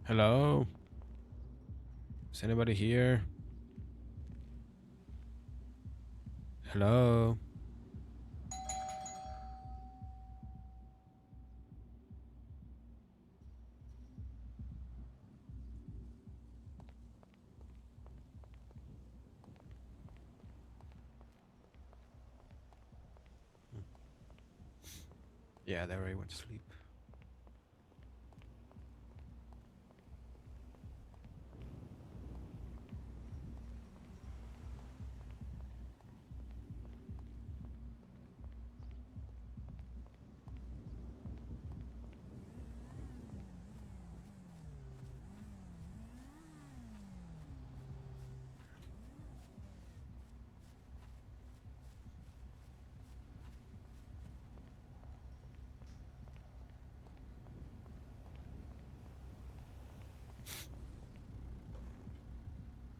Hello? Is anybody here? Hello? Yeah, they already went to sleep.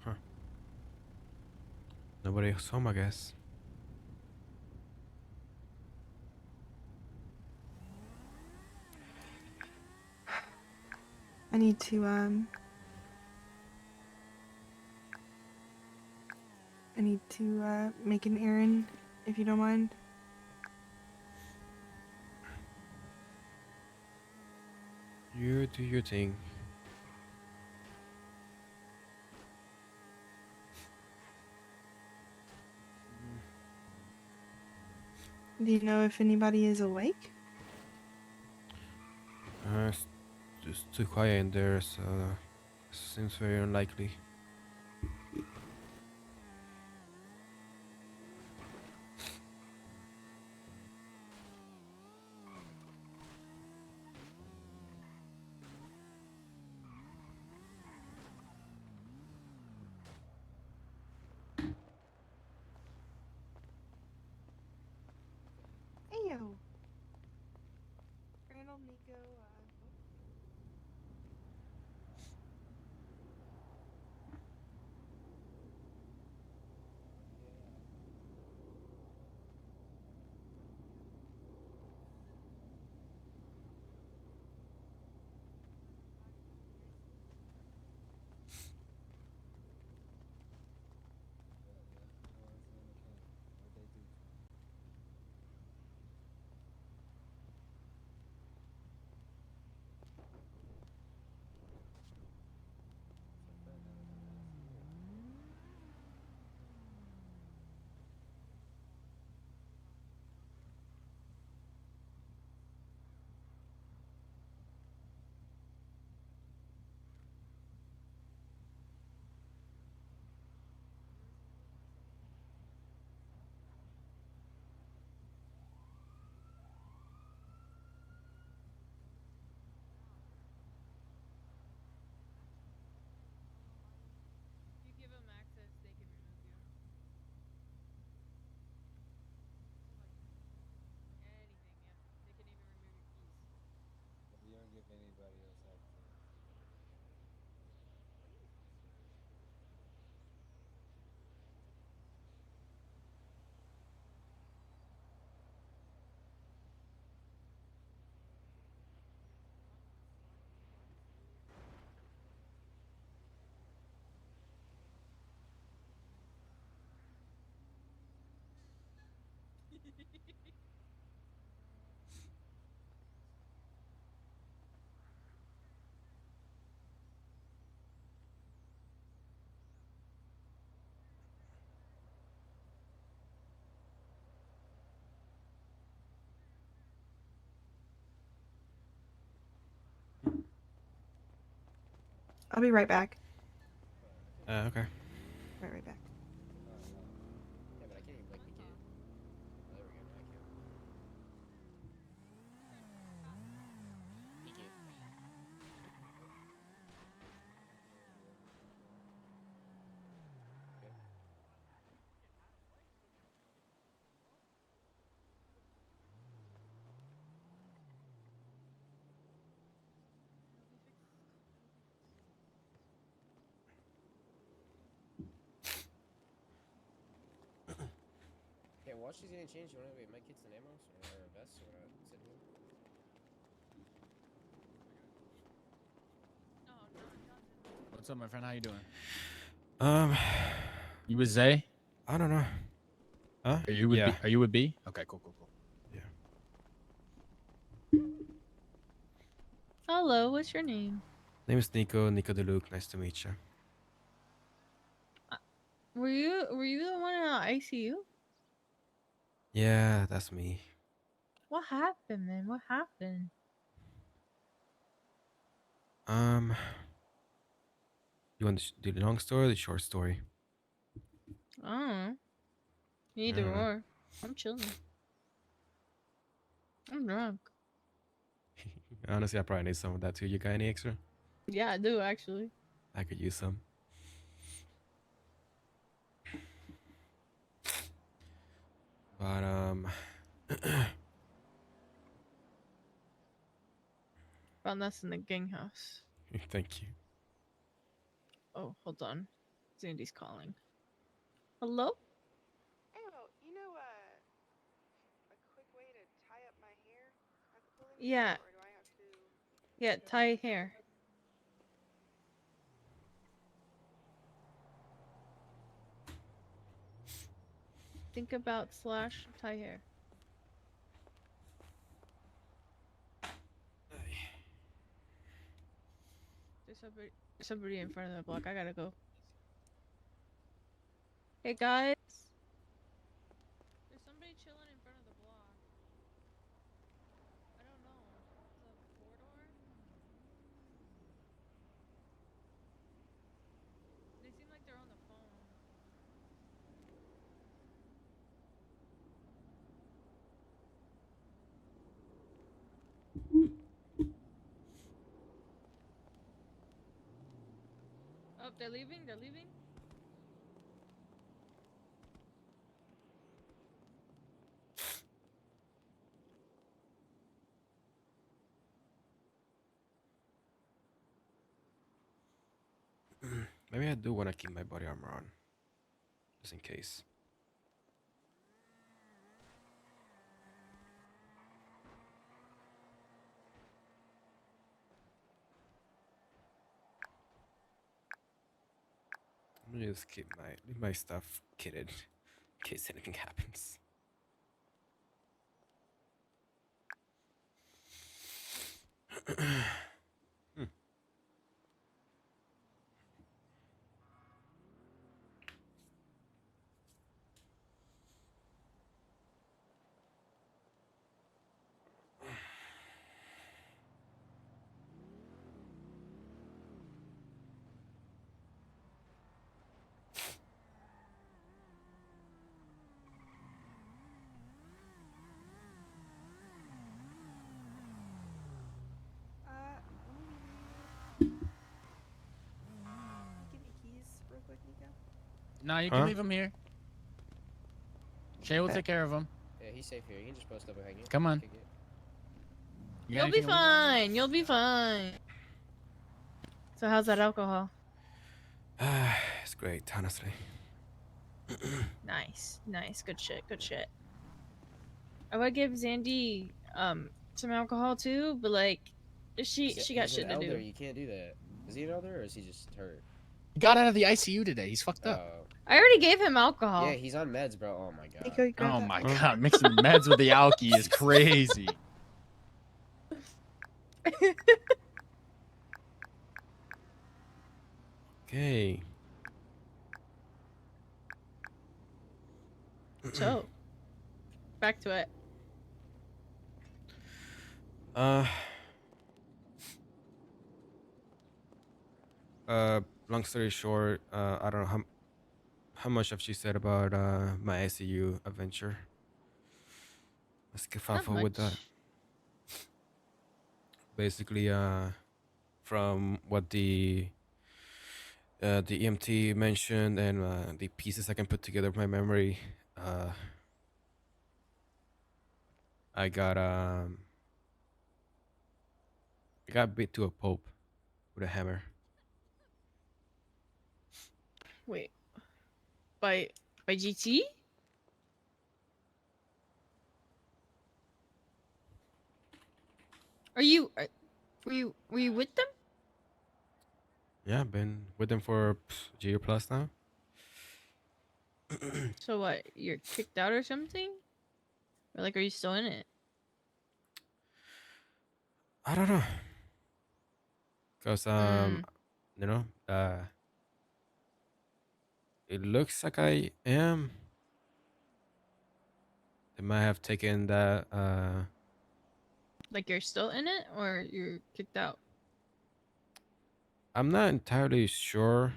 Huh. Nobody else home, I guess. I need to make an errand if you don't mind. You do your thing. Do you know if anybody is awake? It's just too quiet in there, so seems very unlikely. Hey yo. Randall, Nico, If you give them access, they can remove you. Anything, yeah. They can even remove your keys. But you don't give anybody else access. I'll be right back. Okay. Right back. Yeah, but I can't even like peek it. Oh, there we go. Now I can. Peek it. Okay. Okay, while she's getting changed, you wanna wait my kids and Amos or Vest, so we're not sitting here? Oh, Johnson. What's up, my friend? How you doing? Um, You with Zay? I don't know. Huh? Are you with Yeah. B? Are you with B? Okay, cool. Yeah. Hello, what's your name? Name is Nico. Nico DeLuke. Nice to meet you. Were you the one in the ICU? Yeah, that's me. What happened, man? What happened? You want the long story or the short story? Oh, I either don't know. or. I'm chilling. I'm drunk. Honestly, I probably need some of that too. You got any extra? Yeah, I do actually. I could use some. But Found us in the gang house. thank you. Oh, hold on. Sandy's calling. Hello? Oh, you know, a quick way to tie up my hair at the pulling Yeah. or do I have to? Yeah, tie hair. Think about slash tie hair. There's somebody in front of the block. I gotta go. Hey guys. There's somebody chilling in front of the block. I don't know. It's a corridor. They seem like they're on the phone. Oh, they're leaving? They're leaving? Maybe I do want to keep my body armor on, just in case. I'm gonna just leave my stuff kitted in case anything happens. Give me keys real quick, Nico. Nah, you Huh? can leave him here. Shay will take care of him. Yeah, he's safe here. You can just post up and hang it. Come on. Kick it. You got You'll be anything to leave around here? fine. You'll be fine. So how's that alcohol? It's great, honestly. Nice. Nice. Good shit. Good shit. I would give Zandy some alcohol too, but like she got He's shit an to elder. do. You can't do that. Is he an elder or is he just hurt? He got out of the ICU today. He's fucked up. Oh. I already gave him alcohol. Yeah, he's on meds, bro. Oh my god. Nico, you grab Oh that. my Huh? god, mixing meds with the alky is crazy. Okay. So back to it. Uh. Long story short, I don't know how much have she said about my ICU adventure. Let's get Not forward with that. much. Basically, from what the EMT mentioned and the pieces I can put together with my memory, I got bit to a pulp with a hammer. Wait. By GT? Were you with them? Yeah, been with them for a year plus now. So what? You're kicked out or something? Or like, are you still in it? I don't know, cause you know, it looks like I am. They might have taken that Like you're still in it, or you're kicked out? I'm not entirely sure.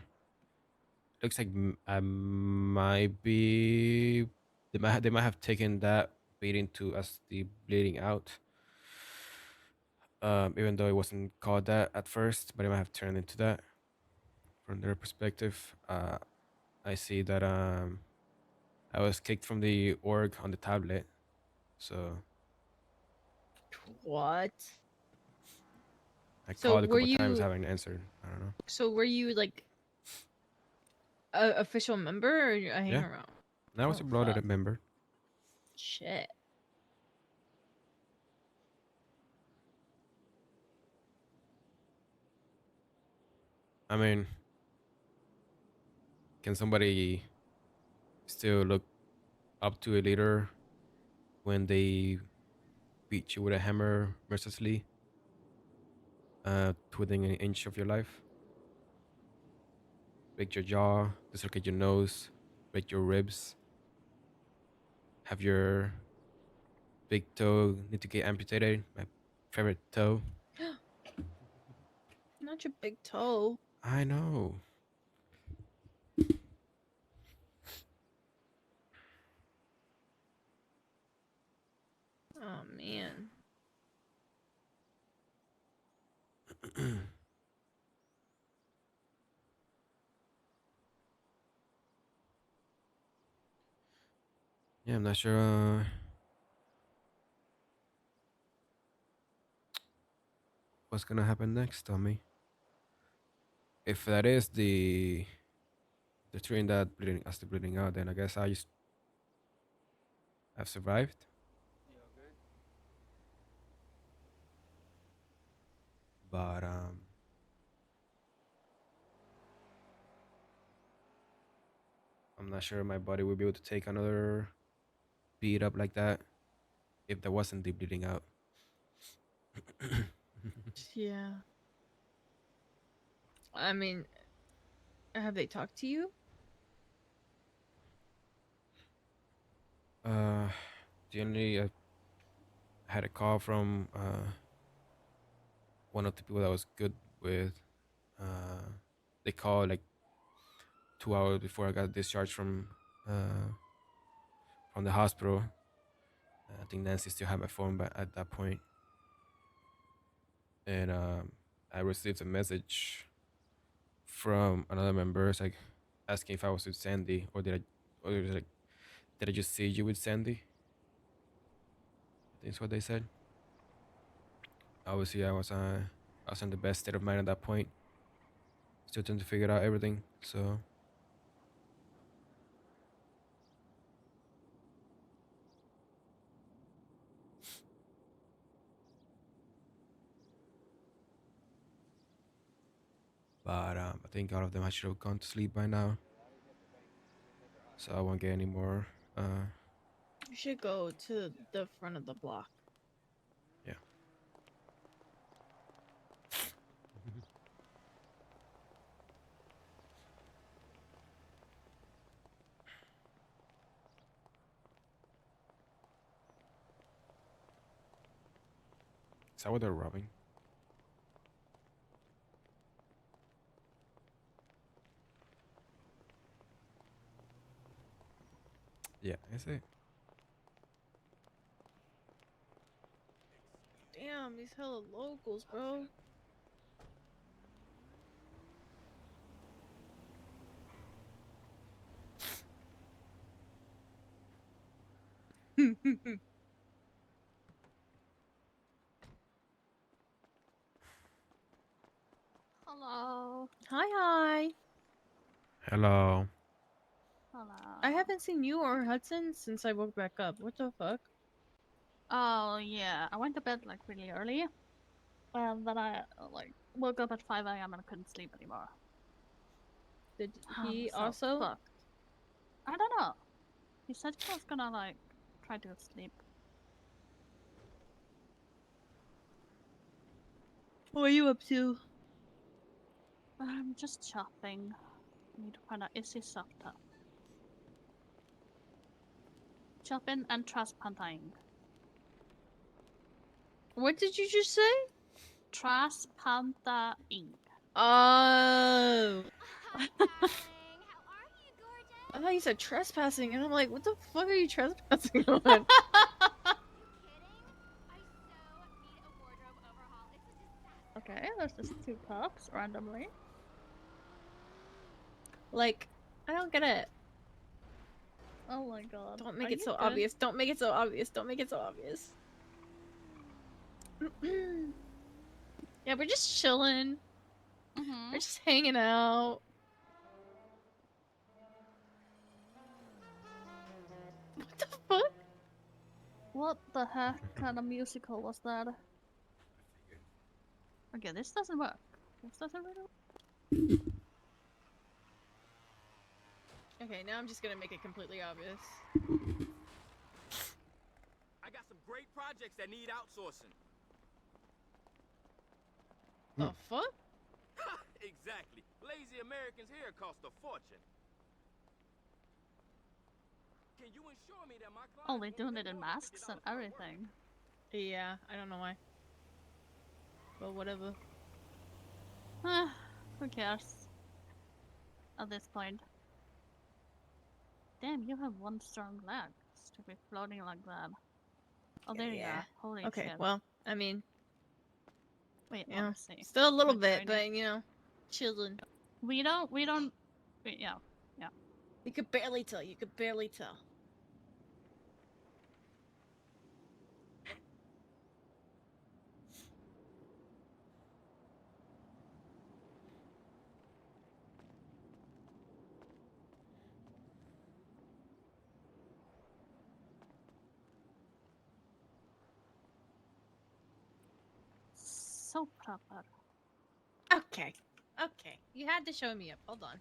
Looks like I might be. They might have taken that beating to as the bleeding out. Even though it wasn't called that at first, but it might have turned into that from their perspective. I see that I was kicked from the org on the tablet, so What? I So called a were couple times, you? haven't answered. I don't know. So were you like a official member or a hang Yeah, around? and I was Oh a blooded fuck. member. Shit. I mean, can somebody still look up to a leader when they beat you with a hammer mercilessly, within an inch of your life? Break your jaw, dislocate your nose, break your ribs, have your big toe need to get amputated. My favorite toe. Not your big toe. I know. Oh man. Yeah, I'm not sure what's gonna happen next, Tommy. If that is the train that bleeding as the bleeding out, then I guess I just have survived. But I'm not sure my body will be able to take another beat up like that if there wasn't the bleeding out. Yeah. I mean, have they talked to you? uh, the only had a call from one of the people that was good with. Uh, they called like 2 hours before I got discharged from the hospital. I think Nancy still had my phone, but at that point, and I received a message from another member. It's like asking if I was with Sandy, or or it was like, did I just see you with Sandy? I think that's what they said. Obviously, I was in the best state of mind at that point, still trying to figure out everything. So but I think all of them I should have gone to sleep by now, so I won't get any more. You should go to the front of the block. Yeah. Is that what they're robbing? Yeah, is it? Damn, these hella locals, bro. Hello. Hi, hi. Hello. Hello. I haven't seen you or Hudson since I woke back up. What the fuck? Oh yeah, I went to bed like really early, and then I like woke up at 5 a.m. and I couldn't sleep anymore. Did I'm he so also? fucked. I don't know. He said he was gonna like try to sleep. What are you up to? I'm just shopping. I need to find out is he soft up. Shopping and trust hunting. What did you just say? Trash Panther Inc. Oh. Hi, darling. How are you, gorgeous? I thought you said trespassing, and I'm like, what the fuck are you trespassing on? You kidding? I so need a wardrobe overhaul. It's a disaster. Okay, there's just two cups randomly. Like, I don't get it. Oh my god. Don't make Are it you so good? obvious. Don't make it so obvious. Don't make it so obvious. Yeah, we're just chilling. Mm-hmm. We're just hanging out. What the fuck? What the heck kind of musical was that? Okay, this doesn't work. This doesn't really work. Okay, now I'm just gonna make it completely obvious. I got some great projects that need outsourcing. The fuck? Exactly. Lazy Americans here cost a fortune. Can you ensure me that my clients Oh, they're won't doing pay it in more than masks and $50 per work? everything. Yeah, I don't know why. But whatever. Who cares? At this point. Damn, you have one strong leg to be floating like that. Oh, there you Yeah. are. Holy Okay, shit. well, I mean, Wait, you let know, me see. still a little I'm bit, trying to- but you know, chilling. We don't, wait, yeah. You could barely tell. You could barely tell. So proper. Okay. Okay. You had to show me up. Hold on.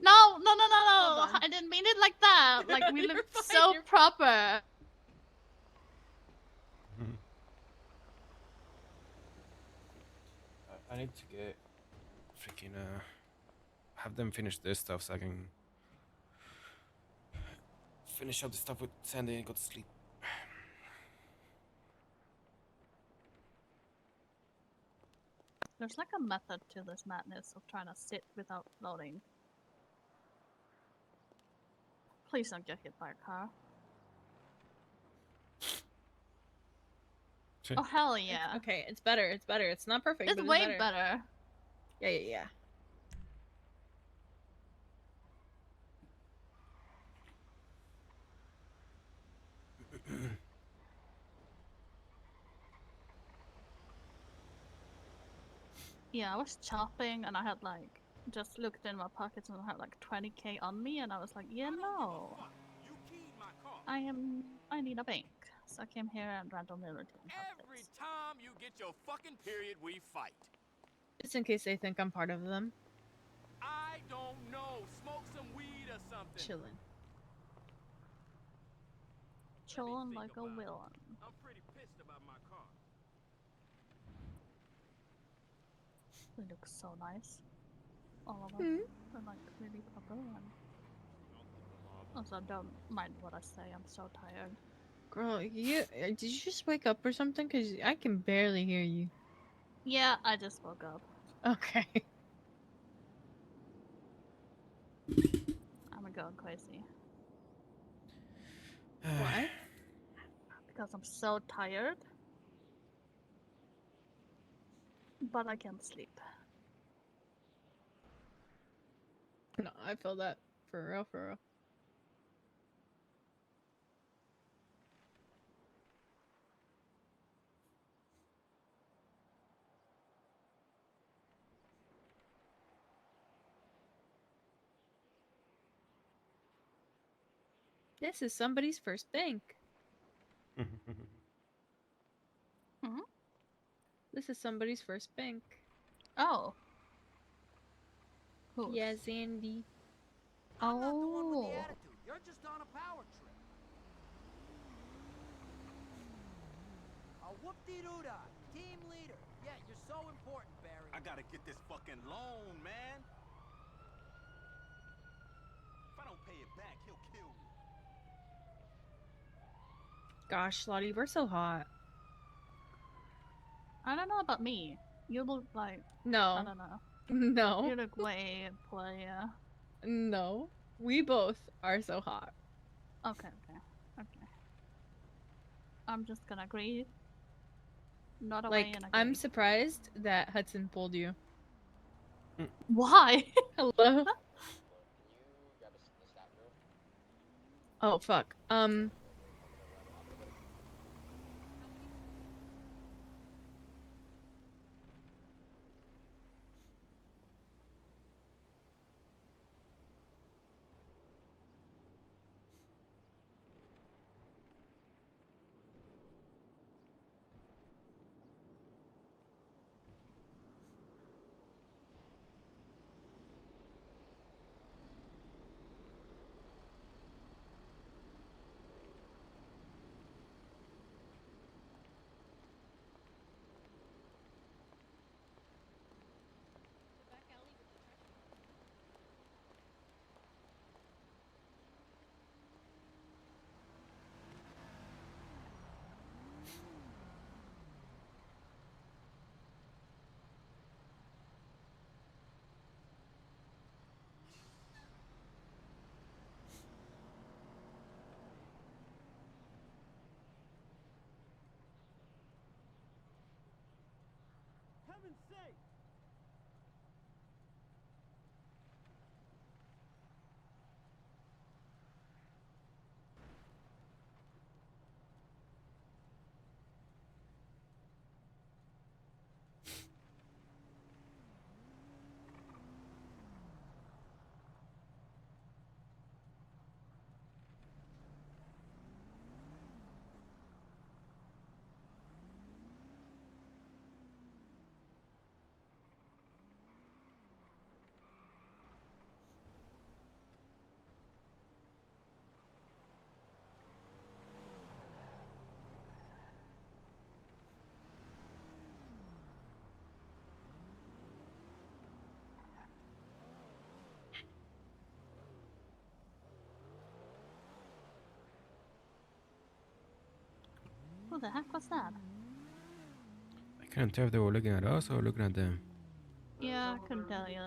No, no, no, no, Hold no! on. I didn't mean it like that! Like, we You're look fine, so you're proper! I need to get freaking have them finish this stuff so I can finish up the stuff with Sandy and go to sleep. There's like a method to this madness of trying to sit without floating. Please don't get hit by a car. Sure. Oh, hell yeah. Okay, it's better. It's better. It's not perfect, It's but way it's better. better. Yeah, yeah, yeah. Yeah, I was chopping and I had like just looked in my pockets and I had like 20k on me and I was like, yeah, no. I need a bank. So I came here and randomly looked in Every time you get your fucking period, we fight. Just in case they think I'm part of them. I don't know. Smoke some weed or something. Chilling. Chilling think like a about it. villain. I'm pretty pissed about my car. They look so nice. All of them. They're like really proper and also don't mind what I say, I'm so tired. Girl, did you just wake up or something? Cause I can barely hear you. Yeah, I just woke up. Okay. I'm going crazy. What? Because I'm so tired. But I can't sleep. No, I feel that. For real, for real. This is somebody's first bank. Hmm? This is somebody's first bank. Oh. Who's? Yeah, Zandy. I'm not the one with the Oh. attitude. You're just on a power trip. A whoop-de-doo-dah. Team leader. Yeah, you're so important, Barry. I gotta get this fucking loan, man. If I don't pay it back, he'll kill me. Gosh, Lottie, we're so hot. I don't know about me. You look like I No. don't know. No. You look way player. No. We both are so hot. Okay. I'm just gonna agree. Not away Like, and agree. I'm surprised that Hudson pulled you. Why? Hello? Oh, fuck. Heaven's sake! Who the heck was that? I couldn't tell if they were looking at us or looking at them. Yeah, I couldn't tell you.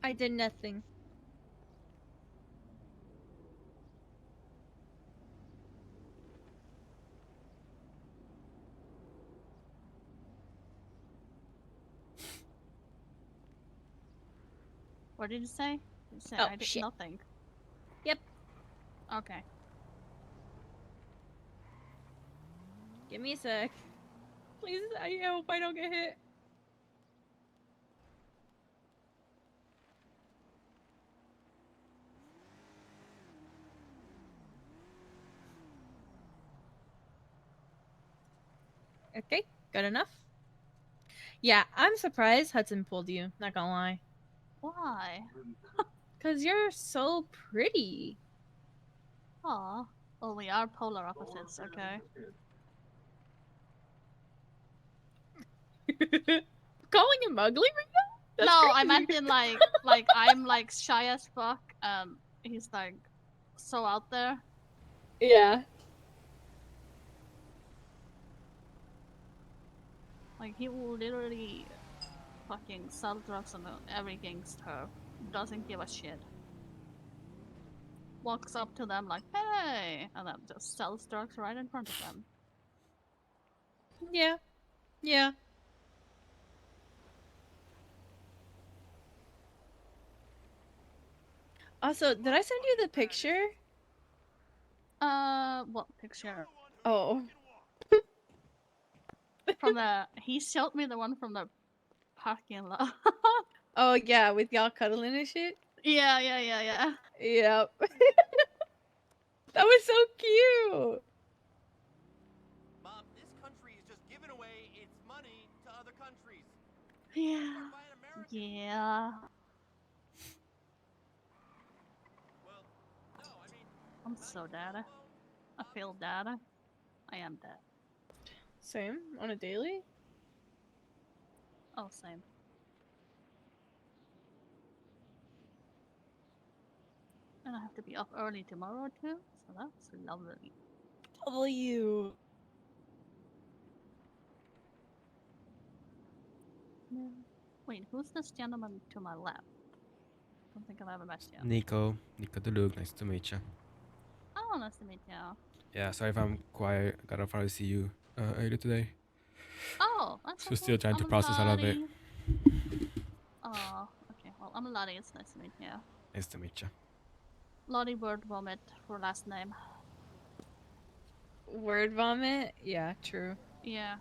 I did nothing. What did you say? You said Oh, I did shit. nothing. Yep. Okay. Give me a sec. Please, I hope I don't get hit. Okay, good enough. Yeah, I'm surprised Hudson pulled you, not gonna lie. Why? Because you're so pretty. Aw. Well, we are polar opposites, okay? Calling him ugly right now? That's no, crazy. I meant in like I'm like shy as fuck, and he's like so out there. Yeah. Like he will literally fucking sell drugs on every gangster. Doesn't give a shit. Walks up to them like, hey, and then just sells drugs right in front of them. Yeah. Yeah. Also, did I send you the picture? What picture? Oh. From the he showed me the one from the parking lot. Oh yeah, with y'all cuddling and shit? Yeah. Yep. That was so cute. Mom, this country is just giving away its money to other countries. Yeah. Yeah. Well, no, I mean, I'm so dead. I feel dead. I am dead. Same on a daily? Oh, same. And I have to be up early tomorrow too, so that's lovely. W. Wait, who's this gentleman to my left? Don't think I've ever met you. Nico the Luke, nice to meet you. Oh, nice to meet you. Yeah, sorry if I'm quiet. Gotta probably see you earlier today. Oh, that's So okay. still trying to I'm process all of it. Lottie. Oh, okay. Well, I'm Lottie. It's nice to meet you. Nice to meet you. Lottie Word Vomit for last name. Word vomit? Yeah, true. Yeah.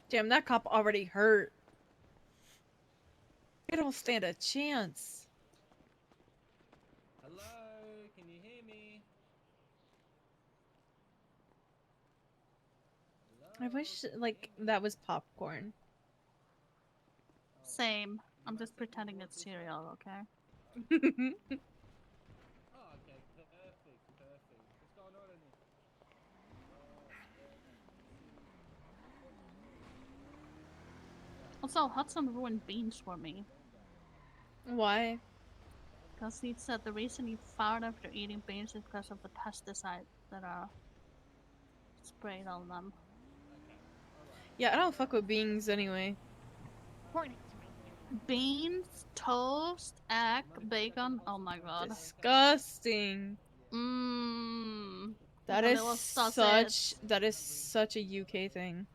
Damn, that cop already hurt. They don't stand a chance. Hello, can you hear me? I wish, like, that was popcorn. Same. I'm just pretending it's cereal, okay? Oh, okay, perfect. What's going on in here? Also, Hudson ruined beans for me. Why? Because he said the reason he fired after eating beans is because of the pesticides that are sprayed on them. Yeah, I don't fuck with beans anyway. Beans, toast, egg, bacon. Oh my god. Disgusting. Mmm. That Like a is little sausage. such a UK thing.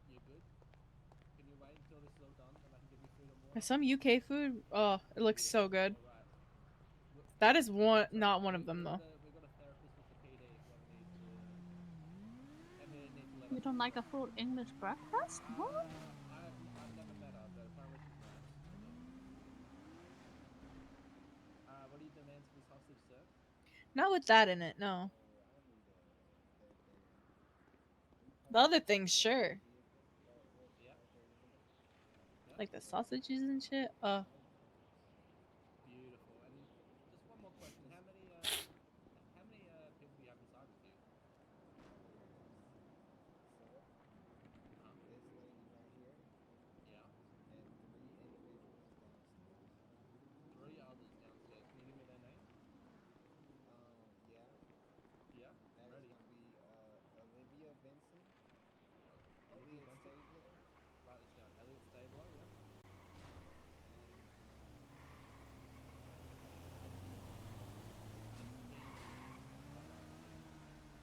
You good? Can you wait until this is all done and I can give you food and water? Some UK food, oh, it looks so good. That is not one of them though. We got a therapist with the PD if you ever need to let You us don't know. like a full English breakfast? What? I've never met her, but apparently she's nice. What are your demands for the sausage, sir? Not with that in it, no. The other things, sure. Yeah. Like the sausages and shit. Beautiful. And just one more question: how many people do you have inside with you? Yeah. Three others downstairs. Can you give me their name? Yeah. I'm ready. Olivia Benson. Write this down. Elliot Stabler. Yeah.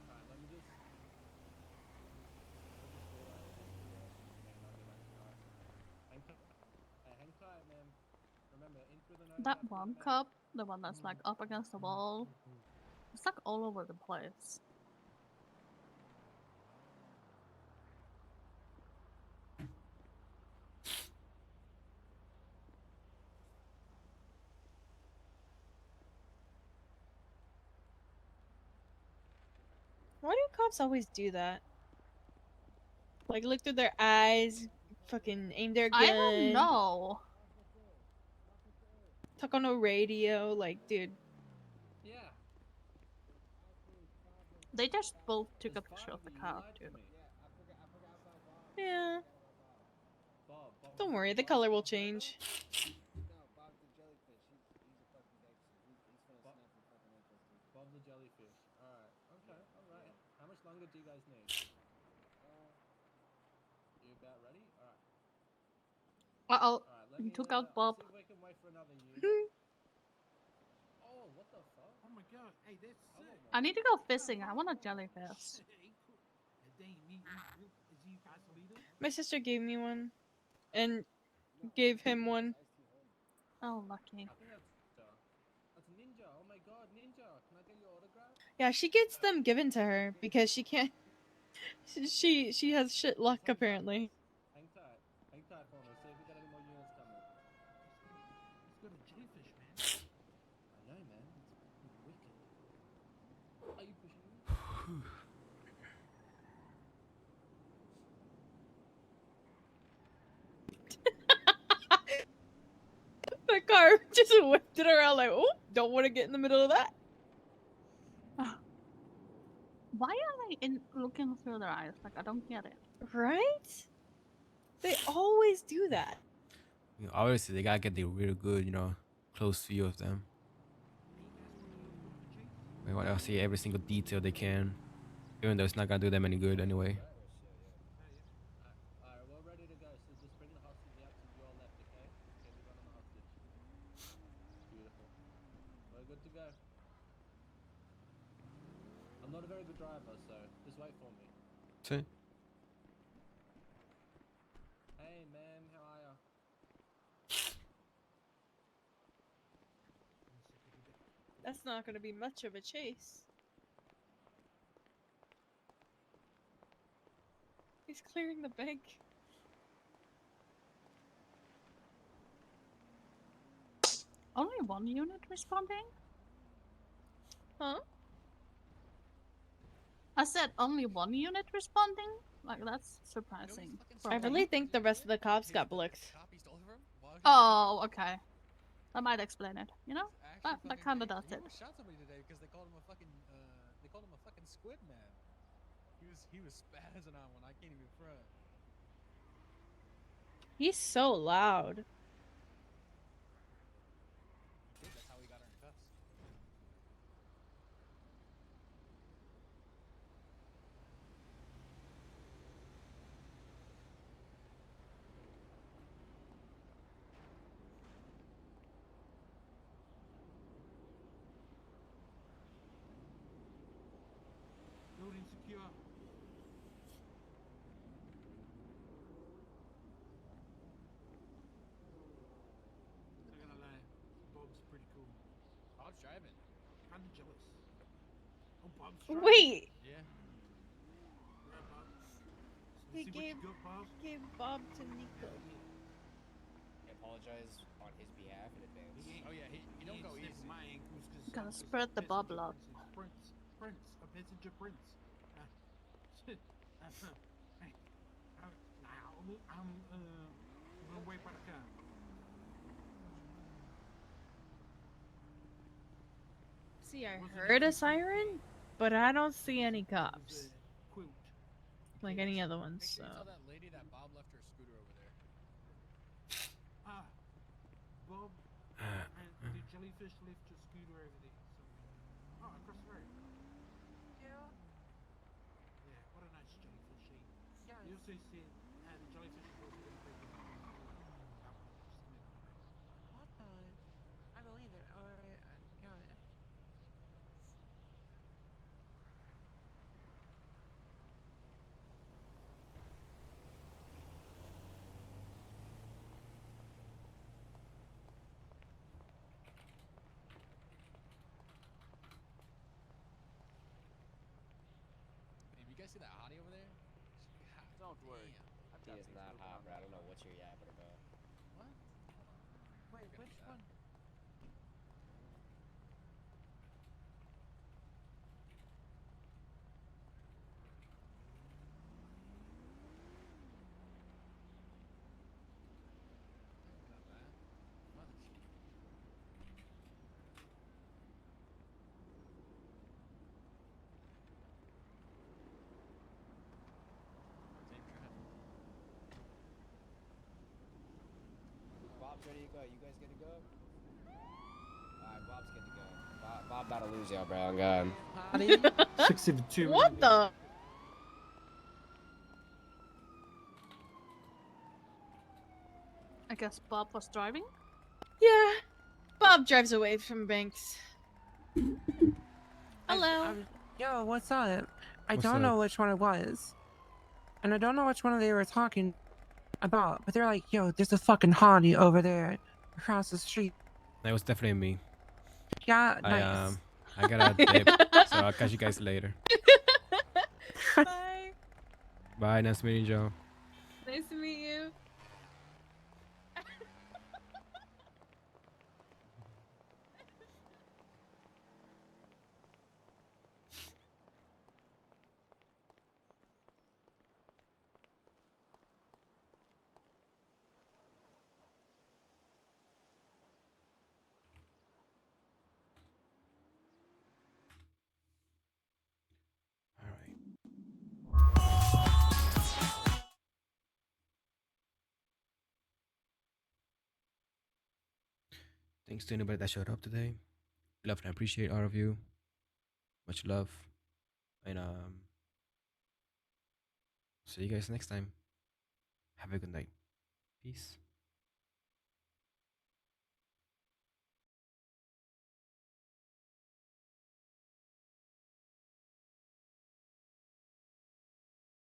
Alright, let me just hang tight, man. Remember, in through the nose, That out through one the mouth. cup, the one that's like up against the wall, it's like all over the place. Why do cops always do that? Like look through their eyes, fucking aim their gun. I don't know. Talk on a radio, like, dude. Yeah. They just both took a picture of the car too. Yeah. Bob. Don't worry, the color will change. No, Bob the jellyfish. He's a fucking gangster. He's gonna snap and fucking ankles, dude. Bob the jellyfish. Alright. Okay. Alright. How much longer do you guys need? You about ready? Alright. Uh-oh. Alright, You took out Bob. see if we can wait for another unit. Oh, what the fuck? Oh my god, hey, that's sick. I need to go fishing. I want a jellyfish. My sister gave me one. And gave him one. Oh, lucky. I think that's Ninja. Oh my god, Ninja. Can I get your autograph? Yeah, she gets them given to her because she can't. She has shit luck apparently. Hang tight. Hang tight for me. See if we got any more units coming. Let's go to jellyfish, man. I know, man. It's wicked. Are you pushing me? The car just whipped it around like, oh, don't want to get in the middle of that. Why are they looking through their eyes? Like, I don't get it. Right? They always do that. You know, obviously, they gotta get the real good, close view of them. They want to see every single detail they can, even though it's not gonna do them any good anyway. Alright, we're ready to go. So just bring the hostage out to your left, okay? Okay, we're going on the hostage. Beautiful. We're good to go. I'm not a very good driver, so just wait for me. See? Hey, ma'am, how are ya? That's not going to be much of a chase. He's clearing the bank. Only one unit responding? Huh? I said only one unit responding? Like, that's surprising. for I a really bank. think the rest of the cops got blicked. Oh, okay. That might explain it, you know? That kind of does He it. almost shot somebody today because they called him a fucking squid man. He was spazzing on one. I can't even front. He's so loud. That's how he got her in cuffs. Building secure. Not gonna lie, Bob's pretty cool. Bob's driving. Kinda jealous. Oh, Bob's driving. Wait! Yeah. Yeah, Bob. He See gave, what you got, Bob? gave Bob to Nico. I apologize on his behalf in advance. Oh yeah, he don't go easy. My ankles cause Gotta I'm just spread the Bob passenger love. princess. Prince, a passenger prince. Hey, I'm gonna wait para cá. See, I heard a siren, but I don't see any cops. Quilt. Like any other ones, Make so. sure you tell that lady that Bob left her scooter over there. Ah, Bob and the jellyfish left your scooter over there. So, across the road. Yeah. Yeah, what a nice jellyfish. Yes. You also said the jellyfish is also going to break in alcohol. Just to make it right. What the? I believe it. Alright, got it. Hey, you guys see that hottie over there? God Don't worry. damn. He is not hot, bro. I don't know what you're yapping about. What? Hold on. Wait, Look at which that. one? Look at that. Fuck. Same traffic. Bob's ready to go. You guys good to go? Alright, Bob's good to go. Bob about to lose y'all, bro. On God. 672. What the? I guess Bob was driving? Yeah. Bob drives away from banks. Hello. Yo, what's up? I What's don't know up? which one it was. And I don't know which one they were talking about, but they're like, yo, there's a fucking hottie over there across the street. That was definitely me. Yeah, I nice. I gotta dip, so I'll catch you guys later. Bye. Bye, nice meeting you. Nice to meet you. Thanks to anybody that showed up today. Love and appreciate all of you. Much love. And see you guys next time. Have a good night. Peace.